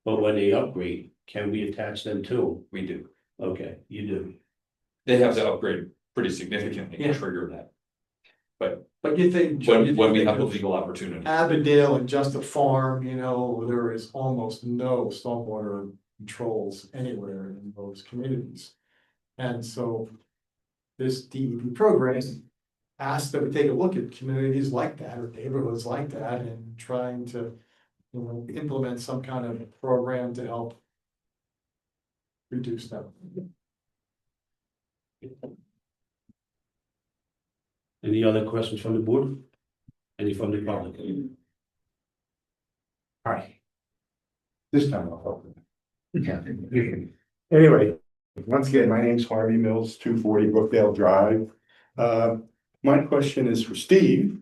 But when they upgrade, can we attach them too? We do. Okay, you do. They have to upgrade pretty significantly to trigger that. But you think when we have the legal opportunity. Aberdale and Just a Farm, there is almost no stormwater controls anywhere in those communities. And so this DEP program asks that we take a look at communities like that or neighborhoods like that and trying to, implement some kind of program to help reduce that. Any other questions from the board? Any from the public? Hi. This time I'll help. Anyway, once again, my name's Harvey Mills, 240 Brookdale Drive. My question is for Steve.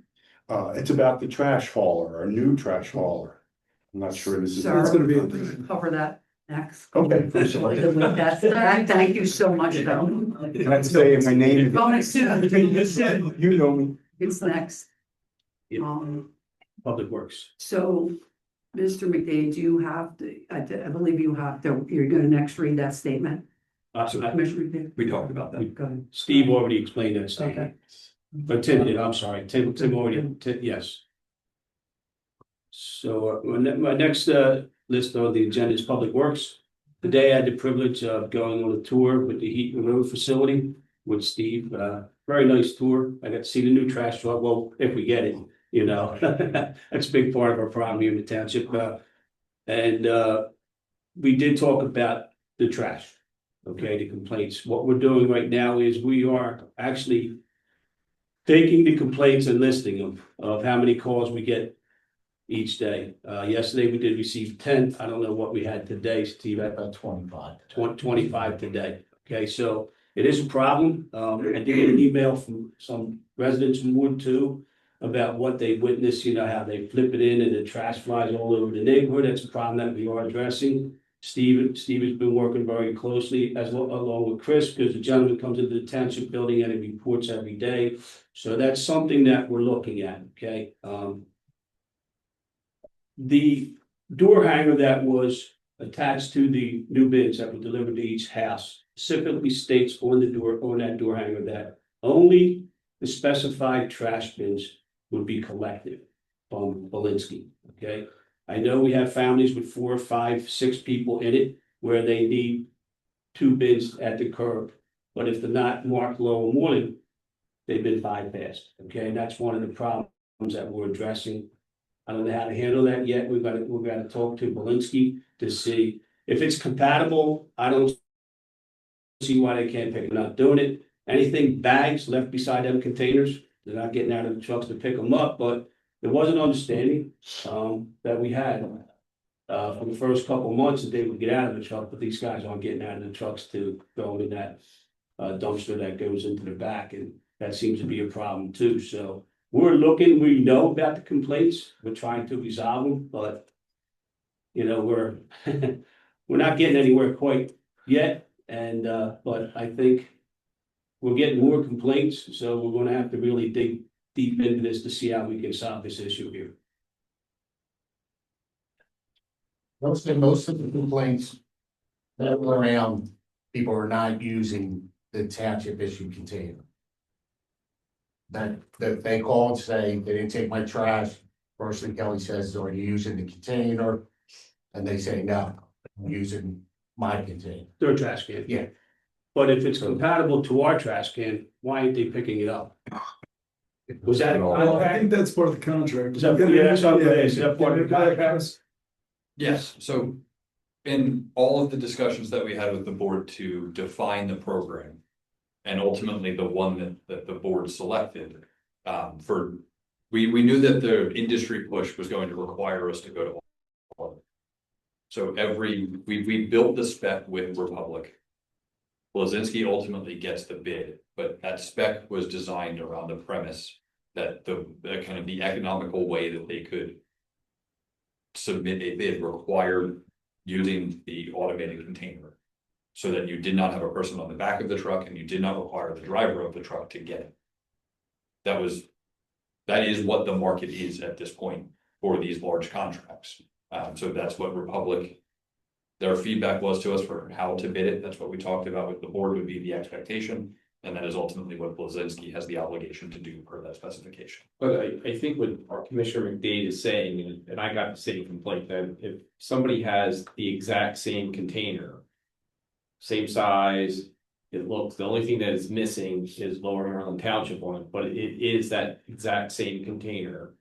It's about the trash hauler, a new trash hauler. I'm not sure this is. Sir, It's gonna be. cover that next. Okay. Thank you so much, though. Can I say my name? Going soon. You know me. It's next. Public Works. So, Mr. McDade, do you have, I believe you have to, you're gonna next read that statement? Commissioner McDade? We talked about that. Go ahead. Steve already explained that statement. Okay. But Tim did, I'm sorry, Tim already, yes. So my next list on the agenda is Public Works. Today I had the privilege of going on a tour with the heat and removal facility with Steve. Very nice tour. I got to see the new trash truck. Well, if we get it, that's a big part of our problem here in the township. And we did talk about the trash. okay, the complaints. What we're doing right now is we are actually taking the complaints and listing them of how many calls we get each day. Yesterday we did receive 10. I don't know what we had today, Steve. About 25. 25 today. Okay, so it is a problem. I did get an email from some residents in Ward 2 about what they witnessed, you know, how they flip it in and the trash flies all over the neighborhood. That's a problem that we are addressing. Steve has been working very closely along with Chris, because the gentleman comes into the township building and he reports every day. So that's something that we're looking at, okay? The door hanger that was attached to the new bins that were delivered to each house specifically states on the door, on that door hanger, that only the specified trash bins would be collected from Belinsky, okay? I know we have families with 4, 5, 6 people in it where they need 2 bins at the curb. But if they're not marked low or morning, they've been bypassed, okay? And that's one of the problems that we're addressing. I don't know how to handle that yet. We've got to talk to Belinsky to see if it's compatible. I don't see why they can't pick it up. Doing it, anything bags left beside them containers, they're not getting out of the trucks to pick them up, but there was an understanding that we had for the first couple of months that they would get out of the truck, but these guys aren't getting out of the trucks to go in that dumpster that goes into the back, and that seems to be a problem too. So we're looking, we know about the complaints, we're trying to resolve them, but you know, we're we're not getting anywhere quite yet. And but I think we're getting more complaints, so we're gonna have to really dig deep into this to see how we can solve this issue here. Most of the complaints that were around, people are not using the township issue container. That they call and say, they didn't take my trash. First thing Kelly says, are you using the container? And they say, no, I'm using my container. Their trash can. Yeah. But if it's compatible to our trash can, why aren't they picking it up? Was that? I think that's part of the contract. Is that part of the contract? Yes, so in all of the discussions that we had with the board to define the program, and ultimately the one that the board selected, we knew that the industry push was going to require us to go to all. So we built the spec with Republic. Blazinski ultimately gets the bid, but that spec was designed around the premise that the kind of the economical way that they could submit a bid required using the automated container, so that you did not have a person on the back of the truck and you did not require the driver of the truck to get it. That is what the market is at this point for these large contracts. So that's what Republic, their feedback was to us for how to bid it. That's what we talked about with the board would be the expectation. And that is ultimately what Blazinski has the obligation to do per that specification. But I think what our Commissioner McDade is saying, and I got the same complaint, that if somebody has the exact same container, same size, it looks, the only thing that is missing is Lower Moreland Township on it, but it is that exact same container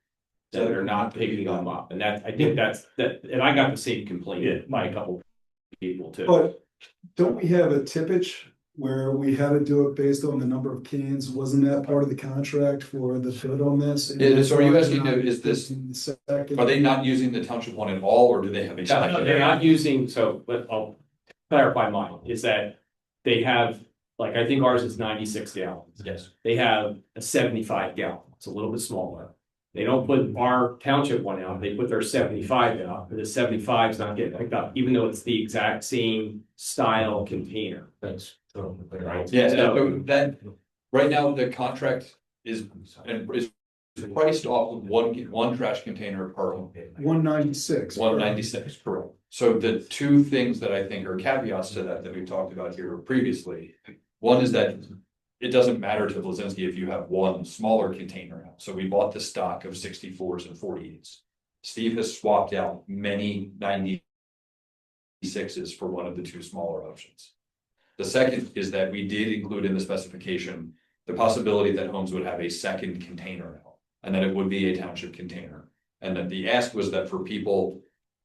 that they're not picking them up. And that, I think that's, and I got the same complaint by a couple people too. But don't we have a tippage where we had to do it based on the number of cans? Wasn't that part of the contract for the bid on this? So are you asking, is this, are they not using the township one at all, or do they have a? No, they're not using, so, but I'll clarify mine, is that they have, like, I think ours is 96 gallons. Yes. They have a 75 gallon, it's a little bit smaller. They don't put our township one out, they put their 75 out, but the 75 is not getting picked up, even though it's the exact same style container. That's right. Yeah, so that, right now, the contract is priced off of one trash container per home. 196. 196, correct. So the two things that I think are caveats to that we talked about here previously, one is that it doesn't matter to Blazinski if you have one smaller container out. So we bought the stock of 64s and 48s. Steve has swapped out many 96s for one of the two smaller options. The second is that we did include in the specification the possibility that homes would have a second container out, and that it would be a township container. And that the ask was that for people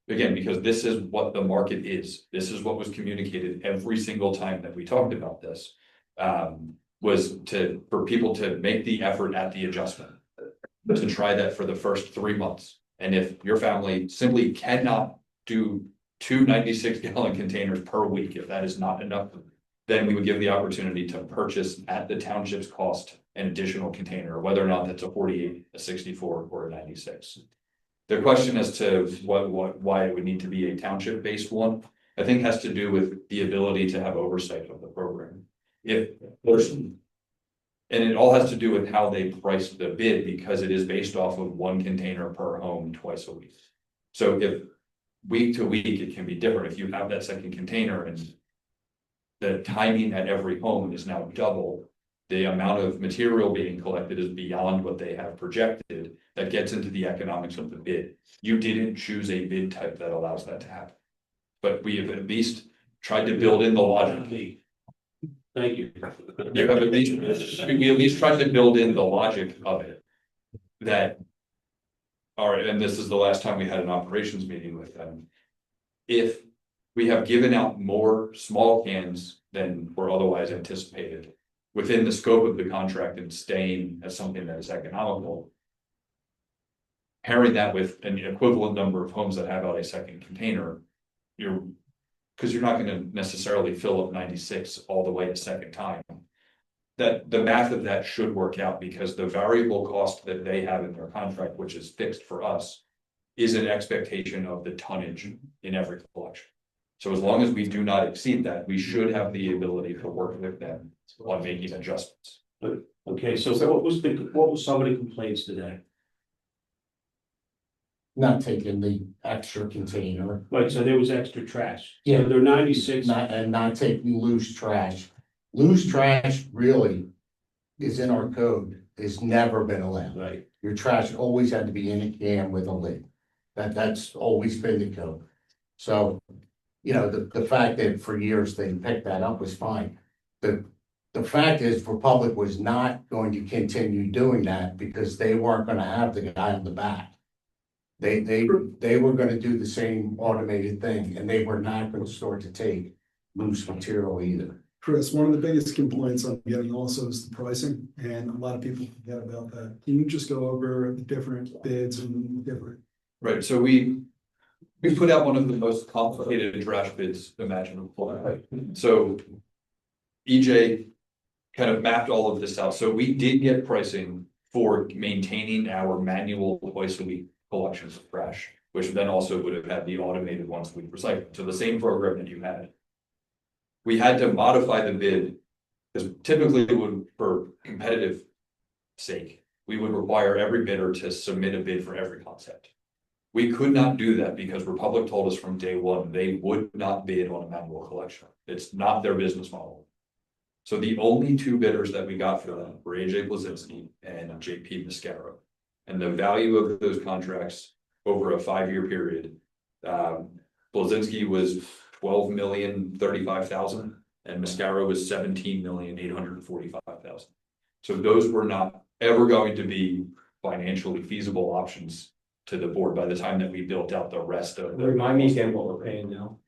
Again, because this is what the market is. This is what was communicated every single time that we talked about this. Was for people to make the effort at the adjustment. To try that for the first 3 months. And if your family simply cannot do 2 96-gallon containers per week, if that is not enough, then we would give the opportunity to purchase at the township's cost an additional container, whether or not that's a 48, a 64, or a 96. The question as to why it would need to be a township-based one, I think has to do with the ability to have oversight of the program. If there's, and it all has to do with how they price the bid, because it is based off of 1 container per home twice a week. So if week to week, it can be different. If you have that second container and the timing at every home is now double, the amount of material being collected is beyond what they have projected. That gets into the economics of the bid. You didn't choose a bid type that allows that to happen. But we have at least tried to build in the logic. Thank you. You have at least, we at least tried to build in the logic of it. That, all right, and this is the last time we had an operations meeting with them. If we have given out more small cans than were otherwise anticipated within the scope of the contract and staying as something that is economical, pairing that with an equivalent number of homes that have out a second container, because you're not going to necessarily fill up 96 all the way a second time. That the math of that should work out, because the variable cost that they have in their contract, which is fixed for us, is an expectation of the tonnage in every collection. So as long as we do not exceed that, we should have the ability to work with them on making adjustments. Okay, so what was some of the complaints today? Not taking the extra container. Right, so there was extra trash. Yeah. So they're 96. And not taking loose trash. Loose trash really is in our code, it's never been allowed. Right. Your trash always had to be in a can with a lid. That's always been the code. So, you know, the fact that for years they picked that up was fine. The fact is, Republic was not going to continue doing that because they weren't gonna have the guy on the back. They were gonna do the same automated thing, and they were not gonna start to take loose material either. Chris, one of the biggest complaints I'm getting also is the pricing, and a lot of people forget about that. Can you just go over the different bids and different? Right, so we put out one of the most complicated trash bids imaginable. So EJ kind of mapped all of this out. So we did get pricing for maintaining our manual twice a week collections of trash, which then also would have had the automated ones we recycled. So the same program that you had. We had to modify the bid because typically it would, for competitive sake, we would require every bidder to submit a bid for every concept. We could not do that because Republic told us from day one they would not bid on a manual collection. It's not their business model. So the only 2 bidders that we got for them were AJ Blazinski and JP Mascaro. And the value of those contracts over a 5-year period, Blazinski was $12,035,000 and Mascaro was $17,845,000. So those were not ever going to be financially feasible options to the board by the time that we built out the rest of the. Remind me again what we're paying now.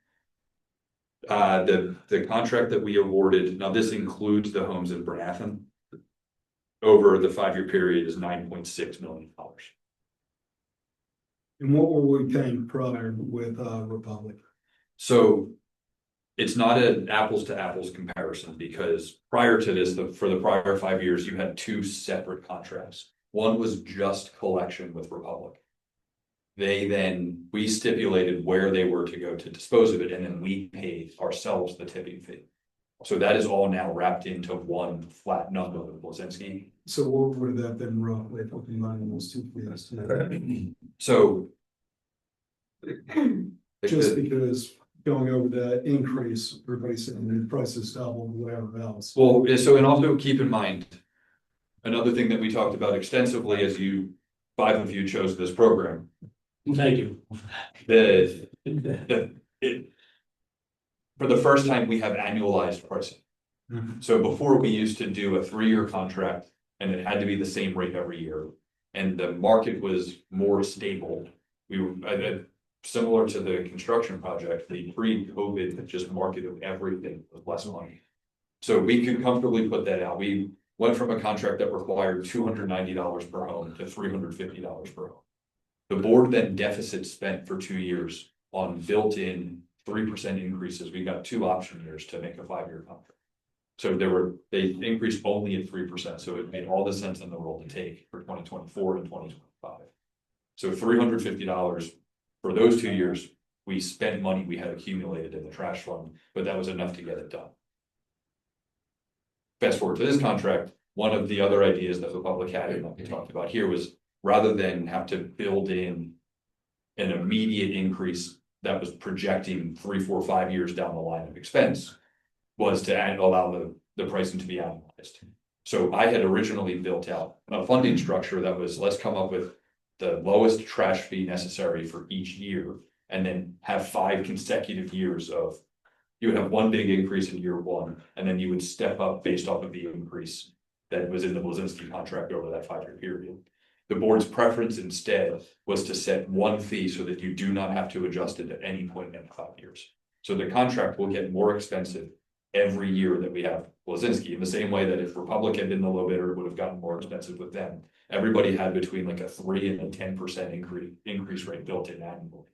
The contract that we awarded, now this includes the homes in Bernathen, over the 5-year period is $9.6 million. And what were we paying prior with Republic? So it's not an apples to apples comparison, because prior to this, for the prior 5 years, you had 2 separate contracts. One was just collection with Republic. We stipulated where they were to go to dispose of it, and then we paid ourselves the tipping fee. So that is all now wrapped into one flat number with Blazinski. So what would that been roughly if we combine those 2 fees? So just because going over that increase, everybody's saying the price is double, whatever else. Well, so, and also keep in mind, another thing that we talked about extensively as 5 of you chose this program. Thank you. For the first time, we have annualized pricing. So before, we used to do a 3-year contract and it had to be the same rate every year. And the market was more stable. similar to the construction project, the pre-COVID just marketed everything with less money. So we could comfortably put that out. We went from a contract that required $290 per home to $350 per home. The board then deficit spent for 2 years on built-in 3% increases. We got 2 option years to make a 5-year contract. So they increased only at 3%. So it made all the sense in the world to take for 2024 and 2025. So $350 for those 2 years, we spent money we had accumulated in the trash fund, but that was enough to get it done. Fast forward to this contract, one of the other ideas that the public had and that we talked about here was rather than have to build in an immediate increase that was projecting 3, 4, 5 years down the line of expense, was to allow the pricing to be analyzed. So I had originally built out a funding structure that was, let's come up with the lowest trash fee necessary for each year, and then have 5 consecutive years of, you would have one big increase in year 1, and then you would step up based off of the increase that was in the Blazinski contract over that 5-year period. The board's preference instead was to set one fee so that you do not have to adjust it at any point in 5 years. So the contract will get more expensive every year that we have Blazinski, in the same way that if Republic had been the low bidder, it would have gotten more expensive with them. Everybody had between like a 3 and a 10% increase rate built in annually.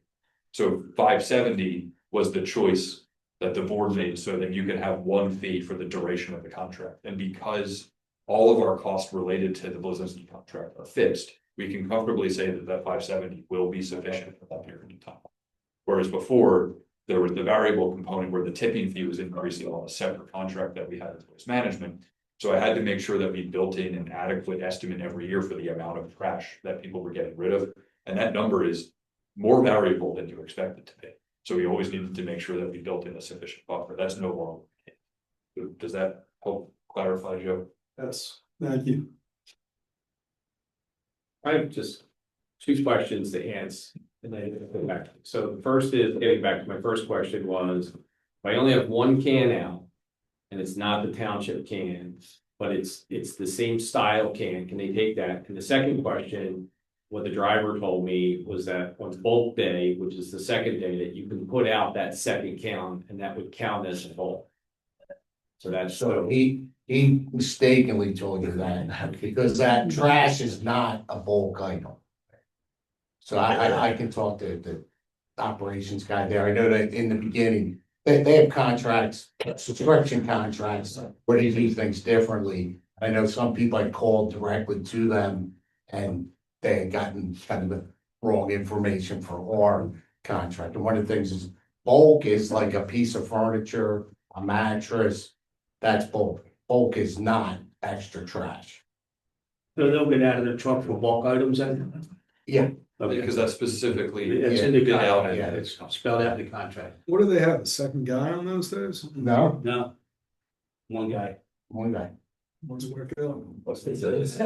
So 570 was the choice that the board made so that you could have one fee for the duration of the contract. And because all of our costs related to the Blazinski contract are fixed, we can comfortably say that that 570 will be sufficient for that period of time. Whereas before, there was the variable component where the tipping fee was increasing on a separate contract that we had as waste management. So I had to make sure that we built in an adequate estimate every year for the amount of trash that people were getting rid of. And that number is more variable than you expect it to be. So we always needed to make sure that we built in a sufficient buffer. That's no longer. Does that help clarify, Joe? Yes, thank you. I have just 2 questions to answer, and then go back. So the first is, getting back to my first question was, if I only have one can out, and it's not the township can, but it's the same style can they take that? And the second question, what the driver told me was that on bulk day, which is the second day, that you can put out that second can, and that would count as a bulk. So that's So he mistakenly told you that, because that trash is not a bulk item. So I can talk to the operations guy there. I know that in the beginning, they have contracts, subscription contracts, where they do things differently. I know some people I called directly to them, and they had gotten kind of the wrong information for our contract. And one of the things is bulk is like a piece of furniture, a mattress, that's bulk. Bulk is not extra trash. So they'll get out of the truck for bulk items then? Yeah. Because that's specifically. It's in the contract, yeah, it's spelled out in the contract. What do they have, a second guy on those days? No, No. One guy. one guy. What's it work out? There's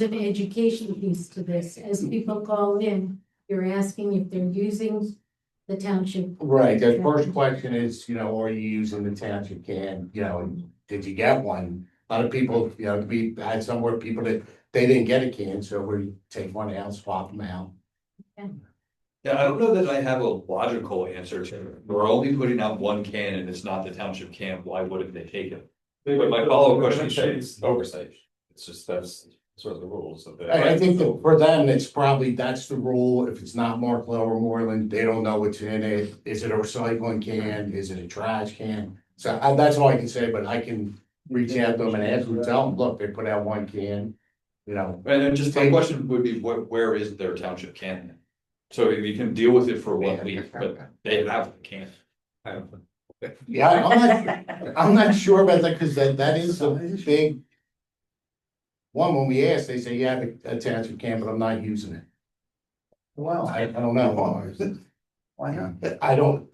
an education piece to this. As people call in, you're asking if they're using the township. Right, the first question is, are you using the township can, did you get one? A lot of people, we had somewhere people that they didn't get a can, so we take one out, swap them out. Yeah, I don't know that I have a logical answer to it. We're only putting out one can and it's not the township can. Why wouldn't they take it? But my follow-up question is oversight. It's just, that's sort of the rules of the. I think that for them, that's the rule. If it's not Mark Low or Moreland, they don't know what's in it. Is it a recycling can? Is it a trash can? So that's all I can say, but I can reach out to them and ask them, tell them, look, they put out one can, And then just my question would be, where is their township can? So we can deal with it for 1 week, but they have the can. Yeah, I'm not sure about that, because that is a big one. When we ask, they say, yeah, a township can, but I'm not using it. Well, I don't know. why not? I don't.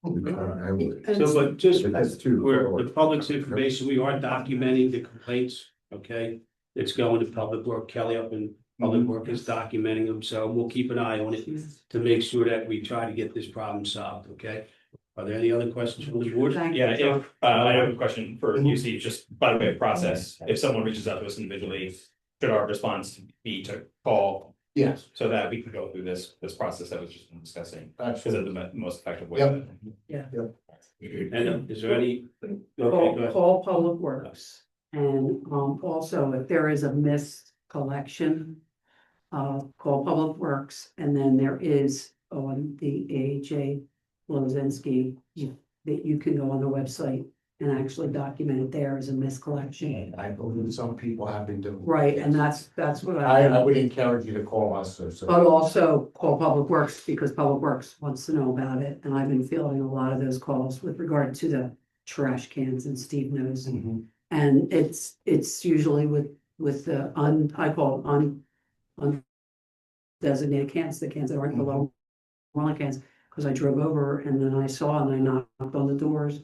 So, but just That's true. for the public's information, we are documenting the complaints, okay? It's going to Public Work, Kelly up in Public Work is documenting them, so we'll keep an eye on it to make sure that we try to get this problem solved, okay? Are there any other questions from the board? Yeah, if, I have a question for you, Steve, just by the way of process, if someone reaches out to us individually, should our response be to call Yes, So that we can go through this process that was just been discussing, because of absolutely. the most effective way. Yep. And is there any? Okay, go ahead. Call Public Works. And also if there is a missed collection, call Public Works, and then there is on the AHA Lozinski, that you can go on the website and actually document it there as a missed collection. And I believe some people have been doing. Right, and that's what I would encourage you to call us, so. but also call Public Works because Public Works wants to know about it, and I've been fielding a lot of those calls with regard to the trash cans, and Steve knows. Mhm. And it's usually with the I call undesignated cans, the cans that aren't the low Moreland cans, because I drove over and then I saw and I knocked on the doors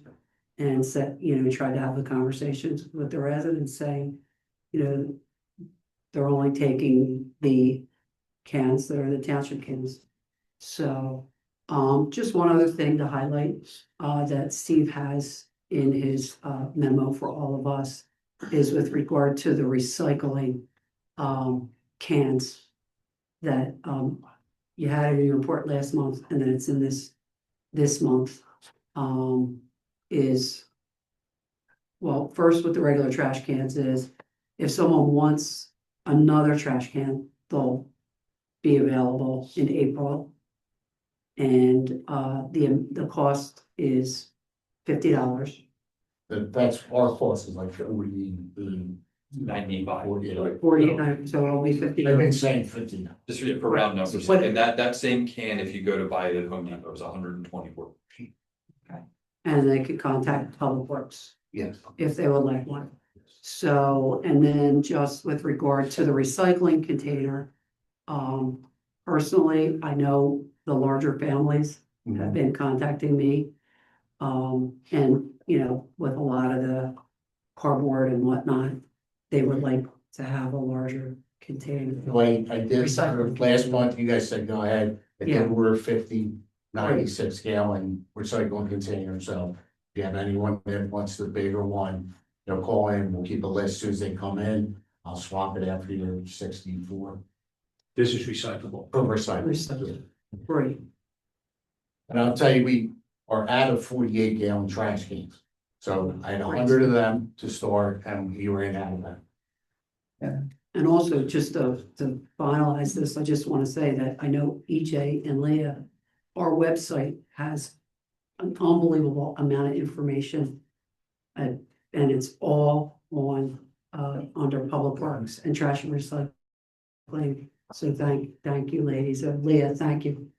and said, tried to have the conversations with the residents saying, they're only taking the cans that are the township cans. So, just one other thing to highlight, that Steve has in his, memo for all of us is with regard to the recycling, cans that, you had it in your report last month and then it's in this month, is, well, first with the regular trash cans is if someone wants another trash can, they'll be available in April. And the cost is $50. That's our cost is like 95. 48, so it'll be $50. I've been saying 50 now. Just for round numbers, But- and that same can, if you go to buy it at Home Depot, is 124. And they could contact Public Works Yes. if they would like one. So, and then just with regard to the recycling container, personally, I know the larger families have been contacting me. And, with a lot of the cardboard and whatnot, they would like to have a larger container. Like I did Recycling. last month, you guys said, go ahead, I Yeah. did order 50 96 gallon recycling container, so. If you have anyone that wants the bigger one, they'll call in, we'll keep a list as soon as they come in, I'll swap it after your 64 This is recyclable. for recycling. Recycling. Great. And I'll tell you, we are out of 48 gallon trash cans. So I had 100 of them to start and we ran out of them. And also, just to finalize this, I just want to say that I know EJ and Leah, our website has an unbelievable amount of information. And it's all on, under Public Works and Trash and Recycling. So thank you, ladies. Leah, thank you.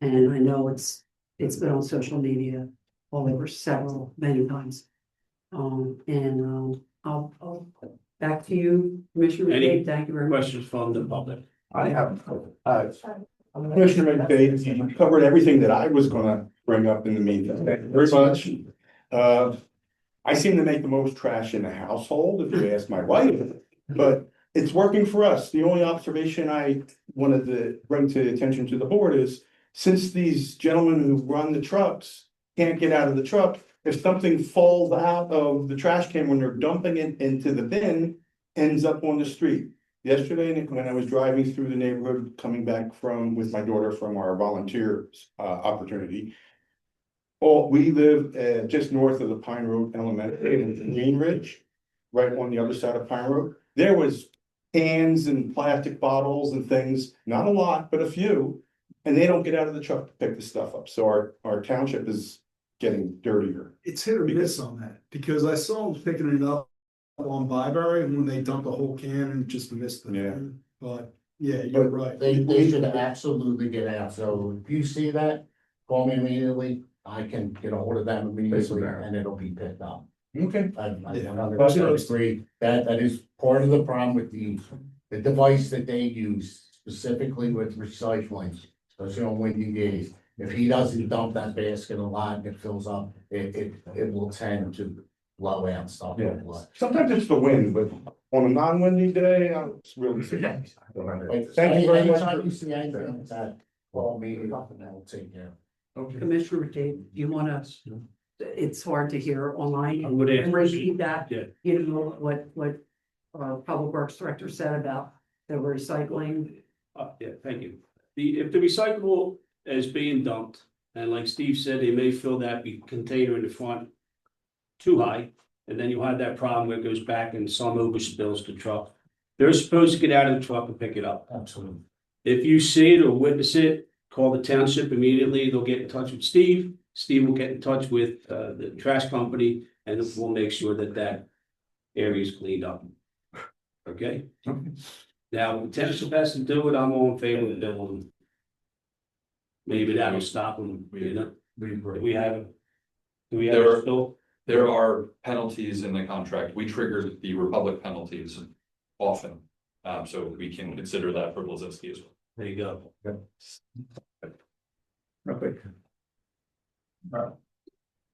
And I know it's been on social media all over many times. I'll back to you, Commissioner Any McDade. Thank you very much. Questions from the public? I have, Commissioner McDade, you covered everything that I was gonna bring up in the meeting. Thank you very much. I seem to make the most trash in the household, if you ask my wife, but it's working for us. The only observation I wanted to bring to the attention to the board is, since these gentlemen who run the trucks can't get out of the truck, if something falls out of the trash can when they're dumping it into the bin, ends up on the street. Yesterday, when I was driving through the neighborhood, coming back with my daughter from our volunteer opportunity. We live just north of the Pine Road Elementary in Green Ridge, right on the other side of Pine Road. There was cans and plastic bottles and things, not a lot, but a few. And they don't get out of the truck to pick the stuff up. So our township is getting dirtier. It's hit or miss on that, because I saw them picking it up on Byberry, and when they dumped the whole can and just missed it. Yeah. But, yeah, you're right. They should absolutely get out. So if you see that, call me immediately. I can get a hold of them immediately and it'll be picked up. Okay. I 100% agree. That is part of the problem with the device that they use specifically with recycling, especially on windy days. If he doesn't dump that basket a lot and it fills up, it will tend to blow out stuff. Yeah. Sometimes it's the wind, but on a non-windy day, it's really. Thank you very much. Anytime you see anything like that, call me and I'll take care of it. Okay. Commissioner McDade, you wanna, it's hard to hear online. I would ask- And repeat that, Yeah. what our Public Works Director said about the recycling Yeah, thank you. If the recyclable is being dumped, and like Steve said, they may fill that container in the front too high, and then you'll have that problem where it goes back and some overspills the truck. They're supposed to get out of the truck and pick it up. Absolutely. If you see it or witness it, call the township immediately. They'll get in touch with Steve. Steve will get in touch with the trash company, and we'll make sure that that area is cleaned up. Okay? Now, if the township has to do it, I'm all in favor of billing. Maybe that'll stop them, you know? Do we have There- still? There are penalties in the contract. We trigger the Republic penalties often. So we can consider that for Blazinski as well. There you go. Real quick. Josh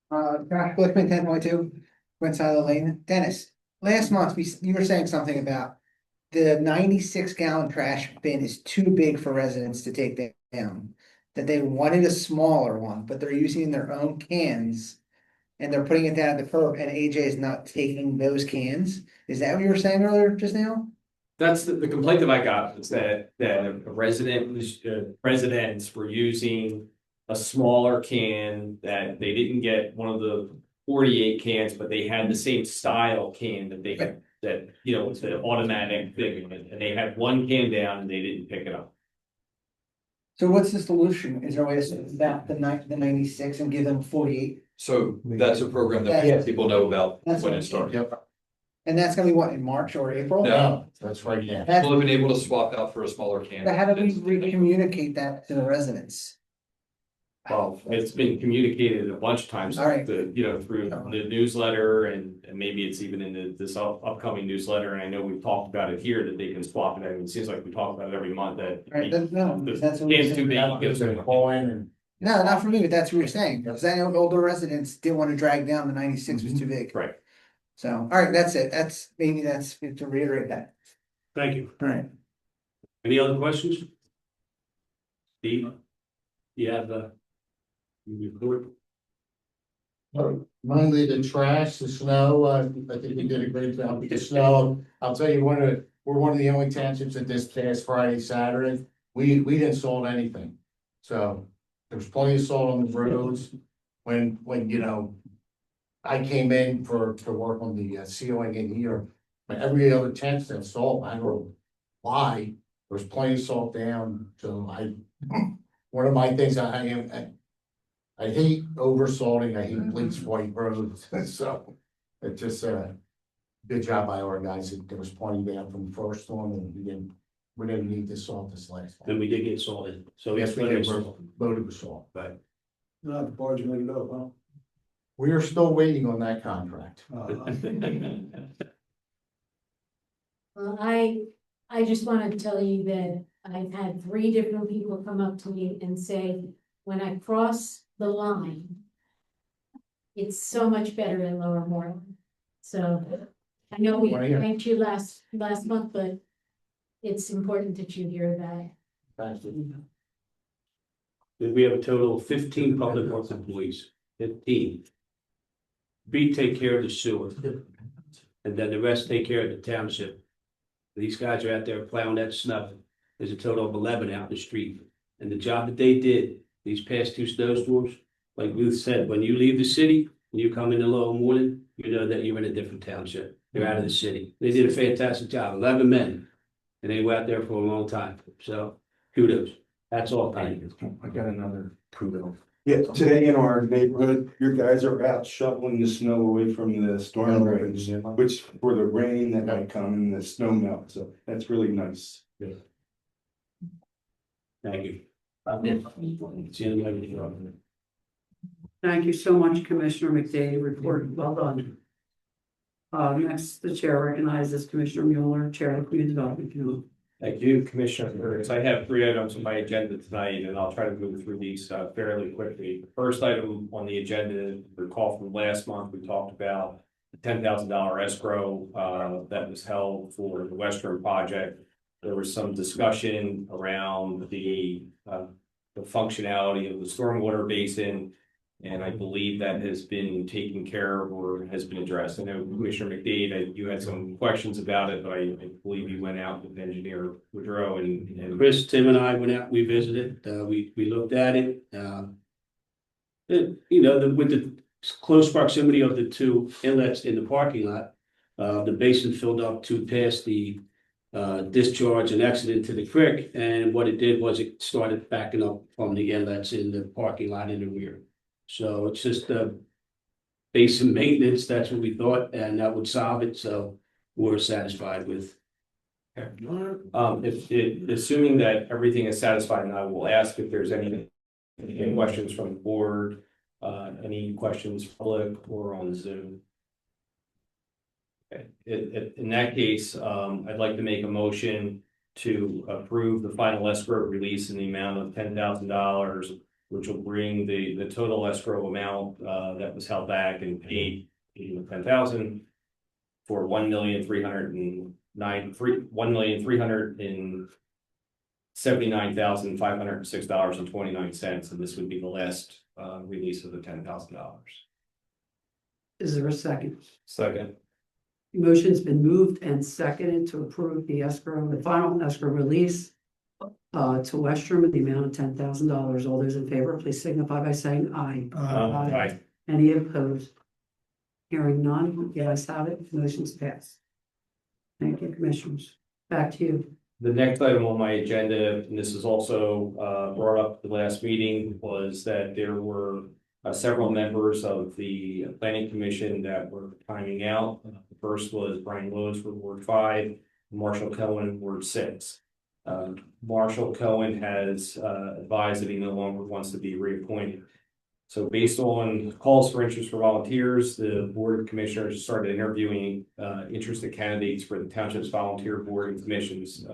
Glickman, 10.2, went side of the lane. Dennis, last month, you were saying something about the 96-gallon trash bin is too big for residents to take down. That they wanted a smaller one, but they're using their own cans. And they're putting it down at the curb, and AJ is not taking those cans. Is that what you were saying earlier just now? That's the complaint that I got was that a resident was residents were using a smaller can, that they didn't get one of the 48 cans, but they had the same style can that they could, that, you know, it's the automatic thing, and they had one can down and they didn't pick it up. So what's the solution? Is there a way to set back the 96 and give them 48? So that's a program that people know about when it starts. Yep. And that's gonna be what, in March or April? No, that's right now. People have been able to swap out for a smaller can. But how do we communicate that to the residents? Well, it's been communicated a bunch of times, All right. you know, through the newsletter, and maybe it's even in this upcoming newsletter, and I know we've talked about it here, that they can swap it. I mean, it seems like we talk about it every month, that. Right, no, the that's what we're can's too big, saying. it gives them- No, not for me, but that's what you're saying, because I know older residents didn't want to drag down the 96 was too big. Right. So, all right, that's it. That's to reiterate that. Thank you. All right. Any other questions? Steve? You have you report? Mainly the trash, the snow, I think we did a great job with the snow. I'll tell you, we're one of the only townships that this past Friday, Saturday, we didn't salt anything. So there's plenty of salt on the roads. When you know, I came in to work on the ceiling in here, but every other tent said salt. I don't know why. There's plenty of salt down. So one of my things I hate over salting. I hate bleached white roads. So it just good job by our guys. There was plenty down from the first one, and we didn't need to salt this last one. And we did get salted. So Yes, we did. We're Right. loaded with salt. Not the barge made it up, huh? We are still waiting on that contract. Well, I just wanted to tell you that I've had 3 different people come up to me and say, when I cross the line, it's so much better in Lower Moreland. So I know we thanked you last month, but it's important that you hear that. Thank you. We have a total of 15 public works employees, 15. We take care of the sewer. And then the rest take care of the township. These guys are out there plowing that snow. There's a total of 11 out in the street. And the job that they did, these past 2 snowstorms, like Ruth said, when you leave the city, and you come into Lower Moreland, you know that you're in a different township. You're out of the city. They did a fantastic job, 11 men. And they were out there for a long time. So kudos. That's all. Thank you. I got another kudo. Yeah, today in our neighborhood, your guys are out shoveling the snow away from the storm drains, which for the rain that might come and the snow melt, so that's really nice. Thank you. Thank you so much, Commissioner McDade, report well done. Next, the chair recognizes Commissioner Mueller, Chair of the Community Development Committee. Thank you, Commissioner KURITZ. I have 3 items on my agenda tonight, and I'll try to move through these fairly quickly. The first item on the agenda, recall from last month, we talked about the $10,000 escrow that was held for the Westrum project. There was some discussion around the functionality of the stormwater basin. And I believe that has been taken care of or has been addressed. I know Commissioner McDade, you had some questions about it, but I believe you went out with Engineer Woodrow and Chris, Tim and I went out, we visited, we looked at it, with the close proximity of the two inlets in the parking lot. The basin filled up to past the discharge and exit into the creek, and what it did was it started backing up from the inlets in the parking lot in the rear. So it's just basin maintenance, that's what we thought, and that would solve it, so we're satisfied with. assuming that everything is satisfied, and I will ask if there's any questions from the board, any questions public or on Zoom. Okay, in that case, I'd like to make a motion to approve the final escrow release in the amount of $10,000, which will bring the total escrow amount that was held back and paid $10,000 for $1,379,506.29, and this would be the last release of the $10,000. Is there a second? Second. Motion's been moved and seconded to approve the final escrow release to Westrum in the amount of $10,000. All those in favor, please signify by saying aye. Aye. Any opposed? Hearing none, the ayes have it, motion's passed. Thank you, commissioners. Back to you. The next item on my agenda, and this is also brought up at the last meeting, was that there were several members of the planning commission that were timing out. The first was Brian Lowe's for Ward 5, Marshall Cohen, Ward 6. Marshall Cohen has advised that he no longer wants to be reappointed. So based on calls for interest for volunteers, the Board of Commissioners started interviewing interested candidates for the Township's volunteer board and commissions.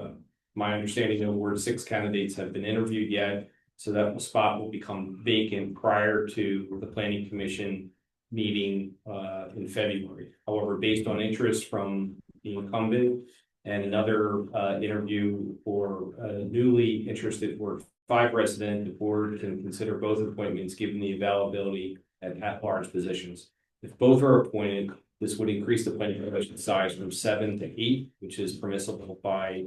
My understanding, no Ward 6 candidates have been interviewed yet, so that spot will become vacant prior to the Planning Commission meeting in February. However, based on interest from the incumbent and another interview for a newly interested Ward 5 resident, the board can consider both appointments given the availability at large positions. If both are appointed, this would increase the planning commission size from 7 to 8, which is permissible by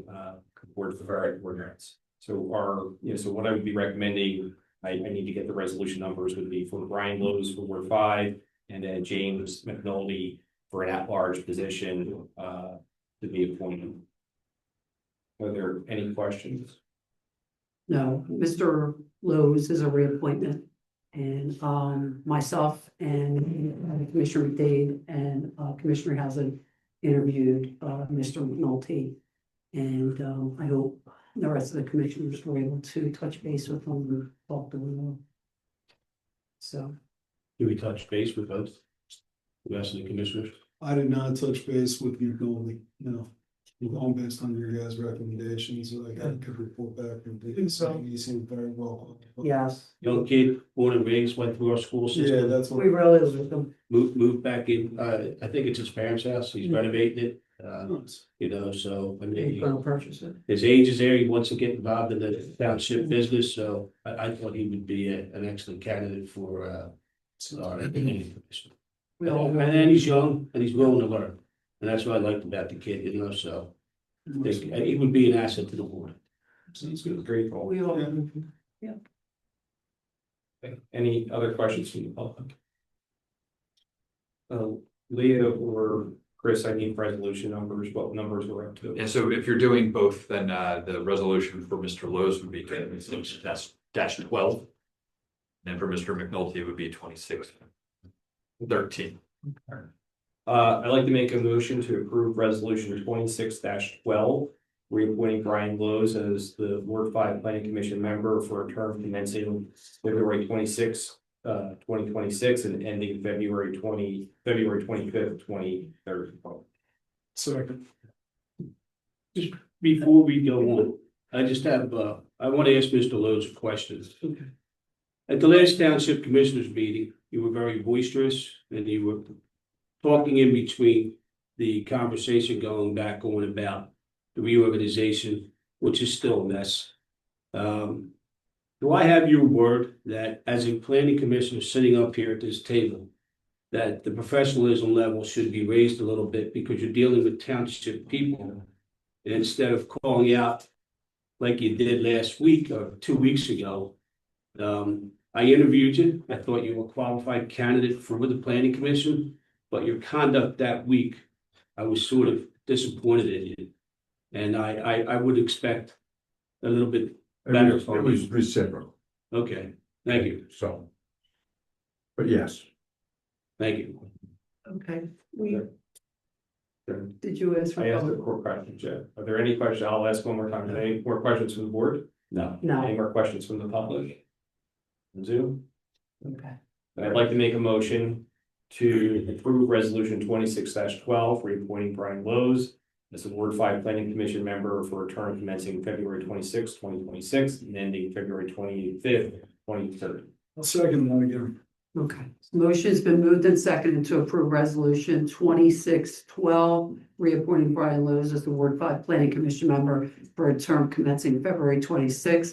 board ordinance. So so what I would be recommending, I need to get the resolution numbers, would be for Brian Lowe's for Ward 5 and then James McNulty for an at-large position to be appointed. Are there any questions? No, Mr. Lowe's is a reappointment, and myself and Commissioner McDade and Commissioner HAUSEN interviewed Mr. McNulty, and I hope the rest of the commissioners were able to touch base with them and talk to them. So, Do we touch base with both the rest of the commissioners? I did not touch base with McNulty, no. All based on your guys' recommendations, so I got a good report back from Dick, so he seemed very well. yes, Young kid, born and raised, went through our school system. Yeah, that's what. we really love them. Moved back in, I think it's his parents' house, he's renovating it, so. I mean, He's gonna purchase it. his age is there, he wants to get involved in the township business, so I thought he would be an excellent candidate for our commission. We all- And then he's young and he's willing to learn, and that's what I liked about the kid, so. I think he would be an asset to the board. Sounds good. Great call. We all, Any other questions from the public? Leah or Chris, I need resolution numbers, what numbers we're up to. And so if you're doing both, then the resolution for Mr. Lowe's would be that's -12. And for Mr. McNulty, it would be 2613. I'd like to make a motion to approve resolution 26-12, reappointing Brian Lowe's as the Ward 5 Planning Commission member for a term commencing February 26, 2026 and ending February 25th, 2030. Second. Just before we go on, I just have, I want to ask Mr. Lowe's a question. Okay. At the last township commissioners meeting, you were very boisterous and you were talking in between the conversation going about the reorganization, which is still a mess. Do I have your word that as a planning commissioner sitting up here at this table, that the professionalism level should be raised a little bit because you're dealing with township people? And instead of calling out like you did last week or 2 weeks ago, I interviewed you. I thought you were a qualified candidate for the planning commission, but your conduct that week, I was sort of disappointed in you. And I would expect a little bit better It from was you. reciprocal, Okay, thank you, so. But yes. thank you. Okay, did you ask for? I asked a core question, Jeff. Are there any questions? I'll ask one more time. Are there any more questions from the board? No. No. Any more questions from the public? On Zoom? Okay. I'd like to make a motion to approve resolution 26-12, reappointing Brian Lowe's as a Ward 5 Planning Commission member for a term commencing February 26, 2026, and ending February 25th, 2030. I'll second that again. Okay, motion's been moved and seconded to approve resolution 26-12, reappointing Brian Lewis as the Ward 5 Planning Commission member for a term commencing February 26,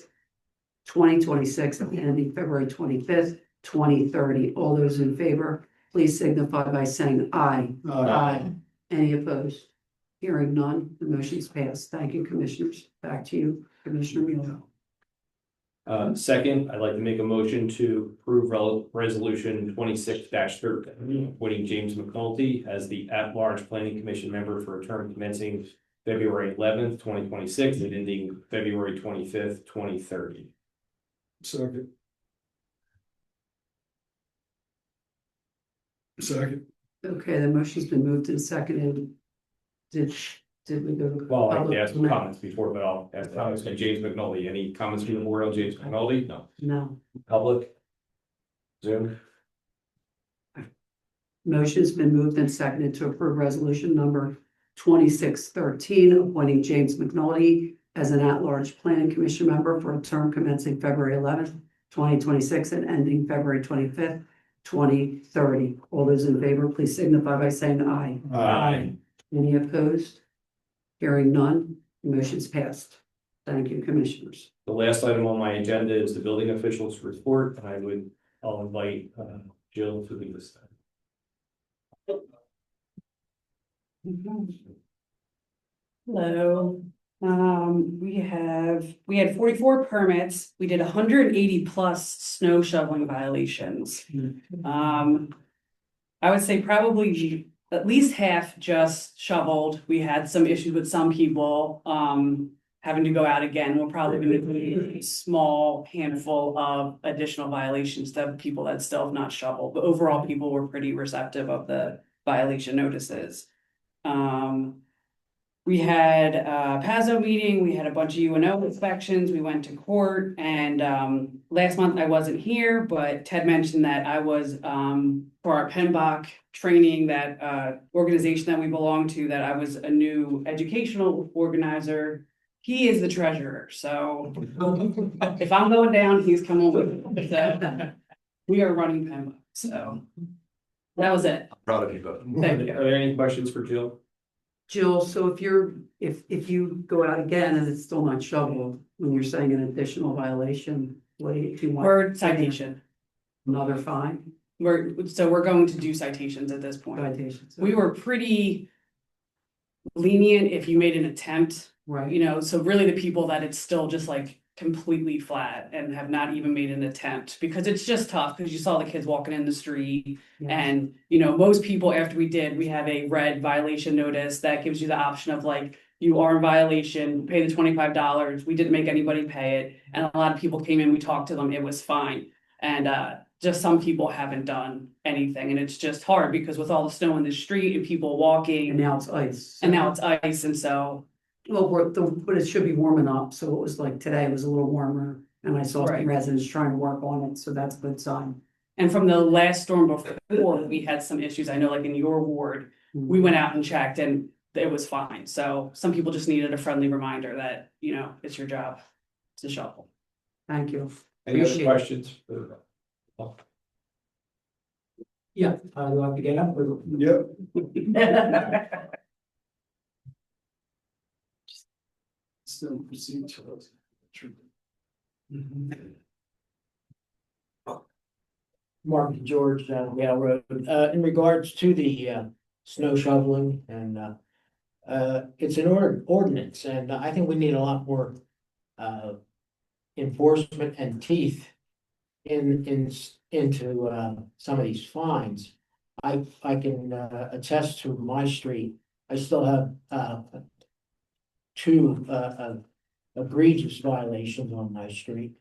2026, and ending February 25th, 2030. All those in favor, please signify by saying aye. Aye. Any opposed? Hearing none, the motion's passed. Thank you, commissioners. Back to you, Commissioner Mueller. Second, I'd like to make a motion to approve resolution 26-13, appointing James McNulty as the at-large planning commission member for a term commencing February 11th, 2026, and ending February 25th, 2030. Second. Second. Okay, the motion's been moved and seconded. Did we go to? Well, I public asked comment? comments before, but I'll ask James McNulty. Any comments from the board on James McNulty? No. No. Public? Zoom? Motion's been moved and seconded to approve resolution number 26-13, appointing James McNulty as an at-large planning commission member for a term commencing February 11th, 2026, and ending February 25th, 2030. All those in favor, please signify by saying aye. Aye. Any opposed? Hearing none, the motion's passed. Thank you, commissioners. The last item on my agenda is the building officials report, and I'll invite Jill to lead this. Hello, we had 44 permits, we did 180 plus snow shoveling violations. I would say probably at least half just shoveled. We had some issues with some people, having to go out again. We're probably gonna do a small handful of additional violations to people that still have not shoveled, but overall, people were pretty receptive of the violation notices. We had a PASO meeting, we had a bunch of UNO inspections, we went to court, and last month I wasn't here, but Ted mentioned that I was for our PennBach training, that organization that we belong to, that I was a new educational organizer. He is the treasurer, so if I'm going down, he's coming with me. So we are running PennBach, so that was it. I'm proud of you both. Thank you. Are there any questions for Jill? Jill, so if you go out again and it's still not shoveled, when you're saying an additional violation, what do you want? Or citation. Another fine? We're going to do citations at this point. Citations. We were pretty lenient if you made an attempt, Right. you know, so really the people that it's still just like completely flat and have not even made an attempt, because it's just tough, because you saw the kids walking in the street. Yeah. And, you know, most people, after we have a red violation notice that gives you the option of like, you are in violation, pay the $25. We didn't make anybody pay it. And a lot of people came in, we talked to them, it was fine. And just some people haven't done anything. And it's just hard because with all the snow in the street and people walking. And now it's ice. And so. Well, but it should be warming up, so it was like today, it was a little warmer, and I saw some Right. residents trying to work on it, so that's a good sign. And from the last storm before, we had some issues. I know like in your ward, we went out and checked and it was fine. So some people just needed a friendly reminder that, you know, it's your job to shovel. Thank you. Any other Appreciate it. questions? Yeah, I'd like to get up with. Yep. Still proceed to those. Mark and George, Yale Road, in regards to the, snow shoveling and, it's an ordinance and I think we need a lot more, enforcement and teeth into some of these fines. I can attest to my street. I still have two egregious violations on my street.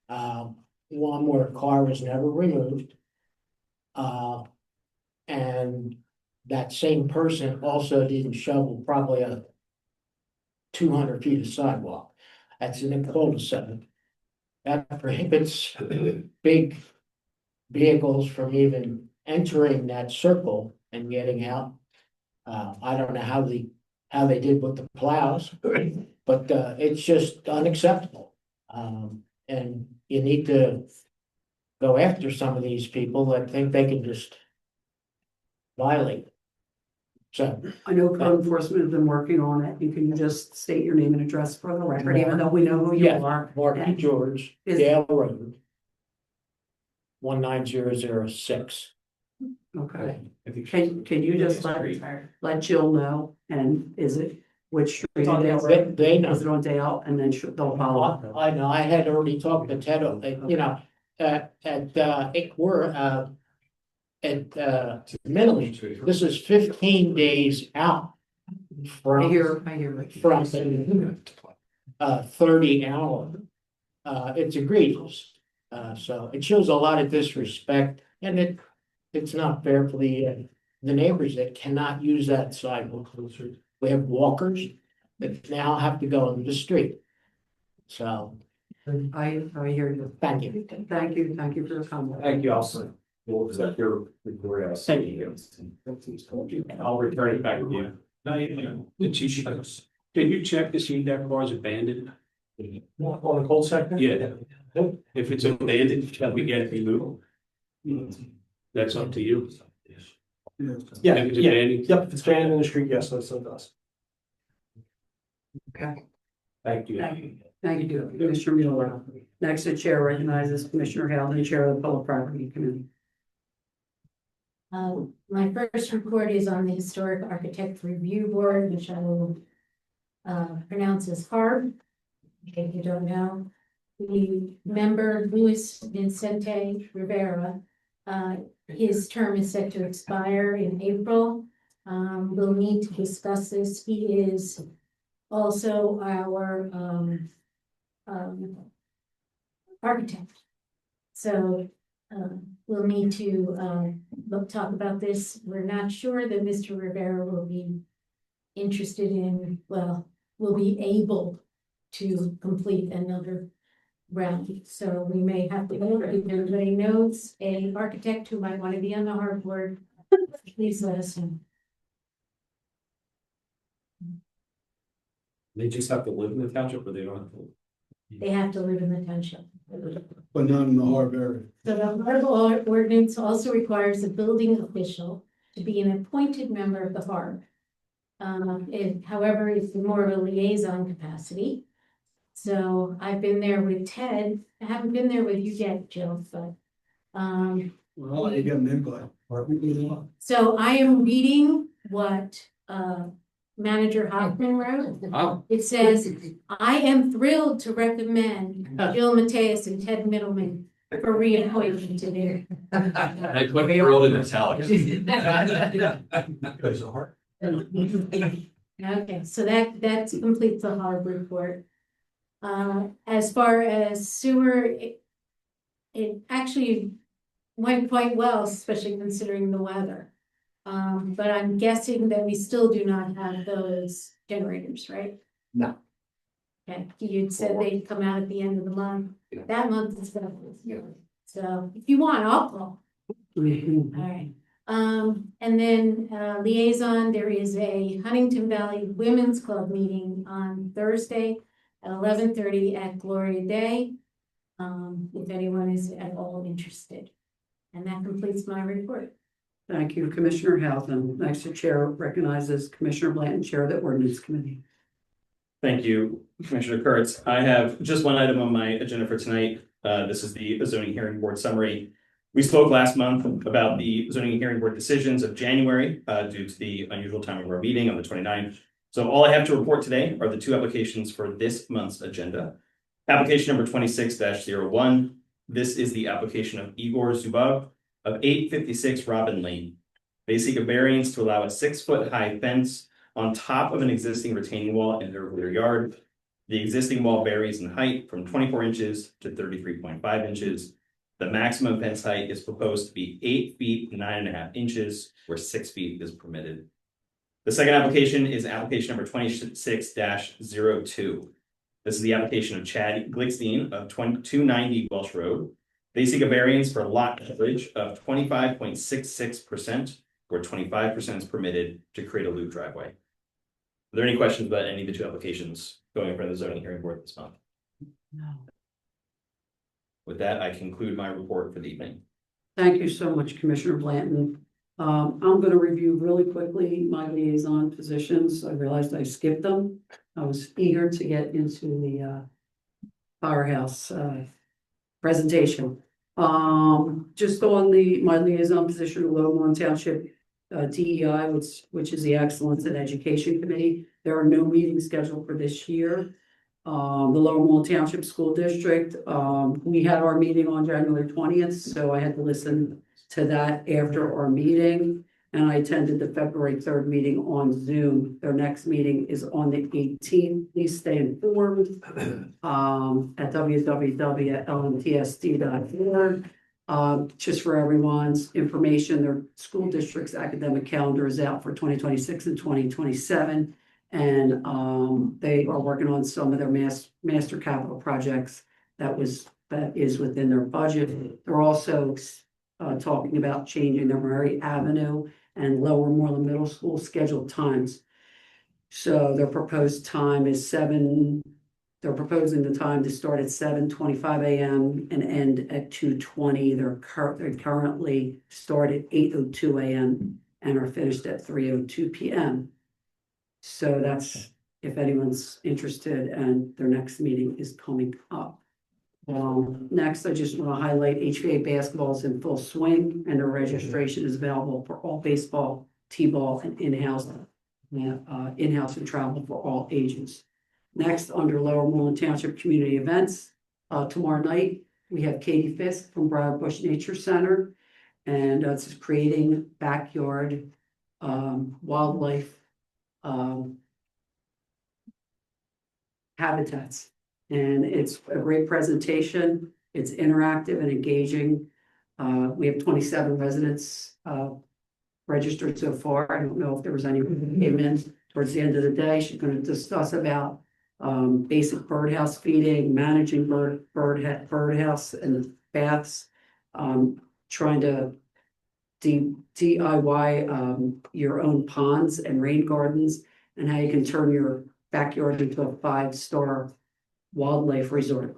One where a car was never removed. And that same person also didn't shovel probably 200 feet of sidewalk. That's in a cul-de-sac. That prohibits big vehicles from even entering that circle and getting out. I don't know how they did with the plows, but it's just unacceptable. And you need to go after some of these people that think they can just violate. So I know code enforcement has been working on it. You can just state your name and address for the record, even though we know who you are. Mark And George, is- Dale Road. 19006. Okay, can you just let Jill know, and is it, which street It's on it Dale is? Road. They know. Is it on Dale, and then they'll follow up? I know, I had already talked to Ted, you know, minimum, this is 15 days out. I hear From 30 hour. It's egregious. So it shows a lot of disrespect and it's not fair for the neighbors that cannot use that sidewalk. We have walkers that now have to go into the street. So. I hear you. Thank you. Thank you for your comment. Thank you also. What was that your report? Thank you. I'll return it back to you. Can you check to see if that car is abandoned? On the cold sector? Yeah. If it's abandoned, shall we get it removed? That's up to you. Yeah, If it's yeah, abandoned. yep, if it's abandoned in the street, yes, that's what it does. Okay. Thank you. Thank you, Commissioner Mueller. Next, the chair recognizes Commissioner Howland, Chair of the Public Property Committee. My first report is on the Historic Architect Review Board, which I will pronounce as HARB, if you don't know. The member, Luis Vicente Rivera, his term is set to expire in April. We'll need to discuss this. He is also our architect. So we'll need to talk about this. We're not sure that Mr. Rivera will be interested in, well, will be able to complete another round. So we may have to, if everybody knows an architect who might want to be on the hard board, please let us know. They just have to live in the township, or they don't have to? They have to live in the township. But not in the harbor area. So the harbor ordinance also requires a building official to be an appointed member of the harbor. However, it's more of a liaison capacity. So I've been there with Ted. I haven't been there with you yet, Jill, but Well, you get an invite. so I am reading what Manager Hoffman wrote. Oh. It says, I am thrilled to recommend Jill Mateus and Ted Middleman for reappointment to their. I put thrilled in italics. Okay, so that completes the HARB report. As far as sewer, it actually went quite well, especially considering the weather. But I'm guessing that we still do not have those generators, right? No. Okay, you'd said they'd come out at the end of the month. Yeah. That month is done. So if you want, I'll call. All right. And then liaison, there is a Huntington Valley Women's Club meeting on Thursday at 11:30 at Gloria Day. If anyone is at all interested. And that completes my report. Thank you, Commissioner Housen. Next, the chair recognizes Commissioner Blanton, Chair of the Ordinance Committee. Thank you, Commissioner KURITZ. I have just one item on my agenda for tonight. This is the zoning hearing board summary. We spoke last month about the zoning hearing board decisions of January due to the unusual time of our meeting on the 29th. So all I have to report today are the two applications for this month's agenda. Application number 26-01. This is the application of Igor Zubov of 856 Robin Lane. They seek a variance to allow a 6-foot high fence on top of an existing retaining wall in their rear yard. The existing wall varies in height from 24 inches to 33.5 inches. The maximum fence height is proposed to be 8 feet 9.5 inches, where 6 feet is permitted. The second application is application number 26-02. This is the application of Chad Glickstein of 290 Welsh Road. They seek a variance for lot coverage of 25.66%, where 25% is permitted to create a loop driveway. Are there any questions about any of the two applications going in front of the zoning hearing board this month? No. With that, I conclude my report for the evening. Thank you so much, Commissioner Blanton. I'm going to review really quickly my liaison positions. I realized I skipped them. I was eager to get into the firehouse presentation. Just on my liaison position, Moreland Township DEI, which is the Excellence in Education Committee. There are no meetings scheduled for this year. The Moreland Township School District, we had our meeting on January 20th, so I had to listen to that after our meeting. And I attended the February 3rd meeting on Zoom. Their next meeting is on the 18th. Please stay informed at www.lmtsd.org. Just for everyone's information, their school district's academic calendar is out for 2026 and 2027. And they are working on some of their master capital projects that is within their budget. They're also talking about changing their Murray Avenue and Lower Moreland Middle School scheduled times. So their proposed time is they're proposing the time to start at 7:25 a.m. and end at 2:20. They currently start at 8:02 a.m. and are finished at 3:02 p.m. So that's if anyone's interested, and their next meeting is coming up. Next, I just want to highlight HVA basketball is in full swing, and their registration is available for all baseball, t-ball, and in-house and travel for all ages. Next, under Lower Moreland Township Community Events, tomorrow night, we have Katie Fisk from Briar Bush Nature Center, and it's creating backyard wildlife habitats. And it's a great presentation. It's interactive and engaging. We have 27 residents registered so far. I don't know if there was anyone who came in towards the end of the day. She's going to discuss about basic birdhouse feeding, managing birdhouse and baths, trying to DIY your own ponds and rain gardens, and how you can turn your backyard into a 5-star wildlife resort.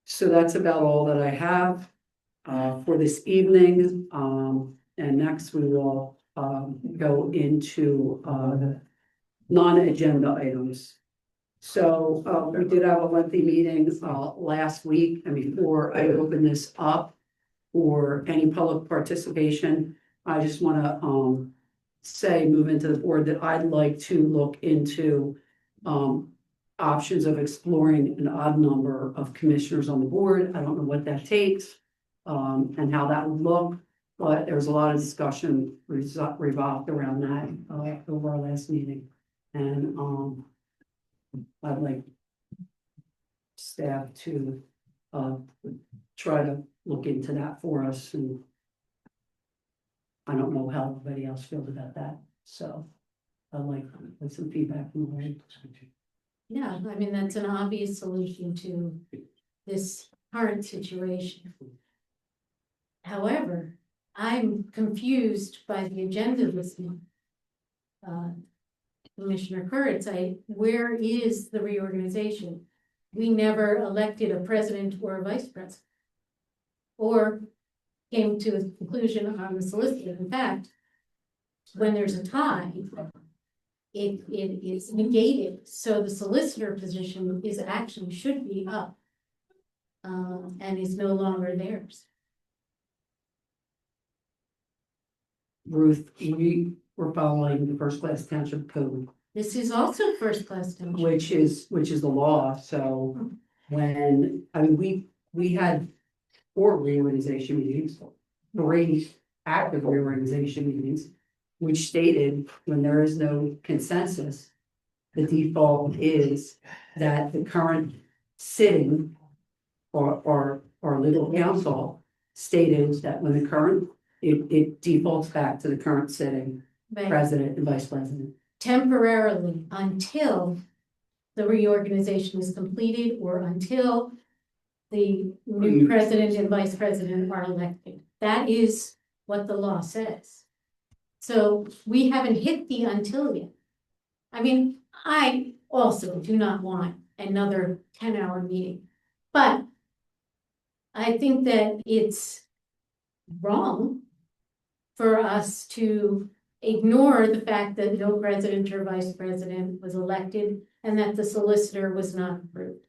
So that's about all that I have for this evening. And next we will go into non-agenda items. So we did have a lengthy meeting last week, and before I open this up for any public participation, I just want to move into the board that I'd like to look into options of exploring an odd number of commissioners on the board. I don't know what that takes and how that would look, but there was a lot of discussion revolved around that over our last meeting. And I'd like staff to try to look into that for us, and I don't know how everybody else feels about that, so I'd like some feedback from the board. Yeah, I mean, that's an obvious solution to this current situation. However, I'm confused by the agenda this month. Commissioner KURITZ, where is the reorganization? We never elected a president or a vice president, or came to a conclusion on the solicitor. In fact, when there's a tie, it is negated. So the solicitor position should be up and is no longer theirs. Ruth, we were following the first class township code, This is also first class township. which is the law, so when, I mean, we had 4 reorganization meetings, 3 active reorganization meetings, which stated when there is no consensus, the default is that the current sitting or legal counsel stated that when the current, it defaults back to the current sitting Right. president and vice president. Temporarily until the reorganization is completed or until the new president and vice president are elected. That is what the law says. So we haven't hit the until yet. I mean, I also do not want another 10-hour meeting, but I think that it's wrong for us to ignore the fact that no president or vice president was elected and that the solicitor was not approved.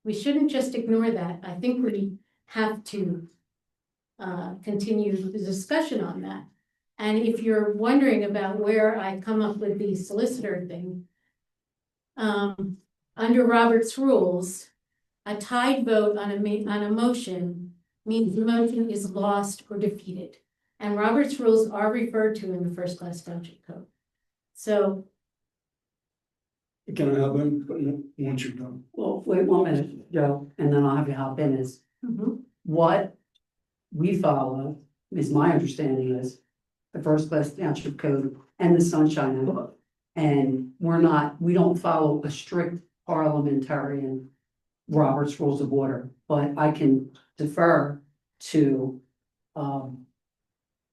We shouldn't just ignore that. I think we have to continue the discussion on that. And if you're wondering about where I come up with the solicitor thing, under Robert's rules, a tied vote on a motion means the motion is lost or defeated. And Robert's rules are referred to in the first class township code. So. Can I help him once you're done? Well, wait 1 minute, Joe, and then I'll have you hop in is what we follow is my understanding is the first class township code and the sunshine law. And we don't follow a strict parliamentarian Robert's Rules of Order, but I can defer to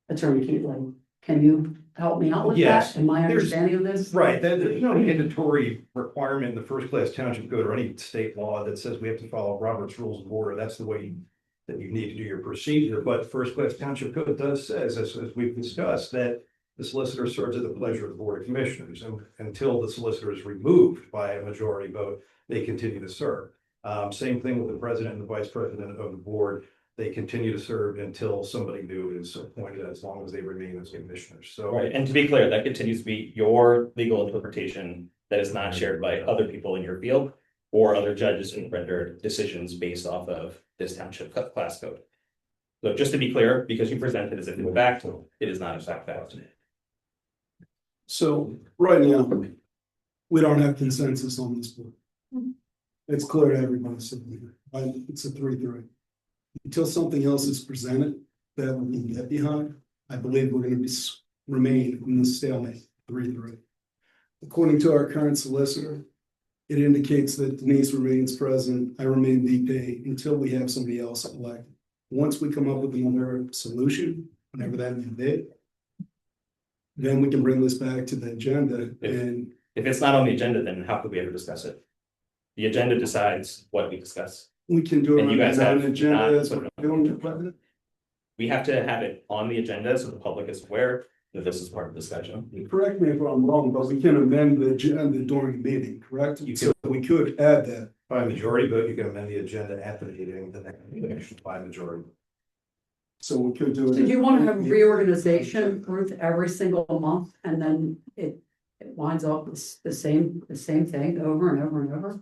Attorney Keatling. Can you help me out with Yes. that? And my understanding of this? Right, there's no mandatory requirement in the first class township code or any state law that says we have to follow Robert's Rules of Order. That's the way that you need to do your procedure, but first class township code does says, as we've discussed, that the solicitor serves at the pleasure of the Board of Commissioners, and until the solicitor is removed by a majority vote, they continue to serve. Same thing with the president and the vice president of the board. They continue to serve until somebody new is appointed, as long as they remain as commissioners. So, Right, and to be clear, that continues to be your legal interpretation that is not shared by other people in your field or other judges who rendered decisions based off of this township class code. So just to be clear, because you presented as if it were back to, it is not a fact. So right now, we don't have consensus on this board. It's clear to everybody sitting here. It's a 3-3. Until something else is presented that we can get behind, I believe we're going to remain in the stalemate 3-3. According to our current solicitor, it indicates that Denise remains president. I remain VP until we have somebody else elected. Once we come up with another solution, whenever that may be, then we can bring this back to the agenda. And if it's not on the agenda, then how could we ever discuss it? The agenda decides what we discuss. we can do it And you on guys an have agenda not as put we're it on. doing, President. We have to have it on the agenda so the public is aware that this is part of the discussion. Correct me if I'm wrong, but we can amend the agenda during the meeting, correct? So we could add that. by majority vote, you can amend the agenda at the meeting, the next meeting by majority. So we could do it. So do you want to have reorganization, Ruth, every single month, and then it winds up the same thing over and over and over?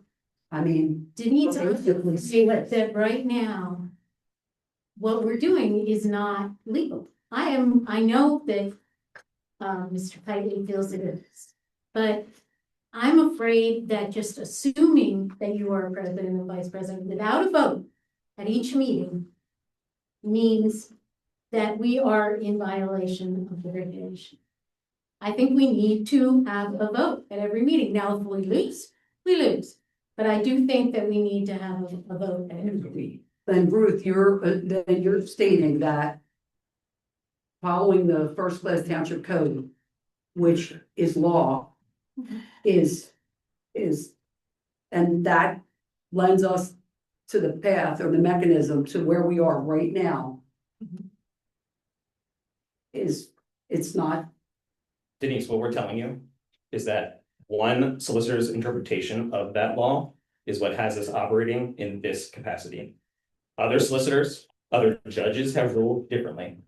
I mean. Denise, I would say that right now, what we're doing is not legal. I know that Mr. Kite feels it is, but I'm afraid that just assuming that you are president and vice president without a vote at each meeting means that we are in violation of the regulation. I think we need to have a vote at every meeting. Now, if we lose, we lose. But I do think that we need to have a vote at every meeting. Then Ruth, you're stating that following the first class township code, which is law, is, and that lends us to the path or the mechanism to where we are right now. It's not. Denise, what we're telling you is that one solicitor's interpretation of that law is what has us operating in this capacity. Other solicitors, other judges have ruled differently.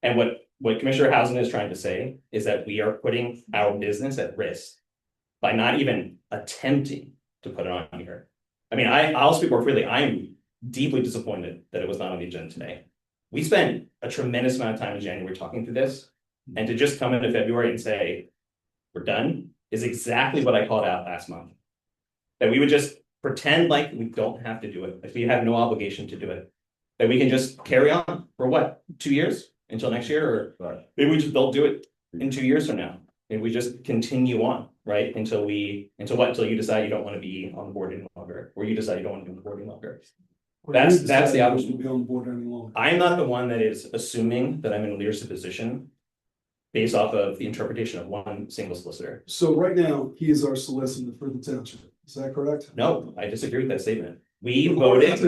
And what what Commissioner Hausen is trying to say is that we are putting our business at risk by not even attempting to put it on here. I mean, I'll speak more freely. I am deeply disappointed that it was not on the agenda today. We spent a tremendous amount of time in January talking through this, and to just come into February and say, we're done, is exactly what I called out last month. That we would just pretend like we don't have to do it, like we have no obligation to do it. That we can just carry on for what, 2 years until next year, or maybe we just don't do it in 2 years from now. Maybe we just continue on, right? Until you decide you don't want to be on the board any longer, or you decide you don't want to be on the board any longer. That's the option. Be on board any longer. I'm not the one that is assuming that I'm in a leadership position based off of the interpretation of one single solicitor. So right now, he is our solicitor for the township. Is that correct? No, I disagree with that statement. We voted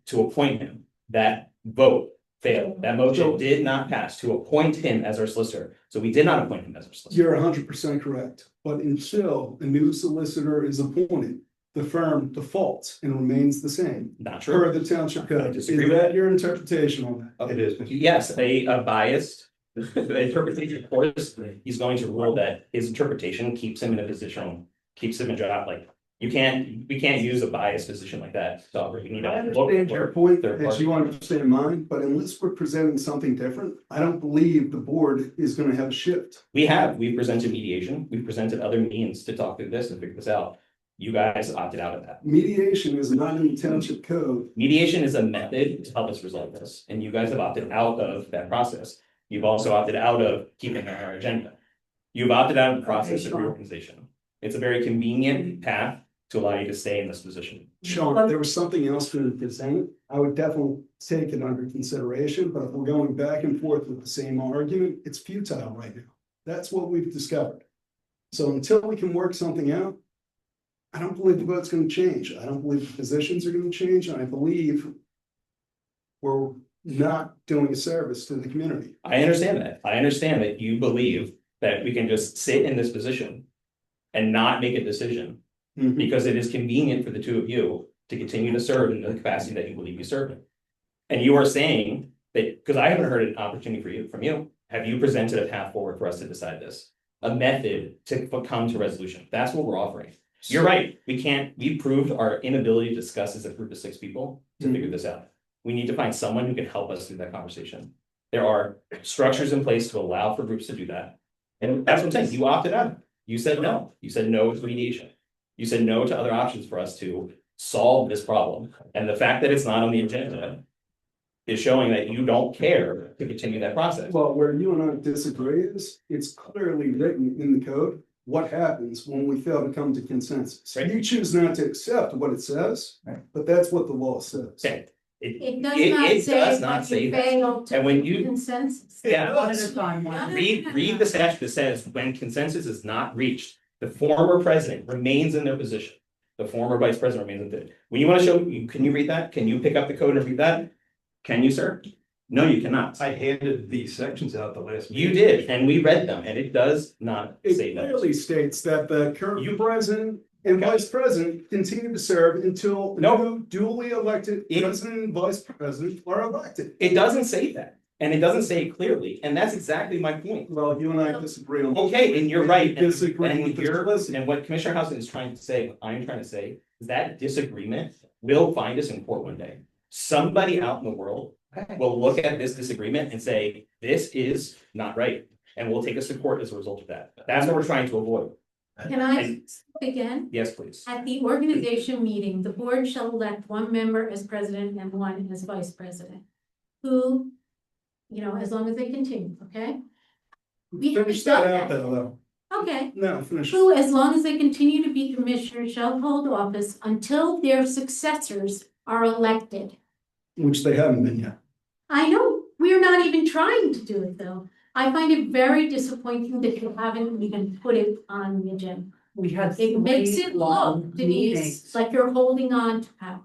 to appoint him. That vote failed. That motion did not pass to appoint him as our solicitor. So we did not appoint him as our solicitor. You're 100% correct. But until a new solicitor is appointed, the firm defaults and remains the same. Not true. Per the township code. Is disagree with that your interpretation on that? It is. Yes, a biased interpretation, of course, he's going to rule that his interpretation keeps him in a position, keeps him in a job. Like we can't use a biased position like that. So we need to understand your point, as you understand mine, but unless we're presenting something different, I don't believe the board is going to have a shift. We've presented mediation, we've presented other means to talk through this and figure this out. You guys opted out of that. Mediation is not in the township code. Mediation is a method to help us resolve this, and you guys have opted out of that process. You've also opted out of keeping on our agenda. You've opted out of the process of reorganization. It's a very convenient path to allow you to stay in this position. Sean, if there was something else to present, I would definitely take it under consideration, but if we're going back and forth with the same argument, it's futile right now. That's what we've discovered. So until we can work something out, I don't believe the vote's gonna change. I don't believe the positions are gonna change, and I believe we're not doing a service to the community. I understand that. I understand that you believe that we can just sit in this position and not make a decision because it is convenient for the two of you to continue to serve in the capacity that you believe you serve in. And you are saying that, because I haven't heard an opportunity from you, have you presented a path forward for us to decide this? A method to come to resolution. That's what we're offering. You're right. We proved our inability to discuss as a group of 6 people to figure this out. We need to find someone who can help us through that conversation. There are structures in place to allow for groups to do that. And that's what I'm saying. You opted out. You said no. You said no to mediation. You said no to other options for us to solve this problem. And the fact that it's not on the agenda is showing that you don't care to continue that process. Well, where you and I disagree is, it's clearly written in the code what happens when we fail to come to consensus. Right. You choose not to accept what it says, but that's what the law says. Okay. It does not say that. fail to And when you- consensus. Yeah. One at a time. Read the statute that says when consensus is not reached, the former president remains in their position. The former vice president remains in it. When you want to show, can you read that? Can you pick up the code and read that? Can you, sir? No, you cannot. I handed these sections out the last. You did, and we read them, and it does not It say that. clearly states that the current president and vice president continue to serve until new duly elected president and vice president are elected. It doesn't say that, and it doesn't say it clearly, and that's exactly my point. Well, you and I disagree on. Okay, and you're right, and Disagree with this. and what Commissioner Hausen is trying to say, what I'm trying to say, is that disagreement will find us in court one day. Somebody out in the world will look at this disagreement and say, this is not right, and will take us to court as a result of that. That's what we're trying to avoid. Can I speak again? Yes, please. At the organization meeting, the board shall elect 1 member as president and 1 as vice president. Who, as long as they continue, okay? Finish that out though. Okay. No, finish. Who, as long as they continue to be commissioners, shall hold office until their successors are elected. Which they haven't been yet. I know, we're not even trying to do it though. I find it very disappointing that you haven't even put it on the agenda. We had. It makes it look, Denise, like you're holding on to power.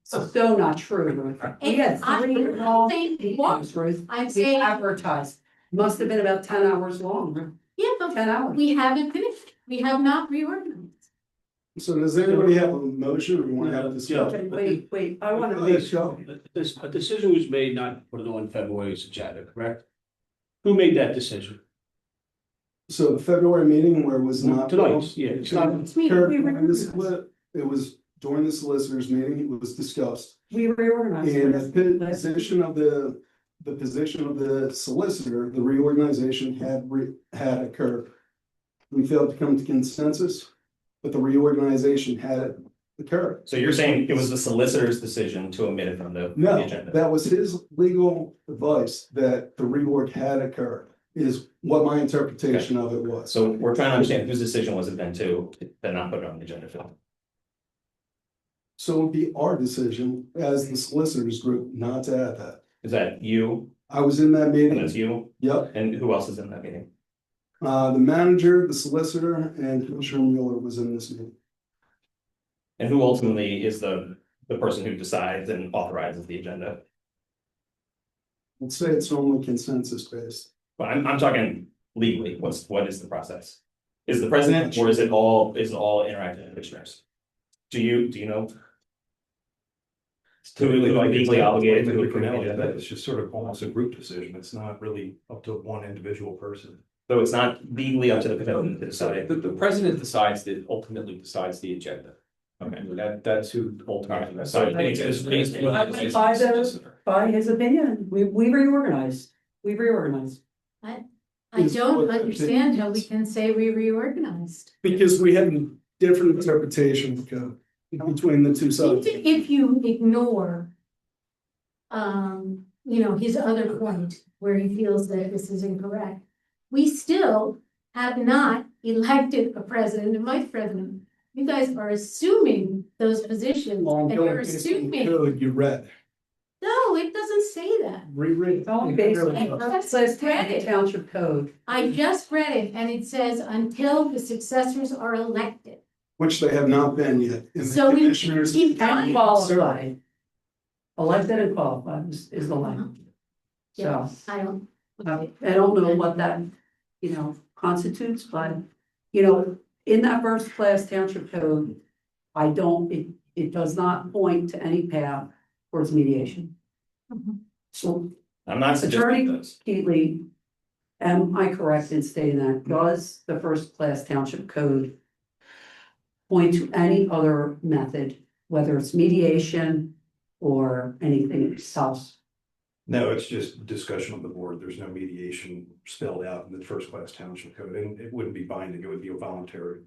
So not true. We had I'm 3 not long saying meetings, Ruth. I'm We saying, advertised. Must have been about 10 hours long. yeah, but 10 hours. we haven't finished. We have not reorganized. So does anybody have a motion or we want to have a discussion? Wait, I want to. Let's go. A decision was made not to put it on February's agenda, correct? Who made that decision? So the February meeting where it was not. Tonight's, yeah, it's not- It was during the solicitors meeting, it was discussed. We reorganized. And the position of the position of the solicitor, the reorganization had occurred. We failed to come to consensus, but the reorganization had occurred. So you're saying it was the solicitor's decision to omit it from the No, agenda? that was his legal advice that the reorg had occurred, is what my interpretation of it was. So we're trying to understand whose decision was it then to not put it on the agenda, Phil? So it would be our decision as the solicitors group not to add that. Is that you? I was in that And meeting. that's you? Yep. And who else is in that meeting? The manager, the solicitor, and Commissioner Mueller was in this meeting. And who ultimately is the person who decides and authorizes the agenda? Let's say it's only consensus based. But I'm talking legally, what is the process? Is the president or is it all interactive commissioners? Do you know? It's Who is like legally obligated to Typically, approve the KANALE, agenda? It's just sort of almost a group decision. It's not really up to one individual person. So it's not legally up to the president to decide. The president ultimately decides the agenda. Okay. That's who ultimately decides. So it's based By his opinion, we reorganized. We reorganized. I don't understand how we can say we reorganized. Because we had a different interpretation of the code between the two sides. Even if you ignore, his other point where he feels that this is incorrect, we still have not elected a president and vice president. You guys are assuming those positions and you're assuming. Code you read. No, it doesn't say that. Reread. It's all based on the township code. I just read it and it says until the successors are elected. Which they have not been yet. And the So we commissioners- keep And going. qualified. Elected and qualified is the line. Yeah, So, I don't. I don't know what that, constitutes, but, in that first class township code, it does not point to any path towards mediation. So I'm not Attorney suggesting this. Keatley, am I correct in stating that, does the first class township code point to any other method, whether it's mediation or anything else? No, it's just discussion of the board. There's no mediation spelled out in the first class township code, and it wouldn't be binding. It would be a voluntary.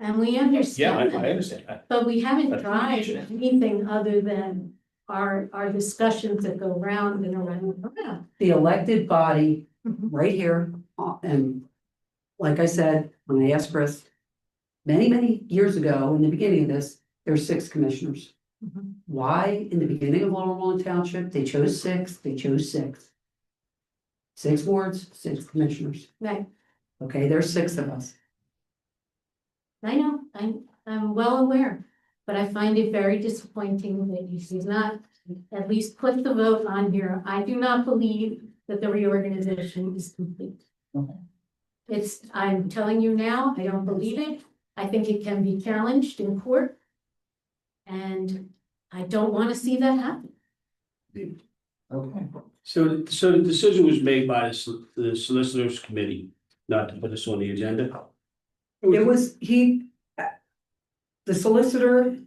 And we Yeah, understand I that, understand that. but we haven't That's tried mediation. anything other than our discussions that go round and around and around. The elected body Mhm. right here, and like I said, when I asked Chris many, many years ago, in the beginning of this, there's 6 commissioners. Mhm. Why, in the beginning of Moreland Township, they chose 6, they chose 6. 6 wards, 6 commissioners. Right, Okay, there's 6 of us. I know, I'm well aware, but I find it very disappointing that you did not at least put the vote on here. I do not believe that the reorganization is complete. I'm telling you now, I don't believe it. I think it can be challenged in court. And I don't want to see that happen. Okay. So the decision was made by the solicitors committee not to put this on the agenda? It was, the solicitor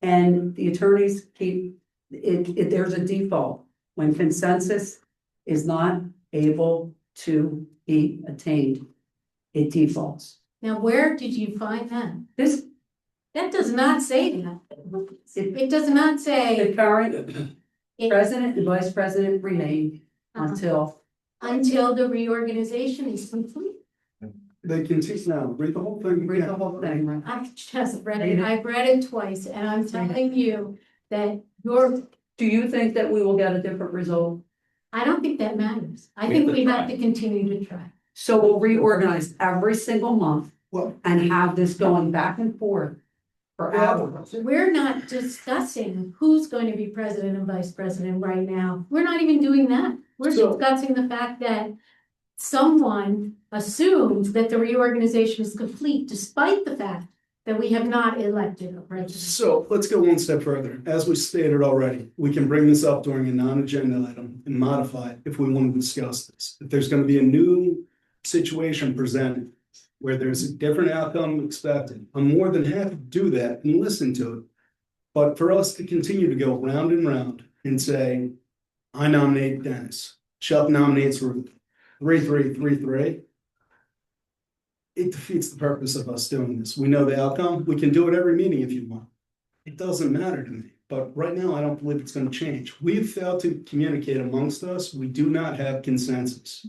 and the attorneys keep, there's a default. When consensus is not able to be attained, it defaults. Now, where did you find that? That does not say that. It does not say. The current president and vice president remain until the reorganization is complete. They can teach now, read the whole thing. read the whole thing, right? I just read it. I've read it twice and I'm telling you that Do you think that we will get a different result? I don't think that matters. I think we have to continue to try. So we'll reorganize every single month Well, and have this going back and forth for hours. We're not discussing who's going to be president and vice president right now. We're not even doing that. We're So- discussing the fact that someone assumes that the reorganization is complete despite the fact that we have not elected a president. So let's go one step further. As we stated already, we can bring this up during a non-agenda item and modify it if we want to discuss this. If there's going to be a new situation presented where there's a different outcome expected, I'm more than happy to do that and listen to it. But for us to continue to go round and round and say, I nominate Dennis, Chuck nominates Ruth, 3-3-3-3. It defeats the purpose of us doing this. We know the outcome. We can do it every meeting if you want. It doesn't matter to me, but right now I don't believe it's going to change. We've failed to communicate amongst us. We do not have consensus.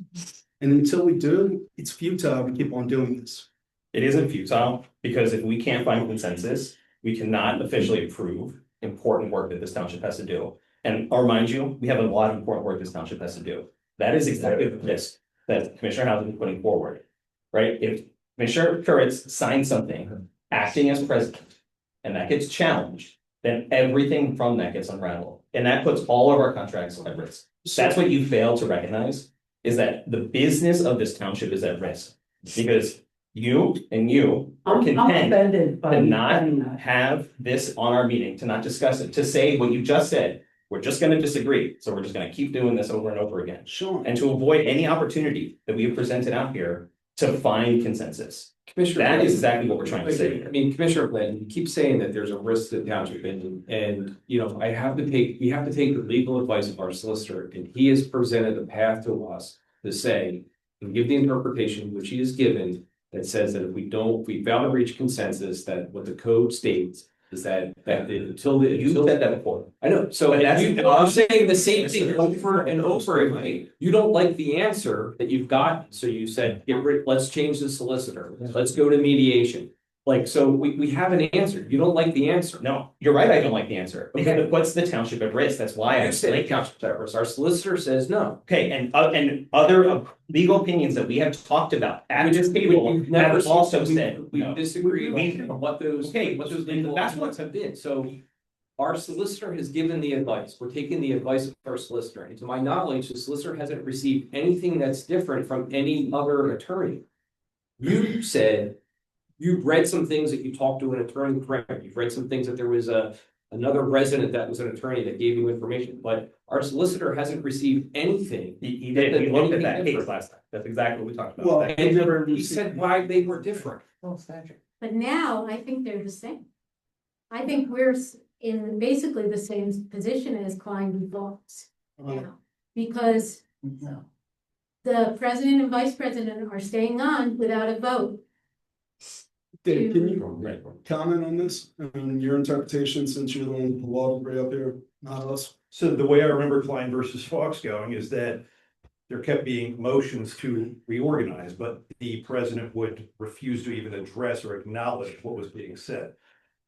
And until we do, it's futile to keep on doing this. It isn't futile, because if we can't find consensus, we cannot officially approve important work that this township has to do. And I'll remind you, we have a lot of important work this township has to do. That is exactly the risk that Commissioner Hausen is putting forward, right? If Commissioner KURITZ signs something acting as president and that gets challenged, then everything from that gets unraveled. And that puts all of our contracts at risk. That's what you fail to recognize, is that the business of this township is at risk. Because you are I'm content offended by to you not saying that. have this on our meeting, to not discuss it, to say what you just said. We're just gonna disagree, so we're just gonna keep doing this over and over again. Sure. And to avoid any opportunity that we have presented out here to find consensus. Commissioner. That is exactly what we're trying to say. I mean, Commissioner Glenn, you keep saying that there's a risk to the township and, you know, we have to take the legal advice of our solicitor, and he has presented a path to us to say, and give the interpretation which he has given, that says that if we fail to reach consensus, that what the code states is that You said that before. I know, so But that's- you're saying the same thing over and over again. You don't like the answer that you've got, so you said, let's change the solicitor, let's go to mediation. Like, so we have an answer, you don't like the answer. No, you're right, I don't like the answer, because Okay. it puts the township at risk, that's why I You said explained. township members, our solicitor says no. Okay, and other legal opinions that we have talked about at this table We've never have also said. We no. disagree We- on what those legal that's aspects have been, so. Our solicitor has given the advice, we're taking the advice of our solicitor, and to my knowledge, the solicitor hasn't received anything that's different from any other attorney. You said, you've read some things that you talked to an attorney, correct, you've read some things that there was another resident that was an attorney that gave you information, but our solicitor hasn't received anything. He did, he looked at that case last time, that's exactly what we talked about. Well, And he said why they were different. But now I think they're the same. I think we're in basically the same position as Klein v. Voss now, because No. the president and vice president are staying on without a vote. Dave, can you comment on this? I mean, your interpretation, since you're the one with the law degree up here, not us. So the way I remember Klein versus Fox going is that there kept being motions to reorganize, but the president would refuse to even address or acknowledge what was being said.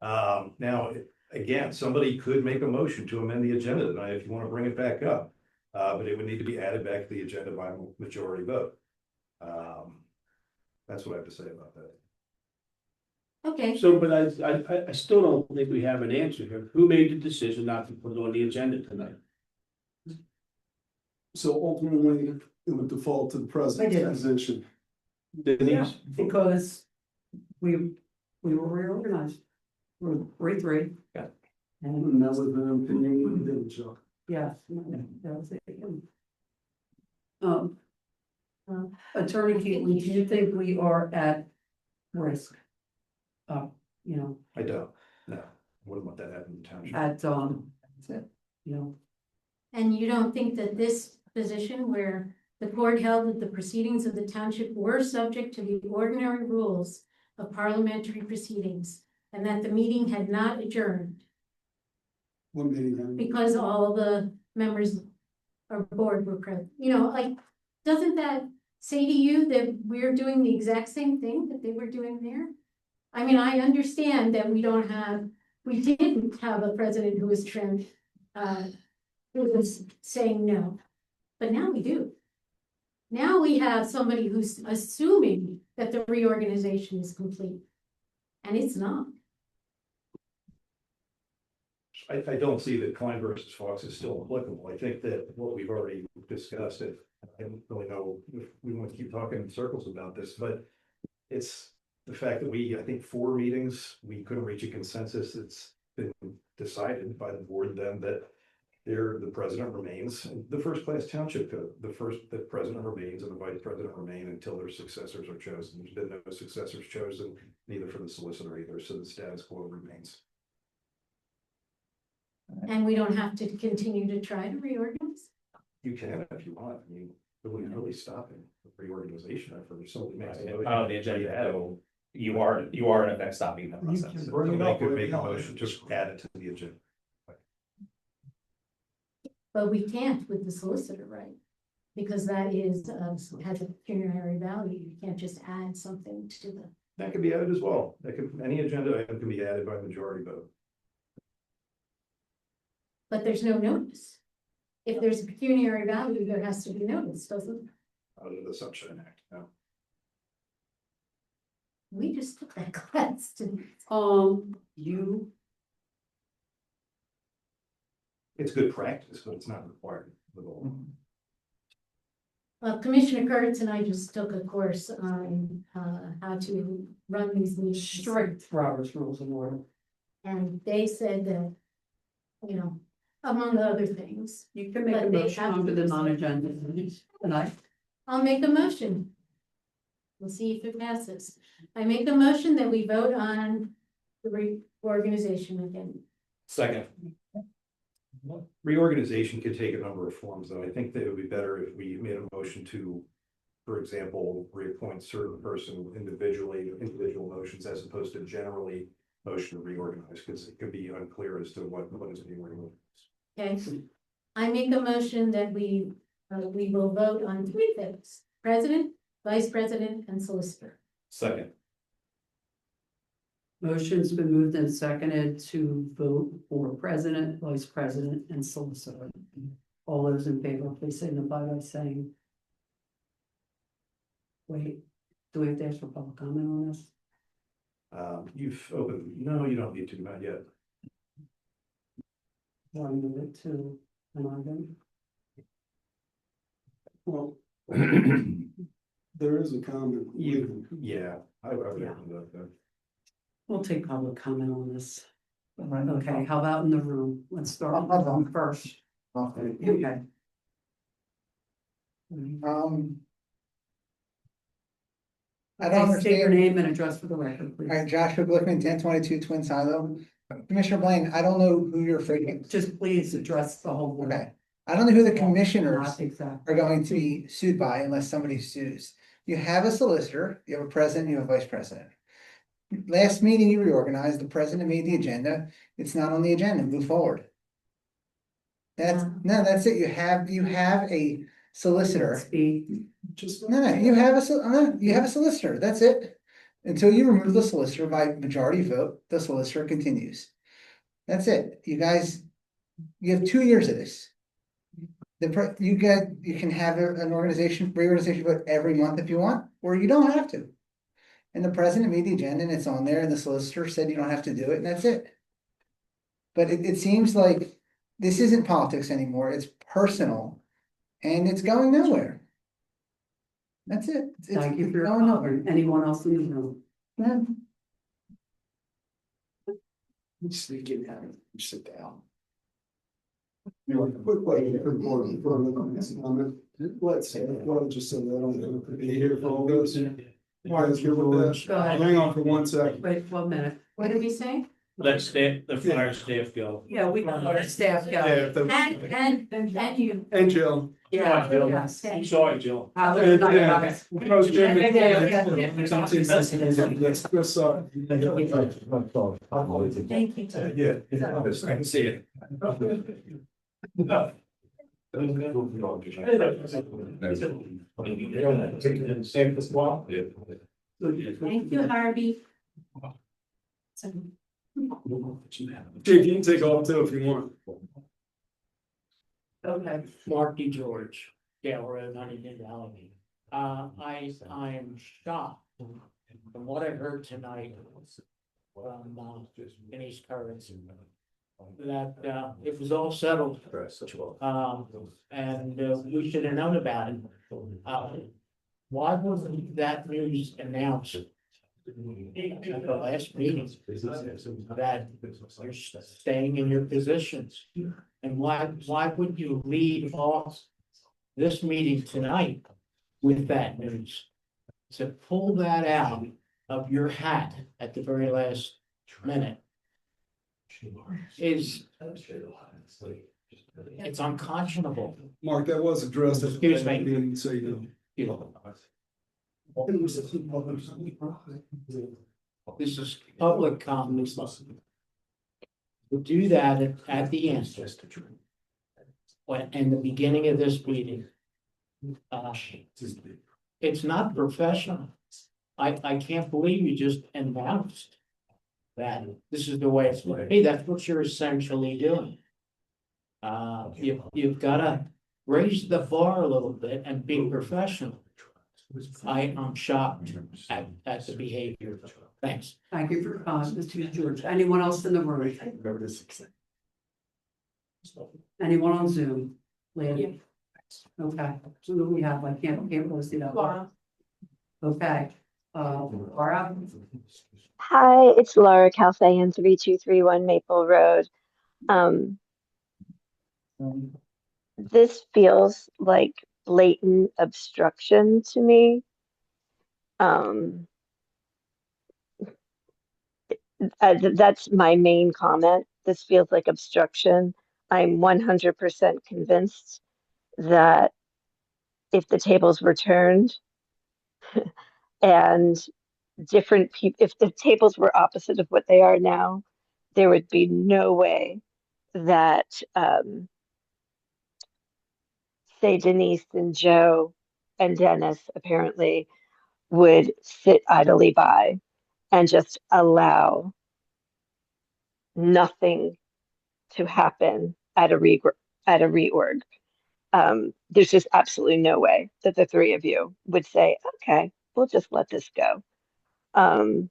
Now, again, somebody could make a motion to amend the agenda tonight if you want to bring it back up. But it would need to be added back to the agenda by a majority vote. That's what I have to say about that. Okay, So, but I still don't think we have an answer here. Who made the decision not to put it on the agenda tonight? So ultimately, it would default to the president's position. Denise? Because we were reorganized. We're 3-3. And that was an opinion we didn't show. Yes, that was it. Attorney Keatley, do you think we are at risk? You know, I don't, no, wouldn't want that happening in the township. at, you know, and you don't think that this position where the court held that the proceedings of the township were subject to the ordinary rules of parliamentary proceedings and that the meeting had not adjourned What meeting? then? because all the members of the board were present, you know, like, doesn't that say to you that we're doing the exact same thing that they were doing there? I mean, I understand that we didn't have a president who was trimmed, who was saying no, but now we do. Now we have somebody who's assuming that the reorganization is complete, and it's not. I don't see that Klein versus Fox is still applicable. I think that what we've already discussed, I don't really know if we want to keep talking in circles about this, but it's the fact that I think 4 meetings, we couldn't reach a consensus. It's been decided by the board then that the president remains, the first class township code, the president remains and the vice president remain until their successors are chosen. There's been no successors chosen, neither for the solicitor either, so the status quo remains. And we don't have to continue to try to reorganize? You can if you want. I mean, it wouldn't really stop it. The reorganization effort if somebody makes a motion. Oh, the agenda, so you are in effect stopping the process. Somebody could make a motion to add it to the agenda. But we can't with the solicitor, right? Because that is, has a pecuniary value. You can't just add something to the. That could be added as well. Any agenda item can be added by majority vote. But there's no notice. If there's a pecuniary value, there has to be notice, doesn't there? Out of the Sunshine Act, no. We just took that class to. You, It's good practice, but it's not required at all. Commissioner Kurtz and I just took a course on, how to run these meetings. strict Robert's Rules of Order. And they said that, you know, among other things. You can make a But they motion have under to the decide. non-agenda tonight. I'll make a motion. We'll see if it passes. I make a motion that we vote on the reorganization again. Second. Reorganization could take a number of forms, though. I think that it would be better if we made a motion to, for example, reappoint certain person individually, individual motions, as opposed to generally motion to reorganize, because it could be unclear as to what is being reorganized. Okay, I make a motion that we will vote on 3 things: president, vice president, and solicitor. Second. Motion's been moved and seconded to vote for president, vice president, and solicitor. All those in favor, please signify by saying. Wait, do we have to ask for public comment on this? You've opened, no, you don't need to, not yet. Do I move it to an item? Well, there is a comment. Yeah, I would open it up there. We'll take public comment on this. Okay, how about in the room? Let's start with the room first. Okay. I don't Okay, state your understand. name and address for the record, please. All right, Joshua Glickman, 1022 Twin Silo. Commissioner Blaine, I don't know who you're afraid of. Just please address the whole board. Okay, I don't know who the commissioners Not exactly. are going to be sued by unless somebody sues. You have a solicitor, you have a president, you have a vice president. Last meeting you reorganized, the president made the agenda. It's not on the agenda, move forward. That's it. You have a solicitor. No, you have a solicitor. That's it. Until you remove the solicitor by majority vote, the solicitor continues. That's it. You guys, you have 2 years of this. You can have an reorganization vote every month if you want, or you don't have to. And the president made the agenda and it's on there, and the solicitor said you don't have to do it, and that's it. But it seems like this isn't politics anymore. It's personal, and it's going nowhere. That's it. Thank you for your going nowhere. comment. Anyone else in the room? Just get out, sit down. Quick question for the board, before we go next comment. Let's say, well, just so that I don't have to be here for all this. You guys good with that? Go ahead. Hang on for 1 second. Wait 1 minute. What did we say? Let the fire staff go. Yeah, we got our staff Yeah, go. the- And you. And Jill. Yeah, Jill. yes. I'm sorry, Jill. And, Coach Jim. Let's start. Thank you. Yeah, I can see it. Thank you, Harvey. Jake, you can take off too if you want. Okay. Mark DeGeorge, Gale Road, Huntington Valley. I'm shocked from what I heard tonight from Denise KURITZ that it was all settled. And we should have known about it. Why wasn't that news announced at the last meeting, that you're staying in your positions. And why would you lead off this meeting tonight with that news? To pull that out of your hat at the very last minute is, it's unconscionable. Mark, that was addressed at the Excuse me. meeting, so you know. This is public comment. We'll do that at the end. When, in the beginning of this meeting. It's not professional. I can't believe you just announced that this is the way it's going to be. That's what you're essentially doing. You've got to raise the bar a little bit and be professional. I'm shocked at the behavior. Thanks. Thank you for, Mr. George. Anyone else in the room? Anyone on Zoom? Lady? Okay, so who do we have? I can't really see that. Laura. Okay, Laura? Hi, it's Laura Calfayan, 3231 Maple Road. This feels like blatant obstruction to me. That's my main comment. This feels like obstruction. I'm 100% convinced that if the tables were turned and different people, if the tables were opposite of what they are now, there would be no way that, say, Denise and Joe and Dennis apparently would sit idly by and just allow nothing to happen at a reorg. There's just absolutely no way that the three of you would say, okay, we'll just let this go. And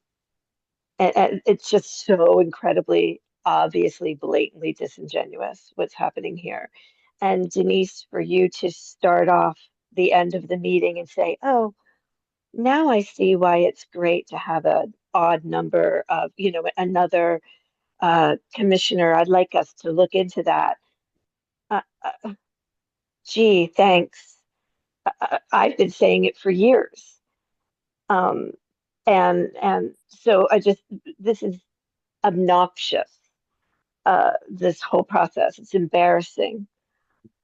it's just so incredibly, obviously, blatantly disingenuous what's happening here. And Denise, for you to start off the end of the meeting and say, oh, now I see why it's great to have an odd number of, another commissioner. I'd like us to look into that. Gee, thanks. I've been saying it for years. And so this is obnoxious. This whole process, it's embarrassing.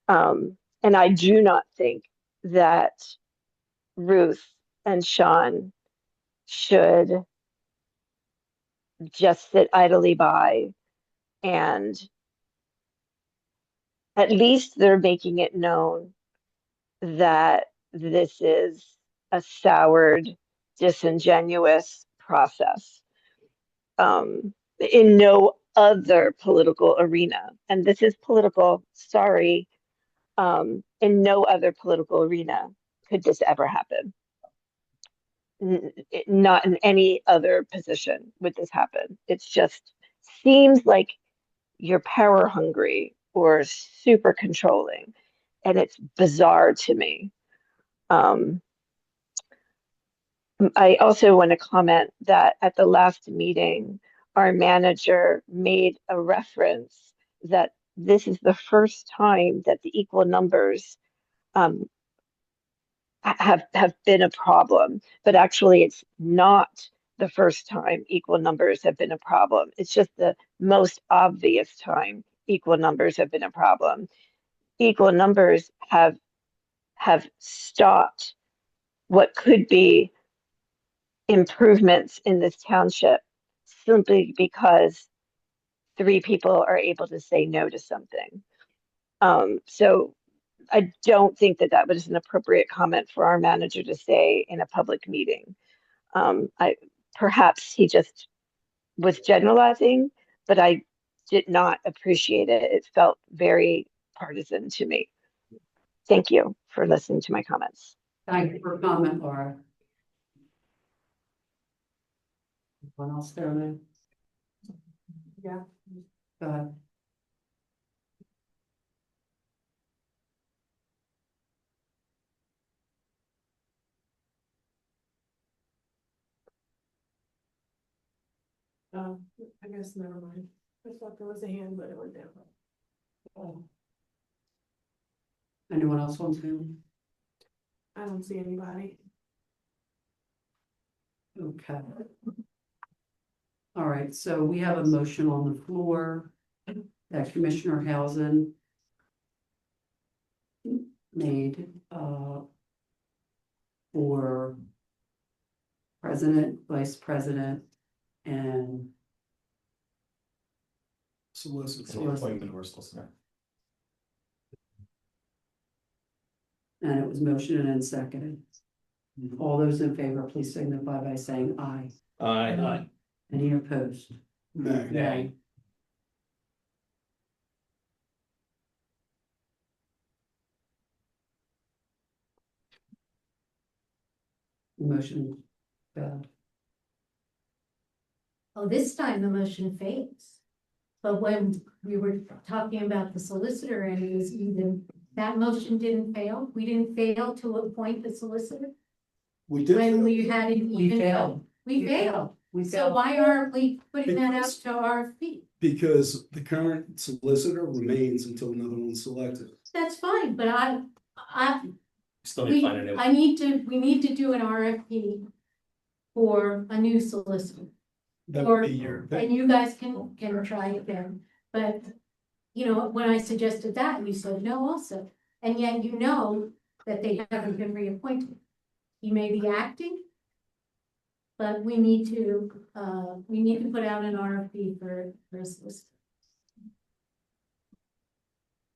And I do not think that Ruth and Sean should just sit idly by, and at least they're making it known that this is a soured, disingenuous process. In no other political arena, and this is political, sorry, in no other political arena could this ever happen. Not in any other position would this happen. It's just seems like you're power hungry or super controlling, and it's bizarre to me. I also want to comment that at the last meeting, our manager made a reference that this is the first time that the equal numbers have been a problem, but actually it's not the first time equal numbers have been a problem. It's just the most obvious time equal numbers have been a problem. Equal numbers have stopped what could be improvements in this township simply because three people are able to say no to something. So I don't think that was an appropriate comment for our manager to say in a public meeting. Perhaps he just was generalizing, but I did not appreciate it. It felt very partisan to me. Thank you for listening to my comments. Thank you for comment, Laura. Anyone else there, man? Yeah. Go ahead. I guess never mind. I thought there was a hand, but it went down. Anyone else want to? I don't see anybody. Okay. All right, so we have a motion on the floor that Commissioner Hausen made, for president, vice president, and Solicitor. Appointment or solicitor. and it was motioned and seconded. All those in favor, please signify by saying aye. Aye. Any opposed? Nay. Nay. Motion failed. Oh, this time the motion fails. But when we were talking about the solicitor and it was even, that motion didn't fail. We didn't fail to appoint the solicitor. We did. When we had an We even. failed. We failed. We So failed. why aren't we putting that out to RFP? Because the current solicitor remains until another one's selected. That's fine, but Still need to find a new. we need to do an RFP for a new solicitor. That Or- would be your And pick. you guys can try it then, but, you know, when I suggested that, you said no also. And yet you know that they haven't been reappointed. He may be acting. But we need to put out an RFP for a solicitor.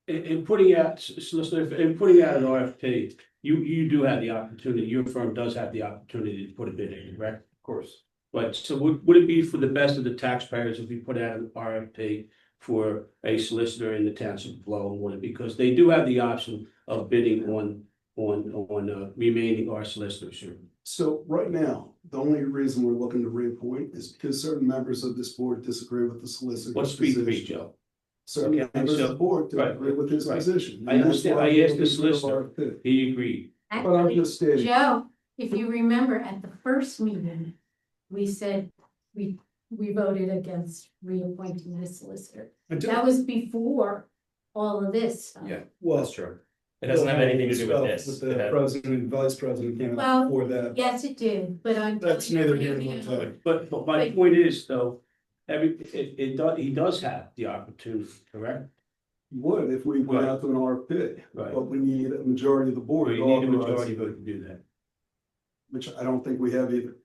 In putting out, solicitor, in putting out an RFP, you do have the opportunity, your firm does have the opportunity to put a bid in, correct? Of course. But so would it be for the best of the taxpayers if we put out an RFP for a solicitor in the township of Lowell and Wooded? Because they do have the option of bidding on remaining our solicitors. So right now, the only reason we're looking to reappoint is because certain members of this board disagree with the solicitor. What's speed for you, Joe? Certain Okay, members of so- the board right, disagree with his right. position. I and that's understand, why I we're asked the looking for solicitor, RFP. he agreed. But I'm Actually, just stating. Joe, if you remember at the first meeting, we said we voted against reappointing this solicitor. I do. That was before all of this stuff. Yeah, Well, that's true. It doesn't have anything to do with this. With It the had- president and vice president came Well, out for that. Yes, it did, but I'm. That's neither here nor there. But my point is though, he does have the opportunity, correct? Would if we went Right. out to an RFP, Right. but we need a majority of the board. We to need a authorize majority it, vote to do that. Which I don't think we have either.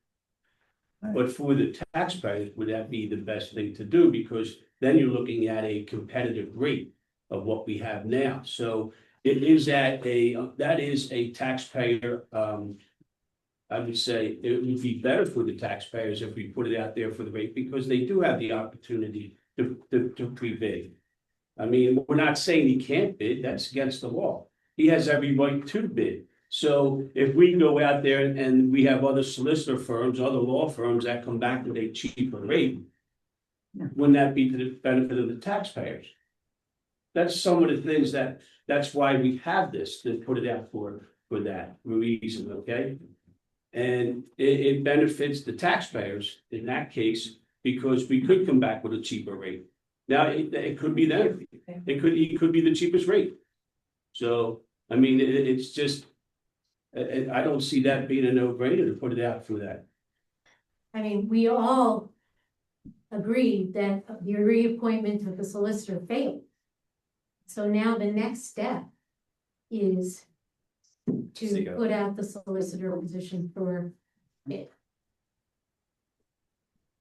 But for the taxpayers, would that be the best thing to do? Because then you're looking at a competitive rate of what we have now. So it is that is a taxpayer, I would say it would be better for the taxpayers if we put it out there for the rate, because they do have the opportunity to pre-bid. I mean, we're not saying he can't bid, that's against the law. He has every right to bid. So if we go out there and we have other solicitor firms, other law firms that come back with a cheaper rate, wouldn't that be to the benefit of the taxpayers? That's some of the things that's why we have this, to put it out for that reason, okay? And it benefits the taxpayers in that case, because we could come back with a cheaper rate. Now, it could be that, it could be the cheapest rate. So, I mean, it's just, I don't see that being a no-brainer to put it out for that. I mean, we all agreed that the reappointment of the solicitor failed. So now the next step is to put out the solicitor position for bid.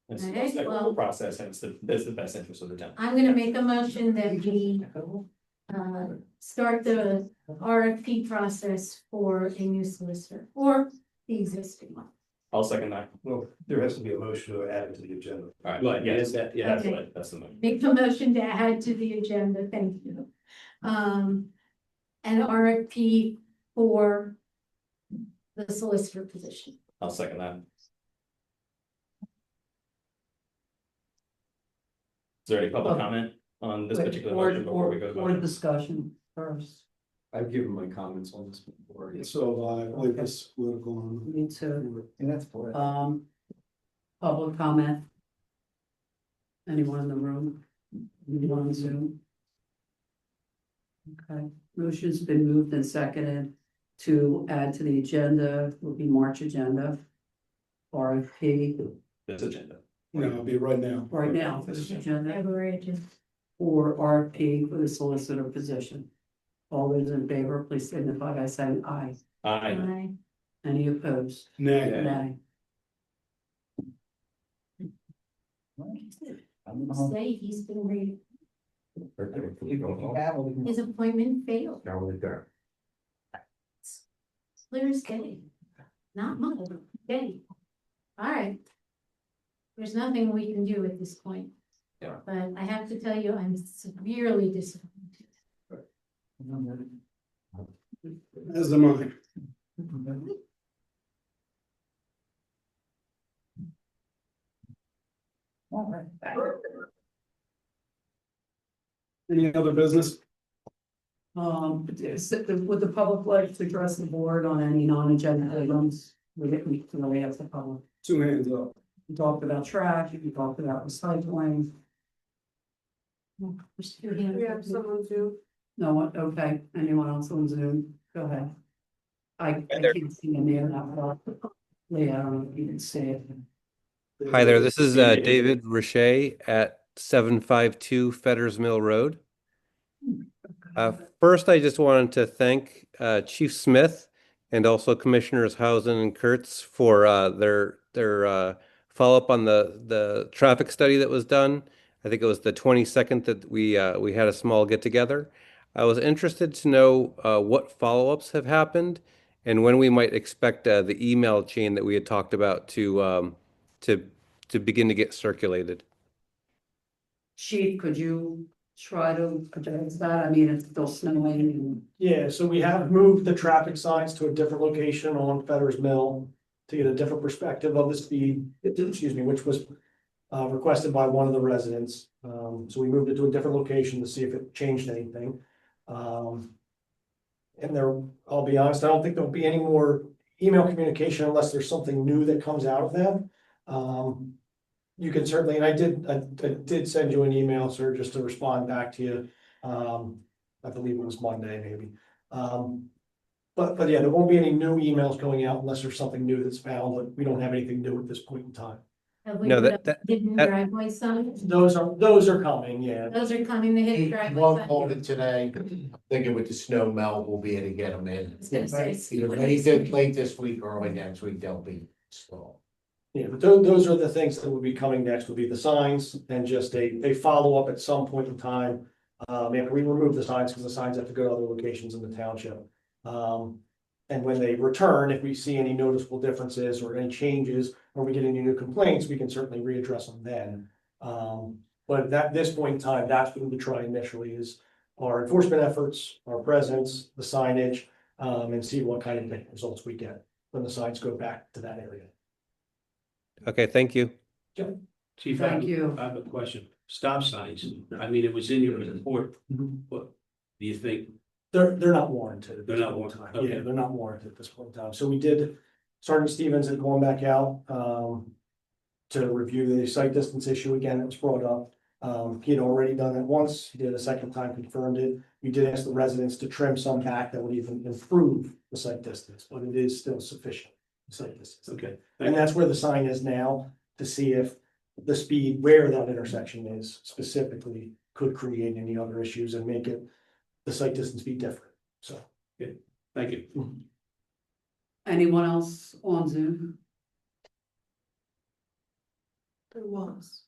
It's Okay, the most equitable well- process, and it's the best interest of the town. I'm gonna make a motion that we start the RFP process for a new solicitor or the existing one. I'll second that. Well, there has to be a motion to add it to the agenda. All right, Right, yes, yes, yeah, that's Okay. what, that's the motion. Make a motion to add to the agenda, thank you. An RFP for the solicitor position. I'll second that. Is there any public comment on this particular motion before we go to Or vote? discussion first. I've given my comments on this before. So I believe this political. Me too. And that's for it. Public comment. Anyone in the room? Anyone on Zoom? Okay, motion's been moved and seconded to add to the agenda, will be March agenda. RFP This agenda. No, it'll be right now. right now, for this agenda, February, just or RFP for the solicitor position. All those in favor, please signify by saying aye. Aye. Any opposed? Nay. Nay. say he's been read, his appointment failed. Clear as day. Not much, day. All right. There's nothing we can do at this point. Yeah. But I have to tell you, I'm severely disappointed. As am I. Any other business? Would the public like to address the board on any non-agenda items? We have the public. 2 hands up. We talked about trash, we talked about recycling. We have someone too. No one, okay, anyone else on Zoom? Go ahead. I can't see a name that well. Yeah, I don't know if you can see it. Hi there, this is David Richey at 752 Fetters Mill Road. First, I just wanted to thank Chief Smith and also Commissioners HAUSEN and KURITZ for their follow-up on the traffic study that was done. I think it was the 22nd that we had a small get-together. I was interested to know what follow-ups have happened and when we might expect the email chain that we had talked about to begin to get circulated. Chief, could you try to address that? I mean, it's still snowing and. Yeah, so we have moved the traffic signs to a different location on Fetters Mill to get a different perspective of the speed, excuse me, which was requested by one of the residents. So we moved it to a different location to see if it changed anything. And there, I'll be honest, I don't think there'll be any more email communication unless there's something new that comes out of them. You can certainly, and I did send you an email, sir, just to respond back to you. I believe it was Monday, maybe. But yeah, there won't be any new emails going out unless there's something new that's found, but we don't have anything new at this point in time. Have we No, put up hidden driveway signs? Those are coming, yeah. Those are coming, the hidden driveway One signs. called it today, thinking with the snow melt, we'll be able to get them in. I was gonna say. Either late this week or early next week, they'll be installed. Yeah, but those are the things that will be coming next, would be the signs and just a follow-up at some point in time. After we remove the signs, because the signs have to go to other locations in the township. And when they return, if we see any noticeable differences or any changes, or we get any new complaints, we can certainly readdress them then. But at this point in time, that's what we try initially is our enforcement efforts, our presence, the signage, and see what kind of results we get when the signs go back to that area. Okay, thank you. Chief, Thank you. I have a question. Stop signs. I mean, it was in your report. What do you think? They're not warranted. at this They're not point in warranted, time. okay. Yeah, they're not warranted at this point in time. So we did, Sergeant Stevens had gone back out to review the site distance issue again that was brought up. He had already done it once. He did a second time, confirmed it. We did ask the residents to trim some back that would even improve the site distance, but it is still sufficient site distance. Okay. And that's where the sign is now, to see if the speed where that intersection is specifically could create any other issues and make it the site distance be different. So. Thank you. Anyone else on Zoom? There was.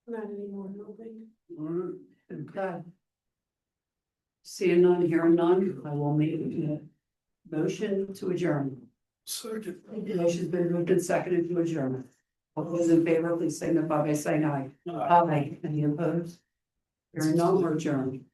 Not anymore, no think. Okay. Seeing none, hearing none, I will make a motion to adjourn. Second. Motion's been moved and seconded to adjourn. All those in favor, please signify by saying aye. Aye. Any opposed? Hearing none, we're adjourned.